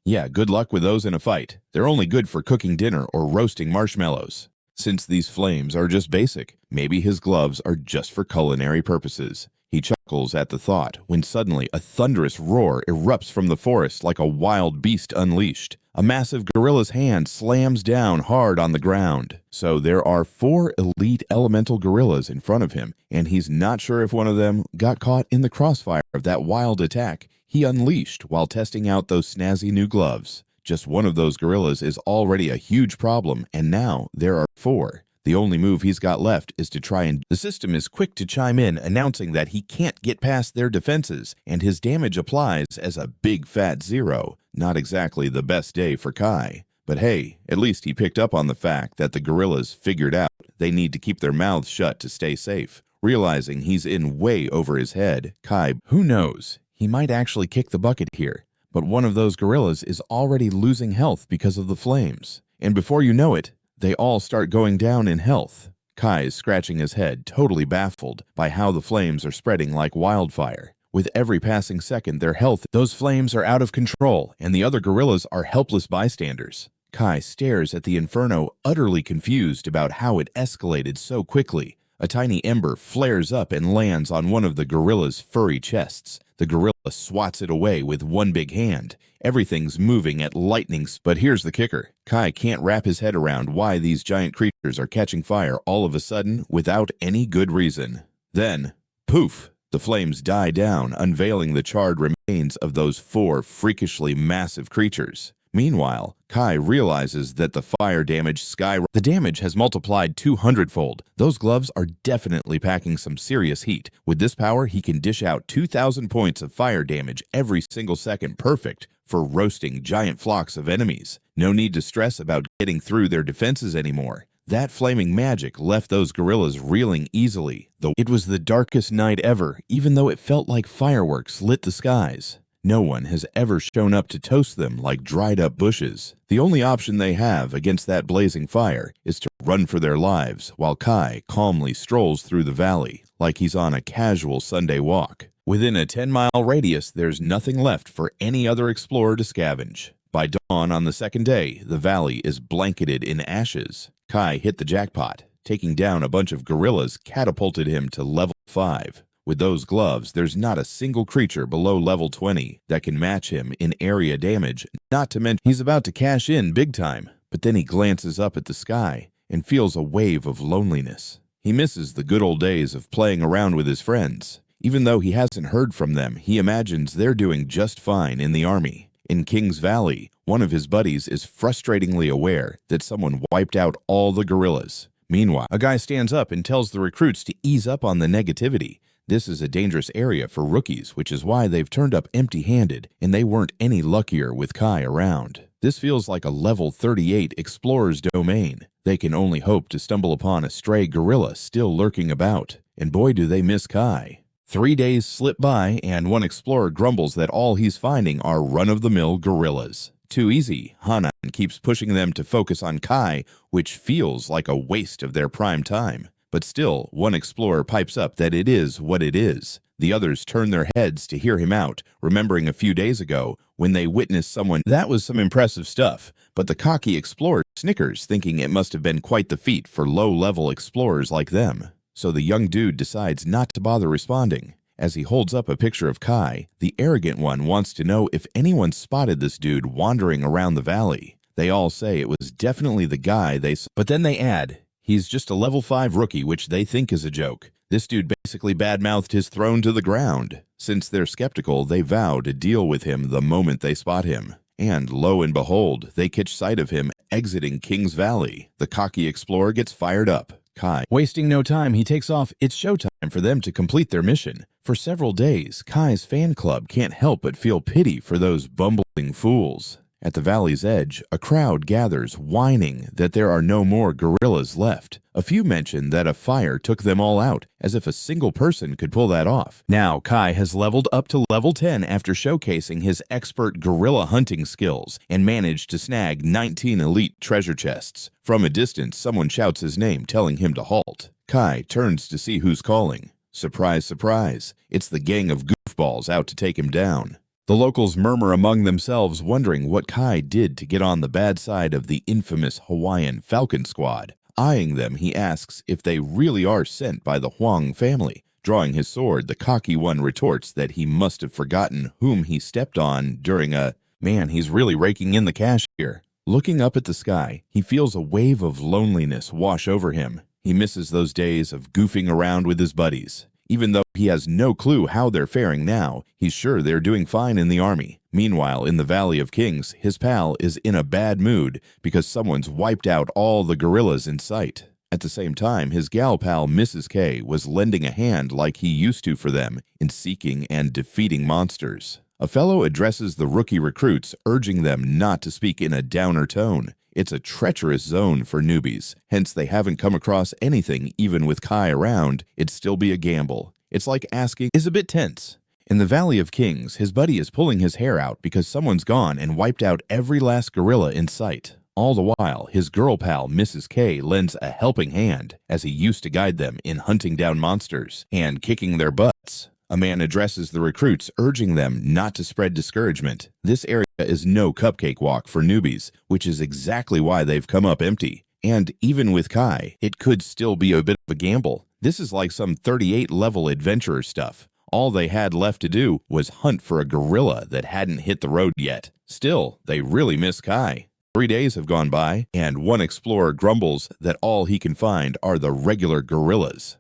Yeah, good luck with those in a fight. They're only good for cooking dinner or roasting marshmallows. Since these flames are just basic, maybe his gloves are just for culinary purposes. He chuckles at the thought when suddenly a thunderous roar erupts from the forest like a wild beast unleashed. A massive gorilla's hand slams down hard on the ground. So there are 4 elite elemental gorillas in front of him, and he's not sure if one of them got caught in the crossfire of that wild attack he unleashed while testing out those snazzy new gloves. Just one of those gorillas is already a huge problem, and now there are 4. The only move he's got left is to try and... The system is quick to chime in, announcing that he can't get past their defenses, and his damage applies as a big fat 0. Not exactly the best day for Kai. But hey, at least he picked up on the fact that the gorillas figured out they need to keep their mouths shut to stay safe. Realizing he's in way over his head, Kai, who knows, he might actually kick the bucket here. But one of those gorillas is already losing health because of the flames. And before you know it, they all start going down in health. Kai is scratching his head, totally baffled by how the flames are spreading like wildfire. With every passing second, their health, those flames are out of control, and the other gorillas are helpless bystanders. Kai stares at the inferno, utterly confused about how it escalated so quickly. A tiny ember flares up and lands on one of the gorilla's furry chests. The gorilla swats it away with one big hand. Everything's moving at lightning speed. But here's the kicker. Kai can't wrap his head around why these giant creatures are catching fire all of a sudden without any good reason. Then, poof, the flames die down, unveiling the charred remains of those 4 freakishly massive creatures. Meanwhile, Kai realizes that the fire damage skyrockets. The damage has multiplied 200-fold. Those gloves are definitely packing some serious heat. With this power, he can dish out 2,000 points of fire damage every single second, perfect for roasting giant flocks of enemies. No need to stress about getting through their defenses anymore. That flaming magic left those gorillas reeling easily, though it was the darkest night ever, even though it felt like fireworks lit the skies. No one has ever shown up to toast them like dried-up bushes. The only option they have against that blazing fire is to run for their lives, while Kai calmly strolls through the valley like he's on a casual Sunday walk. Within a 10-mile radius, there's nothing left for any other explorer to scavenge. By dawn on the second day, the valley is blanketed in ashes. Kai hit the jackpot. Taking down a bunch of gorillas catapulted him to level 5. With those gloves, there's not a single creature below level 20 that can match him in area damage, not to mention he's about to cash in big time. But then he glances up at the sky and feels a wave of loneliness. He misses the good old days of playing around with his friends. Even though he hasn't heard from them, he imagines they're doing just fine in the army. In King's Valley, one of his buddies is frustratingly aware that someone wiped out all the gorillas. Meanwhile, a guy stands up and tells the recruits to ease up on the negativity. This is a dangerous area for rookies, which is why they've turned up empty-handed, and they weren't any luckier with Kai around. This feels like a level 38 explorer's domain. They can only hope to stumble upon a stray gorilla still lurking about, and boy do they miss Kai. 3 days slip by, and one explorer grumbles that all he's finding are run-of-the-mill gorillas. Too easy, Hanan keeps pushing them to focus on Kai, which feels like a waste of their prime time. But still, one explorer pipes up that it is what it is. The others turn their heads to hear him out, remembering a few days ago when they witnessed someone. That was some impressive stuff, but the cocky explorer snickers, thinking it must have been quite the feat for low-level explorers like them. So the young dude decides not to bother responding. As he holds up a picture of Kai, the arrogant one wants to know if anyone spotted this dude wandering around the valley. They all say it was definitely the guy they saw, but then they add, he's just a level 5 rookie, which they think is a joke. This dude basically badmouthed his throne to the ground. Since they're skeptical, they vow to deal with him the moment they spot him. And lo and behold, they catch sight of him exiting King's Valley. The cocky explorer gets fired up. Kai, wasting no time, he takes off. It's showtime for them to complete their mission. For several days, Kai's fan club can't help but feel pity for those bumbling fools. At the valley's edge, a crowd gathers, whining that there are no more gorillas left. A few mention that a fire took them all out, as if a single person could pull that off. Now, Kai has leveled up to level 10 after showcasing his expert gorilla hunting skills and managed to snag 19 elite treasure chests. From a distance, someone shouts his name, telling him to halt. Kai turns to see who's calling. Surprise, surprise, it's the gang of goofballs out to take him down. The locals murmur among themselves, wondering what Kai did to get on the bad side of the infamous Hawaiian Falcon Squad. Eyeing them, he asks if they really are sent by the Huang family. Drawing his sword, the cocky one retorts that he must have forgotten whom he stepped on during a... Man, he's really raking in the cash here. Looking up at the sky, he feels a wave of loneliness wash over him. He misses those days of goofing around with his buddies. Even though he has no clue how they're faring now, he's sure they're doing fine in the army. Meanwhile, in the Valley of Kings, his pal is in a bad mood because someone's wiped out all the gorillas in sight. At the same time, his gal pal Mrs. K was lending a hand like he used to for them in seeking and defeating monsters. A fellow addresses the rookie recruits, urging them not to speak in a downer tone. It's a treacherous zone for newbies, hence they haven't come across anything. Even with Kai around, it'd still be a gamble. It's like asking is a bit tense. In the Valley of Kings, his buddy is pulling his hair out because someone's gone and wiped out every last gorilla in sight. All the while, his girl pal Mrs. K lends a helping hand, as he used to guide them in hunting down monsters and kicking their butts. A man addresses the recruits, urging them not to spread discouragement. This area is no cupcake walk for newbies, which is exactly why they've come up empty. And even with Kai, it could still be a bit of a gamble. This is like some 38-level adventurer stuff. All they had left to do was hunt for a gorilla that hadn't hit the road yet. Still, they really miss Kai. 3 days have gone by, and one explorer grumbles that all he can find are the regular gorillas.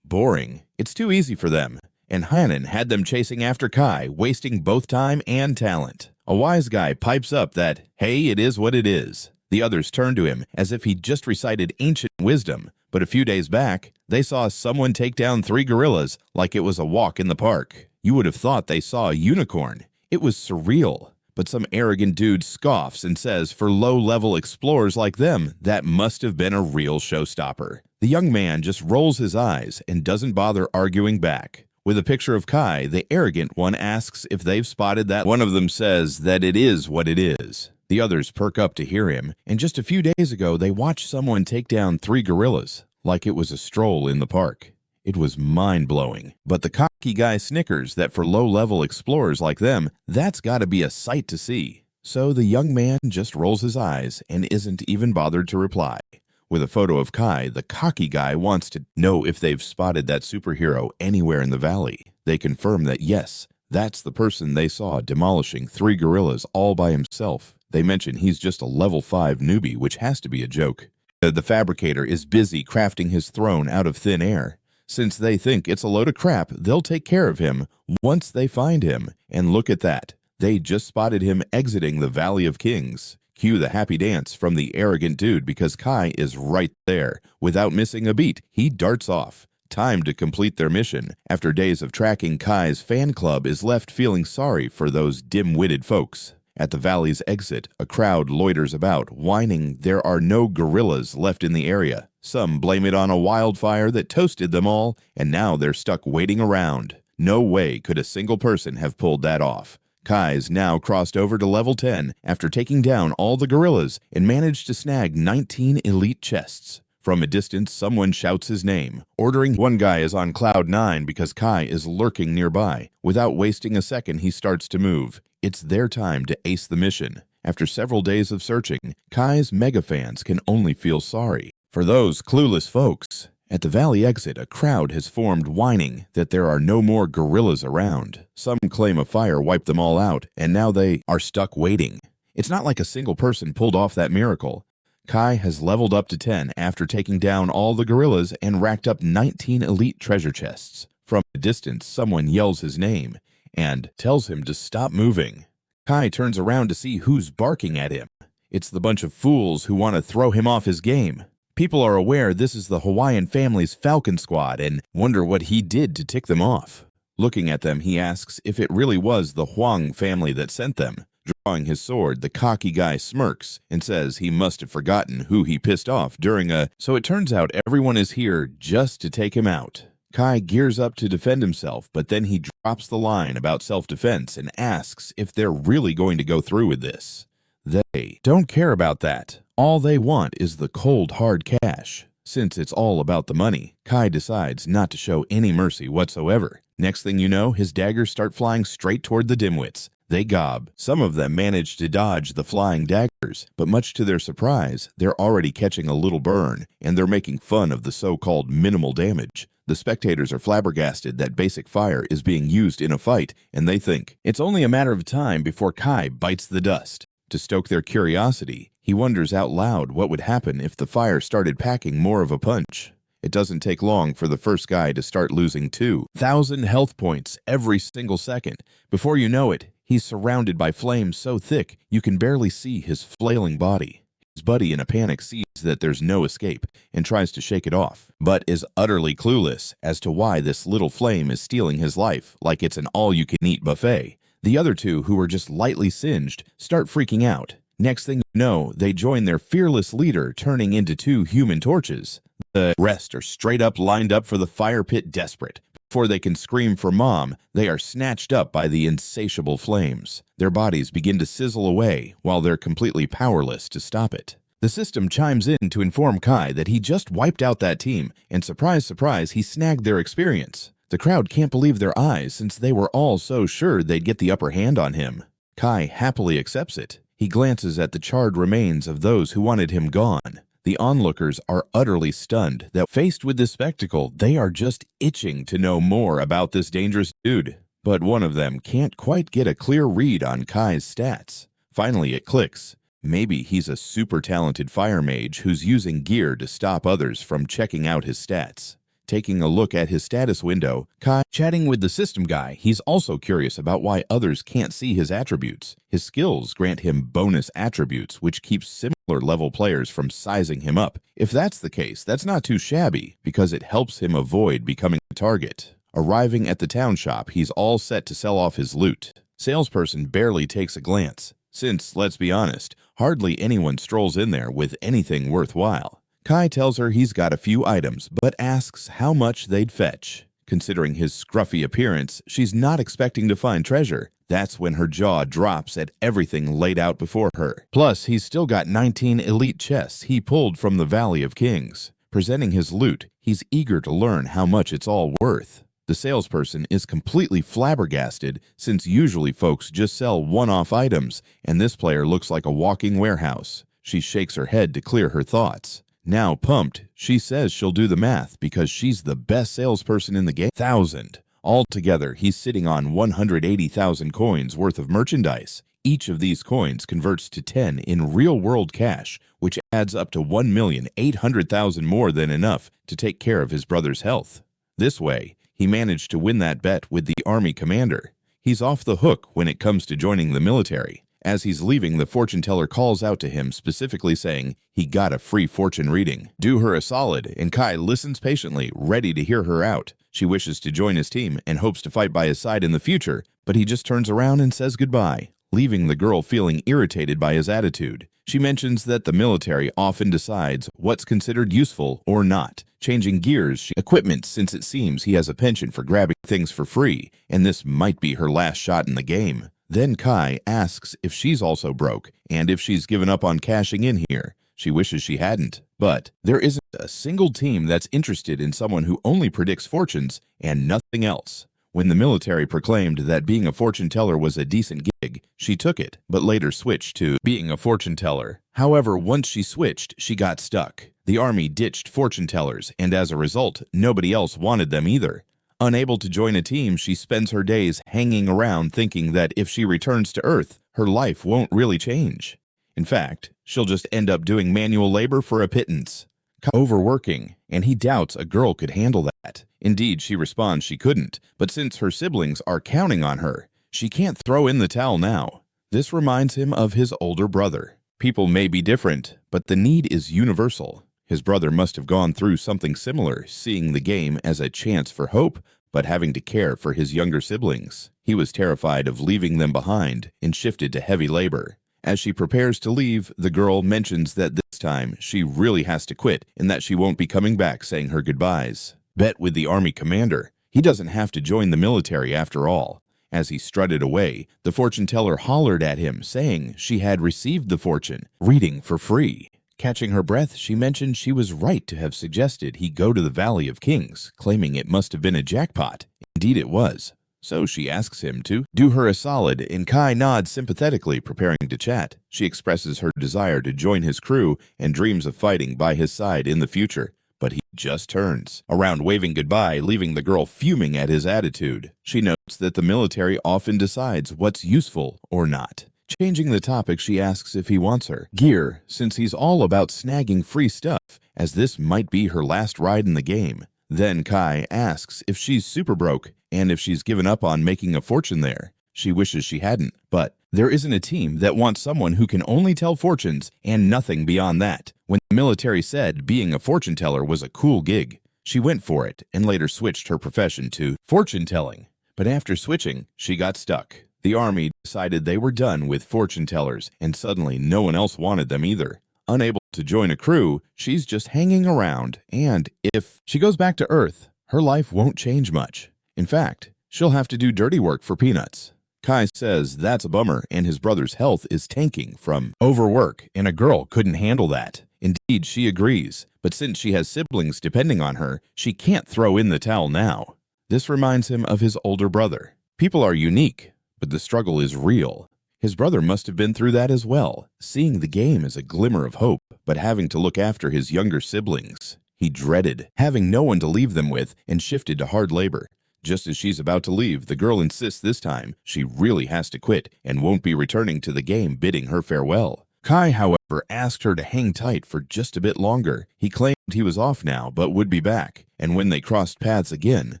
Boring. It's too easy for them. And Hanan had them chasing after Kai, wasting both time and talent. A wise guy pipes up that, hey, it is what it is. The others turn to him as if he'd just recited ancient wisdom, but a few days back, they saw someone take down 3 gorillas like it was a walk in the park. You would have thought they saw a unicorn. It was surreal. But some arrogant dude scoffs and says for low-level explorers like them, that must have been a real showstopper. The young man just rolls his eyes and doesn't bother arguing back. With a picture of Kai, the arrogant one asks if they've spotted that. One of them says that it is what it is. The others perk up to hear him, and just a few days ago they watched someone take down 3 gorillas, like it was a stroll in the park. It was mind-blowing, but the cocky guy snickers that for low-level explorers like them, that's gotta be a sight to see. So the young man just rolls his eyes and isn't even bothered to reply. With a photo of Kai, the cocky guy wants to know if they've spotted that superhero anywhere in the valley. They confirm that yes, that's the person they saw demolishing 3 gorillas all by himself. They mention he's just a level 5 newbie, which has to be a joke. The fabricator is busy crafting his throne out of thin air. Since they think it's a load of crap, they'll take care of him once they find him. And look at that. They just spotted him exiting the Valley of Kings. Cue the happy dance from the arrogant dude because Kai is right there. Without missing a beat, he darts off. Time to complete their mission. After days of tracking, Kai's fan club is left feeling sorry for those dim-witted folks. At the valley's exit, a crowd loiters about, whining there are no gorillas left in the area. Some blame it on a wildfire that toasted them all, and now they're stuck waiting around. No way could a single person have pulled that off. Kai's now crossed over to level 10 after taking down all the gorillas and managed to snag 19 elite chests. From a distance, someone shouts his name, ordering. One guy is on cloud 9 because Kai is lurking nearby. Without wasting a second, he starts to move. It's their time to ace the mission. After several days of searching, Kai's mega fans can only feel sorry for those clueless folks. At the valley exit, a crowd has formed, whining that there are no more gorillas around. Some claim a fire wiped them all out, and now they are stuck waiting. It's not like a single person pulled off that miracle. Kai has leveled up to 10 after taking down all the gorillas and racked up 19 elite treasure chests. From a distance, someone yells his name and tells him to stop moving. Kai turns around to see who's barking at him. It's the bunch of fools who want to throw him off his game. People are aware this is the Hawaiian family's Falcon Squad and wonder what he did to tick them off. Looking at them, he asks if it really was the Huang family that sent them. Drawing his sword, the cocky guy smirks and says he must have forgotten who he pissed off during so it turns out everyone is here just to take him out. Kai gears up to defend himself, but then he drops the line about self-defense and asks if they're really going to go through with this. They don't care about that. All they want is the cold, hard cash. Since it's all about the money, Kai decides not to show any mercy whatsoever. Next thing you know, his daggers start flying straight toward the dimwits. They gob. Some of them manage to dodge the flying daggers, but much to their surprise, they're already catching a little burn, and they're making fun of the so-called minimal damage. The spectators are flabbergasted that basic fire is being used in a fight, and they think it's only a matter of time before Kai bites the dust. To stoke their curiosity, he wonders out loud what would happen if the fire started packing more of a punch. It doesn't take long for the first guy to start losing 2,000 health points every single second. Before you know it, he's surrounded by flames so thick you can barely see his flailing body. His buddy in a panic sees that there's no escape and tries to shake it off, but is utterly clueless as to why this little flame is stealing his life like it's an all-you-can-eat buffet. The other two, who are just lightly singed, start freaking out. Next thing you know, they join their fearless leader, turning into 2 human torches. The rest are straight up lined up for the fire pit desperate. Before they can scream for mom, they are snatched up by the insatiable flames. Their bodies begin to sizzle away while they're completely powerless to stop it. The system chimes in to inform Kai that he just wiped out that team, and surprise, surprise, he snagged their experience. The crowd can't believe their eyes since they were all so sure they'd get the upper hand on him. Kai happily accepts it. He glances at the charred remains of those who wanted him gone. The onlookers are utterly stunned that faced with this spectacle, they are just itching to know more about this dangerous dude. But one of them can't quite get a clear read on Kai's stats. Finally, it clicks. Maybe he's a super talented fire mage who's using gear to stop others from checking out his stats. Taking a look at his status window, Kai chatting with the system guy, he's also curious about why others can't see his attributes. His skills grant him bonus attributes, which keeps similar level players from sizing him up. If that's the case, that's not too shabby, because it helps him avoid becoming a target. Arriving at the town shop, he's all set to sell off his loot. Salesperson barely takes a glance, since, let's be honest, hardly anyone strolls in there with anything worthwhile. Kai tells her he's got a few items, but asks how much they'd fetch. Considering his scruffy appearance, she's not expecting to find treasure. That's when her jaw drops at everything laid out before her. Plus, he's still got 19 elite chests he pulled from the Valley of Kings. Presenting his loot, he's eager to learn how much it's all worth. The salesperson is completely flabbergasted since usually folks just sell one-off items, and this player looks like a walking warehouse. She shakes her head to clear her thoughts. Now pumped, she says she'll do the math because she's the best salesperson in the game. 1,000. Altogether, he's sitting on 180,000 coins worth of merchandise. Each of these coins converts to 10 in real-world cash, which adds up to 1,800,000 more than enough to take care of his brother's health. This way, he managed to win that bet with the army commander. He's off the hook when it comes to joining the military. As he's leaving, the fortune teller calls out to him, specifically saying he got a free fortune reading. Do her a solid, and Kai listens patiently, ready to hear her out. She wishes to join his team and hopes to fight by his side in the future, but he just turns around and says goodbye, leaving the girl feeling irritated by his attitude. She mentions that the military often decides what's considered useful or not, changing gears, equipment, since it seems he has a penchant for grabbing things for free, and this might be her last shot in the game. Then Kai asks if she's also broke, and if she's given up on cashing in here. She wishes she hadn't. But there isn't a single team that's interested in someone who only predicts fortunes and nothing else. When the military proclaimed that being a fortune teller was a decent gig, she took it, but later switched to being a fortune teller. However, once she switched, she got stuck. The army ditched fortune tellers, and as a result, nobody else wanted them either. Unable to join a team, she spends her days hanging around thinking that if she returns to Earth, her life won't really change. In fact, she'll just end up doing manual labor for a pittance. Overworking, and he doubts a girl could handle that. Indeed, she responds she couldn't, but since her siblings are counting on her, she can't throw in the towel now. This reminds him of his older brother. People may be different, but the need is universal. His brother must have gone through something similar, seeing the game as a chance for hope, but having to care for his younger siblings. He was terrified of leaving them behind and shifted to heavy labor. As she prepares to leave, the girl mentions that this time she really has to quit and that she won't be coming back saying her goodbyes. Bet with the army commander. He doesn't have to join the military after all. As he strutted away, the fortune teller hollered at him, saying she had received the fortune, reading for free. Catching her breath, she mentioned she was right to have suggested he go to the Valley of Kings, claiming it must have been a jackpot. Indeed it was. So she asks him to do her a solid, and Kai nods sympathetically, preparing to chat. She expresses her desire to join his crew and dreams of fighting by his side in the future. But he just turns around, waving goodbye, leaving the girl fuming at his attitude. She notes that the military often decides what's useful or not. Changing the topic, she asks if he wants her gear, since he's all about snagging free stuff, as this might be her last ride in the game. Then Kai asks if she's super broke and if she's given up on making a fortune there. She wishes she hadn't, but there isn't a team that wants someone who can only tell fortunes and nothing beyond that. When the military said being a fortune teller was a cool gig, she went for it and later switched her profession to fortune telling. But after switching, she got stuck. The army decided they were done with fortune tellers, and suddenly no one else wanted them either. Unable to join a crew, she's just hanging around, and if she goes back to Earth, her life won't change much. In fact, she'll have to do dirty work for peanuts. Kai says that's a bummer, and his brother's health is tanking from overwork, and a girl couldn't handle that. Indeed, she agrees, but since she has siblings depending on her, she can't throw in the towel now. This reminds him of his older brother. People are unique, but the struggle is real. His brother must have been through that as well, seeing the game as a glimmer of hope, but having to look after his younger siblings. He dreaded having no one to leave them with and shifted to hard labor. Just as she's about to leave, the girl insists this time she really has to quit and won't be returning to the game, bidding her farewell. Kai, however, asked her to hang tight for just a bit longer. He claimed he was off now but would be back, and when they crossed paths again,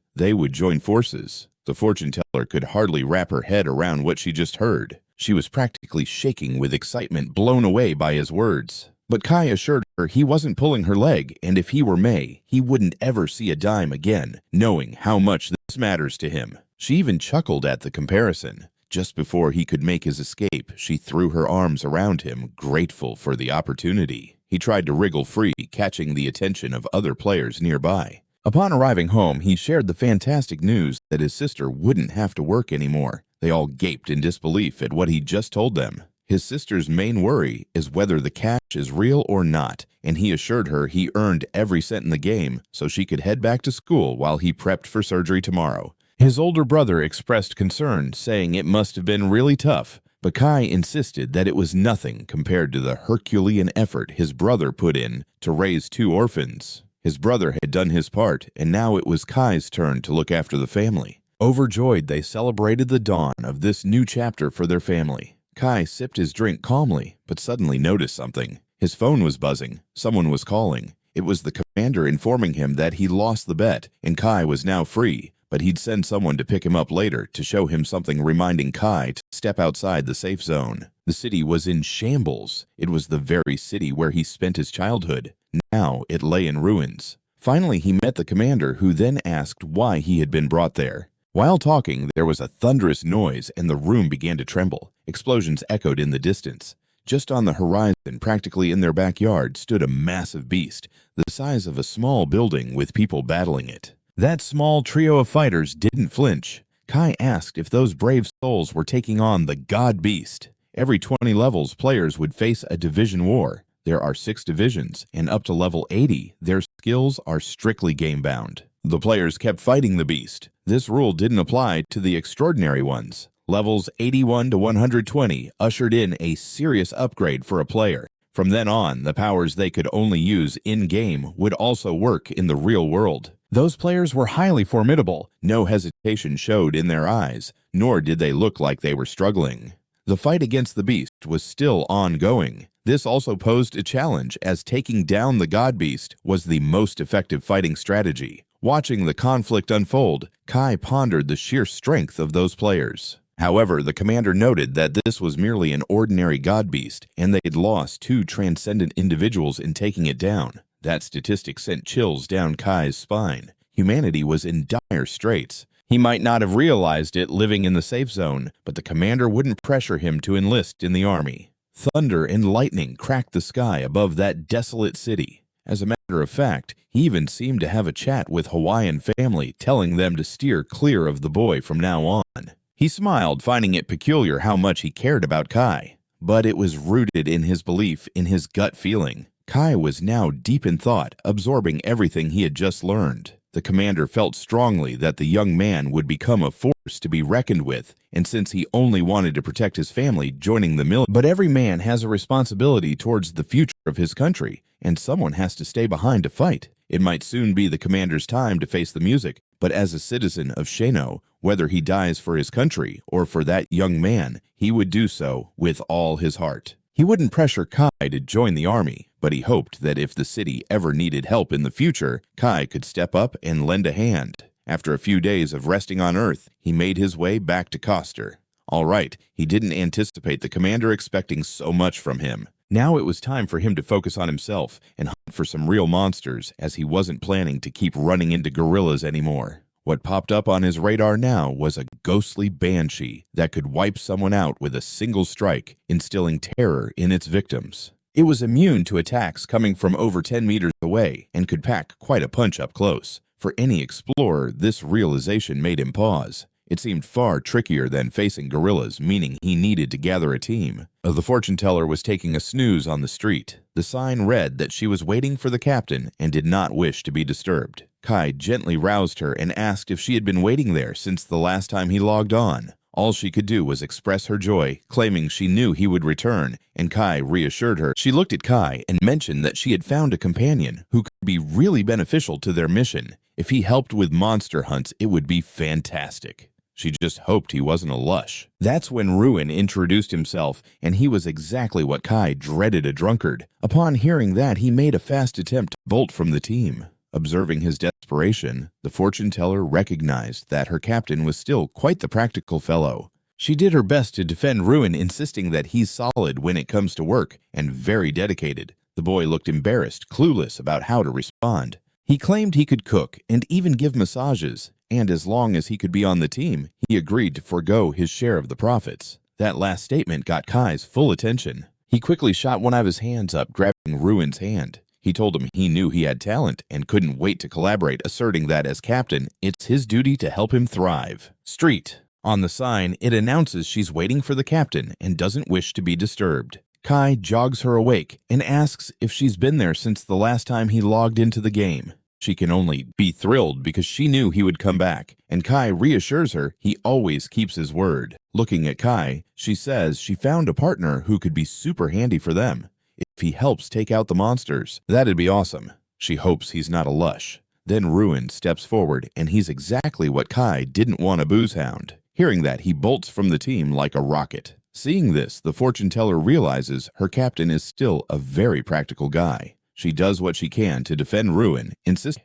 they would join forces. The fortune teller could hardly wrap her head around what she just heard. She was practically shaking with excitement, blown away by his words. But Kai assured her he wasn't pulling her leg, and if he were May, he wouldn't ever see a dime again, knowing how much this matters to him. She even chuckled at the comparison. Just before he could make his escape, she threw her arms around him, grateful for the opportunity. He tried to wriggle free, catching the attention of other players nearby. Upon arriving home, he shared the fantastic news that his sister wouldn't have to work anymore. They all gaped in disbelief at what he'd just told them. His sister's main worry is whether the cash is real or not, and he assured her he earned every cent in the game so she could head back to school while he prepped for surgery tomorrow. His older brother expressed concern, saying it must have been really tough, but Kai insisted that it was nothing compared to the Herculean effort his brother put in to raise 2 orphans. His brother had done his part, and now it was Kai's turn to look after the family. Overjoyed, they celebrated the dawn of this new chapter for their family. Kai sipped his drink calmly, but suddenly noticed something. His phone was buzzing. Someone was calling. It was the commander informing him that he lost the bet, and Kai was now free, but he'd send someone to pick him up later to show him something reminding Kai to step outside the safe zone. The city was in shambles. It was the very city where he spent his childhood. Now it lay in ruins. Finally, he met the commander, who then asked why he had been brought there. While talking, there was a thunderous noise and the room began to tremble. Explosions echoed in the distance. Just on the horizon, practically in their backyard, stood a massive beast, the size of a small building with people battling it. That small trio of fighters didn't flinch. Kai asked if those brave souls were taking on the God Beast. Every 20 levels, players would face a division war. There are 6 divisions, and up to level 80, their skills are strictly game-bound. The players kept fighting the beast. This rule didn't apply to the extraordinary ones. Levels 81 to 120 ushered in a serious upgrade for a player. From then on, the powers they could only use in-game would also work in the real world. Those players were highly formidable. No hesitation showed in their eyes, nor did they look like they were struggling. The fight against the beast was still ongoing. This also posed a challenge, as taking down the God Beast was the most effective fighting strategy. Watching the conflict unfold, Kai pondered the sheer strength of those players. However, the commander noted that this was merely an ordinary god beast, and they'd lost 2 transcendent individuals in taking it down. That statistic sent chills down Kai's spine. Humanity was in dire straits. He might not have realized it living in the safe zone, but the commander wouldn't pressure him to enlist in the army. Thunder and lightning cracked the sky above that desolate city. As a matter of fact, he even seemed to have a chat with Hawaiian family, telling them to steer clear of the boy from now on. He smiled, finding it peculiar how much he cared about Kai, but it was rooted in his belief in his gut feeling. Kai was now deep in thought, absorbing everything he had just learned. The commander felt strongly that the young man would become a force to be reckoned with, and since he only wanted to protect his family, joining the military. But every man has a responsibility towards the future of his country, and someone has to stay behind to fight. It might soon be the commander's time to face the music, but as a citizen of Shano, whether he dies for his country or for that young man, he would do so with all his heart. He wouldn't pressure Kai to join the army, but he hoped that if the city ever needed help in the future, Kai could step up and lend a hand. After a few days of resting on Earth, he made his way back to Koster. All right, he didn't anticipate the commander expecting so much from him. Now it was time for him to focus on himself and hunt for some real monsters, as he wasn't planning to keep running into gorillas anymore. What popped up on his radar now was a ghostly banshee that could wipe someone out with a single strike, instilling terror in its victims. It was immune to attacks coming from over 10 meters away and could pack quite a punch up close. For any explorer, this realization made him pause. It seemed far trickier than facing gorillas, meaning he needed to gather a team. The fortune teller was taking a snooze on the street. The sign read that she was waiting for the captain and did not wish to be disturbed. Kai gently roused her and asked if she had been waiting there since the last time he logged on. All she could do was express her joy, claiming she knew he would return, and Kai reassured her. She looked at Kai and mentioned that she had found a companion who could be really beneficial to their mission. If he helped with monster hunts, it would be fantastic. She just hoped he wasn't a lush. That's when Ruin introduced himself, and he was exactly what Kai dreaded, a drunkard. Upon hearing that, he made a fast attempt to bolt from the team. Observing his desperation, the fortune teller recognized that her captain was still quite the practical fellow. She did her best to defend Ruin, insisting that he's solid when it comes to work and very dedicated. The boy looked embarrassed, clueless about how to respond. He claimed he could cook and even give massages, and as long as he could be on the team, he agreed to forego his share of the profits. That last statement got Kai's full attention. He quickly shot one of his hands up, grabbing Ruin's hand. He told him he knew he had talent and couldn't wait to collaborate, asserting that as captain, it's his duty to help him thrive. Street. On the sign, it announces she's waiting for the captain and doesn't wish to be disturbed. Kai jogs her awake and asks if she's been there since the last time he logged into the game. She can only be thrilled because she knew he would come back, and Kai reassures her he always keeps his word. Looking at Kai, she says she found a partner who could be super handy for them. If he helps take out the monsters, that'd be awesome. She hopes he's not a lush. Then Ruin steps forward, and he's exactly what Kai didn't want, a booze hound. Hearing that, he bolts from the team like a rocket. Seeing this, the fortune teller realizes her captain is still a very practical guy. She does what she can to defend Ruin, insisting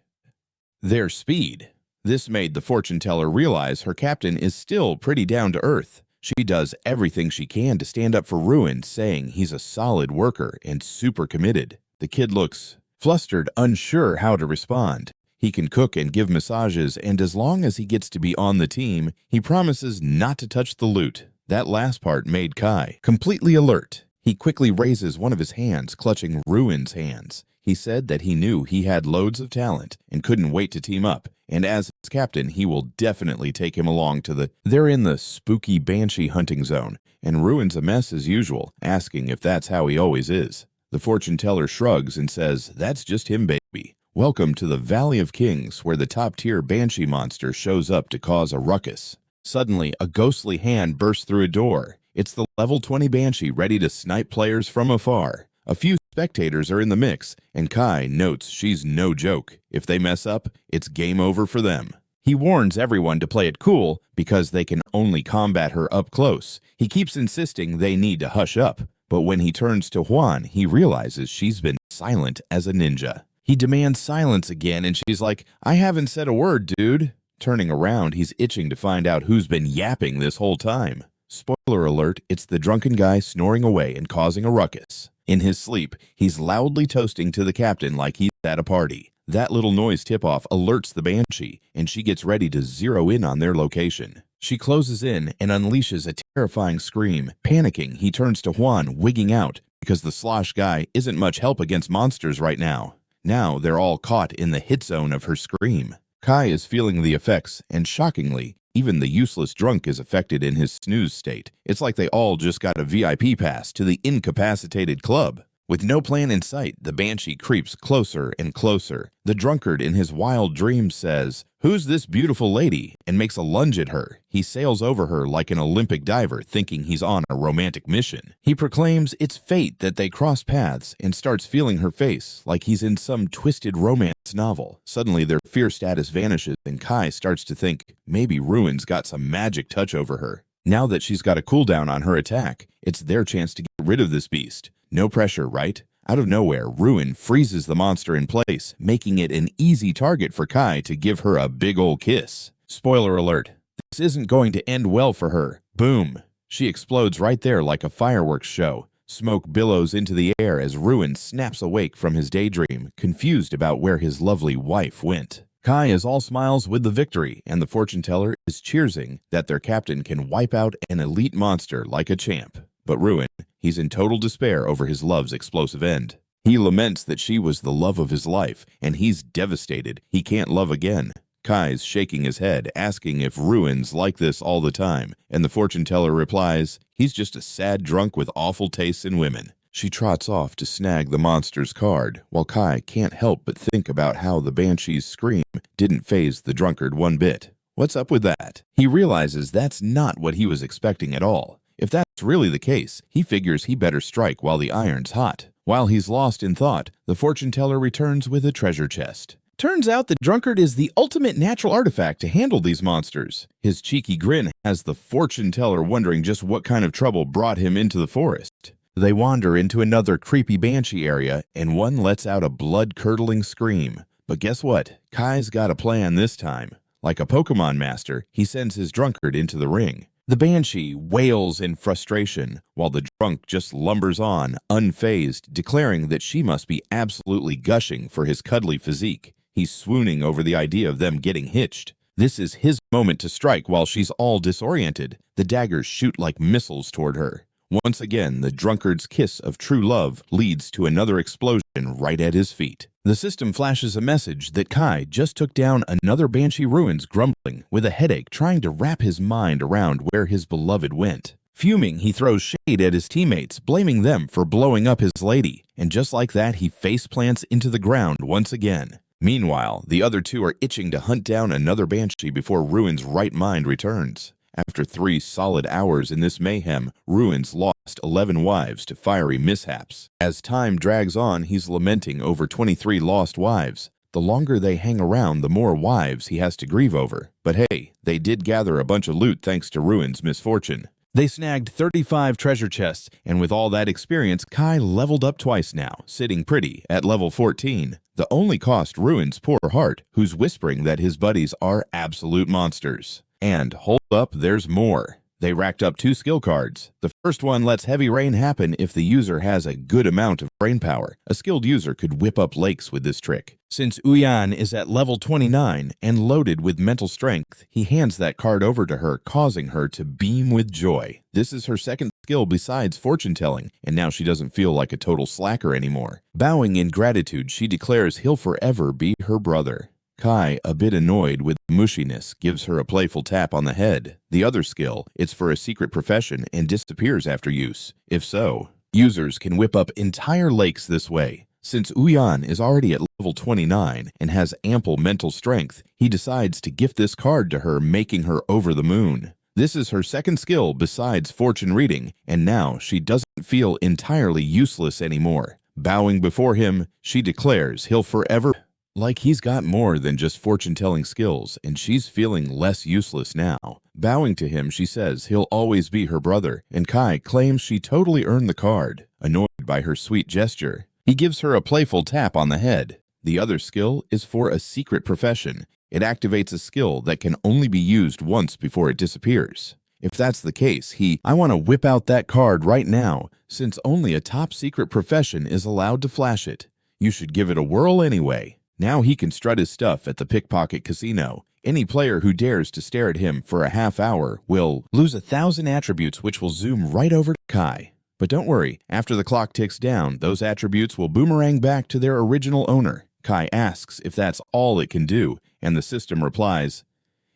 their speed. This made the fortune teller realize her captain is still pretty down to earth. She does everything she can to stand up for Ruin, saying he's a solid worker and super committed. The kid looks flustered, unsure how to respond. He can cook and give massages, and as long as he gets to be on the team, he promises not to touch the loot. That last part made Kai completely alert. He quickly raises one of his hands, clutching Ruin's hands. He said that he knew he had loads of talent and couldn't wait to team up, and as his captain, he will definitely take him along to They're in the spooky banshee hunting zone, and Ruin's a mess as usual, asking if that's how he always is. The fortune teller shrugs and says, "That's just him, baby." Welcome to the Valley of Kings, where the top-tier banshee monster shows up to cause a ruckus. Suddenly, a ghostly hand bursts through a door. It's the level 20 banshee ready to snipe players from afar. A few spectators are in the mix, and Kai notes she's no joke. If they mess up, it's game over for them. He warns everyone to play it cool because they can only combat her up close. He keeps insisting they need to hush up, but when he turns to Juan, he realizes she's been silent as a ninja. He demands silence again, and she's like, "I haven't said a word, dude." Turning around, he's itching to find out who's been yapping this whole time. Spoiler alert, it's the drunken guy snoring away and causing a ruckus. In his sleep, he's loudly toasting to the captain like he's at a party. That little noise tip-off alerts the Banshee, and she gets ready to zero in on their location. She closes in and unleashes a terrifying scream. Panicking, he turns to Juan, wigging out, because the slosh guy isn't much help against monsters right now. Now they're all caught in the hit zone of her scream. Kai is feeling the effects, and shockingly, even the useless drunk is affected in his snooze state. It's like they all just got a VIP pass to the incapacitated club. With no plan in sight, the Banshee creeps closer and closer. The drunkard in his wild dreams says, "Who's this beautiful lady?" and makes a lunge at her. He sails over her like an Olympic diver, thinking he's on a romantic mission. He proclaims it's fate that they cross paths and starts feeling her face like he's in some twisted romance novel. Suddenly their fear status vanishes and Kai starts to think maybe Ruin's got some magic touch over her. Now that she's got a cooldown on her attack, it's their chance to get rid of this beast. No pressure, right? Out of nowhere, Ruin freezes the monster in place, making it an easy target for Kai to give her a big ol' kiss. Spoiler alert, this isn't going to end well for her. Boom! She explodes right there like a fireworks show. Smoke billows into the air as Ruin snaps awake from his daydream, confused about where his lovely wife went. Kai is all smiles with the victory, and the fortune teller is cheersing that their captain can wipe out an elite monster like a champ. But Ruin, he's in total despair over his love's explosive end. He laments that she was the love of his life, and he's devastated he can't love again. Kai's shaking his head, asking if Ruin's like this all the time, and the fortune teller replies, he's just a sad drunk with awful tastes in women. She trots off to snag the monster's card, while Kai can't help but think about how the Banshee's scream didn't faze the drunkard one bit. What's up with that? He realizes that's not what he was expecting at all. If that's really the case, he figures he better strike while the iron's hot. While he's lost in thought, the fortune teller returns with a treasure chest. Turns out the drunkard is the ultimate natural artifact to handle these monsters. His cheeky grin has the fortune teller wondering just what kind of trouble brought him into the forest. They wander into another creepy banshee area, and one lets out a blood-curdling scream. But guess what? Kai's got a plan this time. Like a Pokemon master, he sends his drunkard into the ring. The Banshee wails in frustration, while the drunk just lumbers on, unfazed, declaring that she must be absolutely gushing for his cuddly physique. He's swooning over the idea of them getting hitched. This is his moment to strike while she's all disoriented. The daggers shoot like missiles toward her. Once again, the drunkard's kiss of true love leads to another explosion right at his feet. The system flashes a message that Kai just took down another Banshee Ruins, grumbling, with a headache, trying to wrap his mind around where his beloved went. Fuming, he throws shade at his teammates, blaming them for blowing up his lady, and just like that, he face plants into the ground once again. Meanwhile, the other two are itching to hunt down another Banshee before Ruin's right mind returns. After 3 solid hours in this mayhem, Ruin's lost 11 wives to fiery mishaps. As time drags on, he's lamenting over 23 lost wives. The longer they hang around, the more wives he has to grieve over. But hey, they did gather a bunch of loot thanks to Ruin's misfortune. They snagged 35 treasure chests, and with all that experience, Kai leveled up twice now, sitting pretty at level 14. The only cost Ruin's poor heart, who's whispering that his buddies are absolute monsters. And hold up, there's more. They racked up 2 skill cards. The first one lets heavy rain happen if the user has a good amount of brain power. A skilled user could whip up lakes with this trick. Since Uyan is at level 29 and loaded with mental strength, he hands that card over to her, causing her to beam with joy. This is her second skill besides fortune telling, and now she doesn't feel like a total slacker anymore. Bowing in gratitude, she declares he'll forever be her brother. Kai, a bit annoyed with mushiness, gives her a playful tap on the head. The other skill, it's for a secret profession and disappears after use. If so, users can whip up entire lakes this way. Since Uyan is already at level 29 and has ample mental strength, he decides to gift this card to her, making her over the moon. This is her second skill besides fortune reading, and now she doesn't feel entirely useless anymore. Bowing before him, she declares he'll forever... Like he's got more than just fortune-telling skills, and she's feeling less useless now. Bowing to him, she says he'll always be her brother, and Kai claims she totally earned the card. Annoyed by her sweet gesture, he gives her a playful tap on the head. The other skill is for a secret profession. It activates a skill that can only be used once before it disappears. If that's the case, I want to whip out that card right now, since only a top-secret profession is allowed to flash it. You should give it a whirl anyway. Now he can strut his stuff at the pickpocket casino. Any player who dares to stare at him for a half hour will lose 1,000 attributes, which will zoom right over to Kai. But don't worry, after the clock ticks down, those attributes will boomerang back to their original owner. Kai asks if that's all it can do, and the system replies,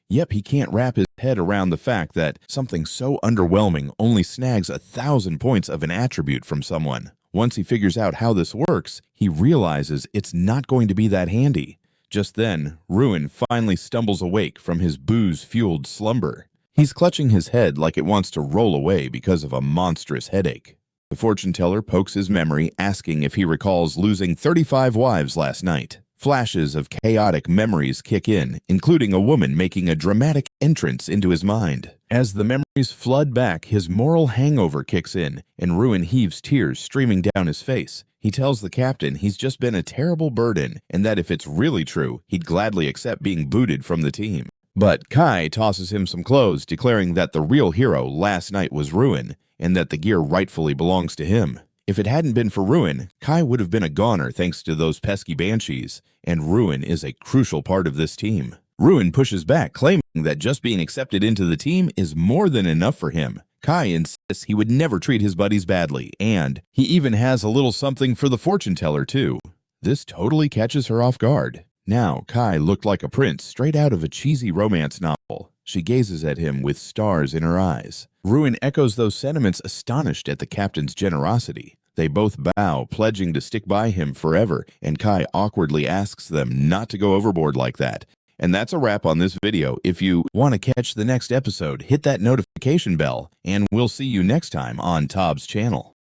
yep, he can't wrap his head around the fact that something so underwhelming only snags 1,000 points of an attribute from someone. Once he figures out how this works, he realizes it's not going to be that handy. Just then, Ruin finally stumbles awake from his booze-fueled slumber. He's clutching his head like it wants to roll away because of a monstrous headache. The fortune teller pokes his memory, asking if he recalls losing 35 wives last night. Flashes of chaotic memories kick in, including a woman making a dramatic entrance into his mind. As the memories flood back, his moral hangover kicks in, and Ruin heaves tears streaming down his face. He tells the captain he's just been a terrible burden, and that if it's really true, he'd gladly accept being booted from the team. But Kai tosses him some clothes, declaring that the real hero last night was Ruin, and that the gear rightfully belongs to him. If it hadn't been for Ruin, Kai would have been a goner thanks to those pesky banshees, and Ruin is a crucial part of this team. Ruin pushes back, claiming that just being accepted into the team is more than enough for him. Kai insists he would never treat his buddies badly, and he even has a little something for the fortune teller too. This totally catches her off guard. Now, Kai looked like a prince straight out of a cheesy romance novel. She gazes at him with stars in her eyes. Ruin echoes those sentiments, astonished at the captain's generosity. They both bow, pledging to stick by him forever, and Kai awkwardly asks them not to go overboard like that. And that's a wrap on this video. If you want to catch the next episode, hit that notification bell, and we'll see you next time on Tob's channel.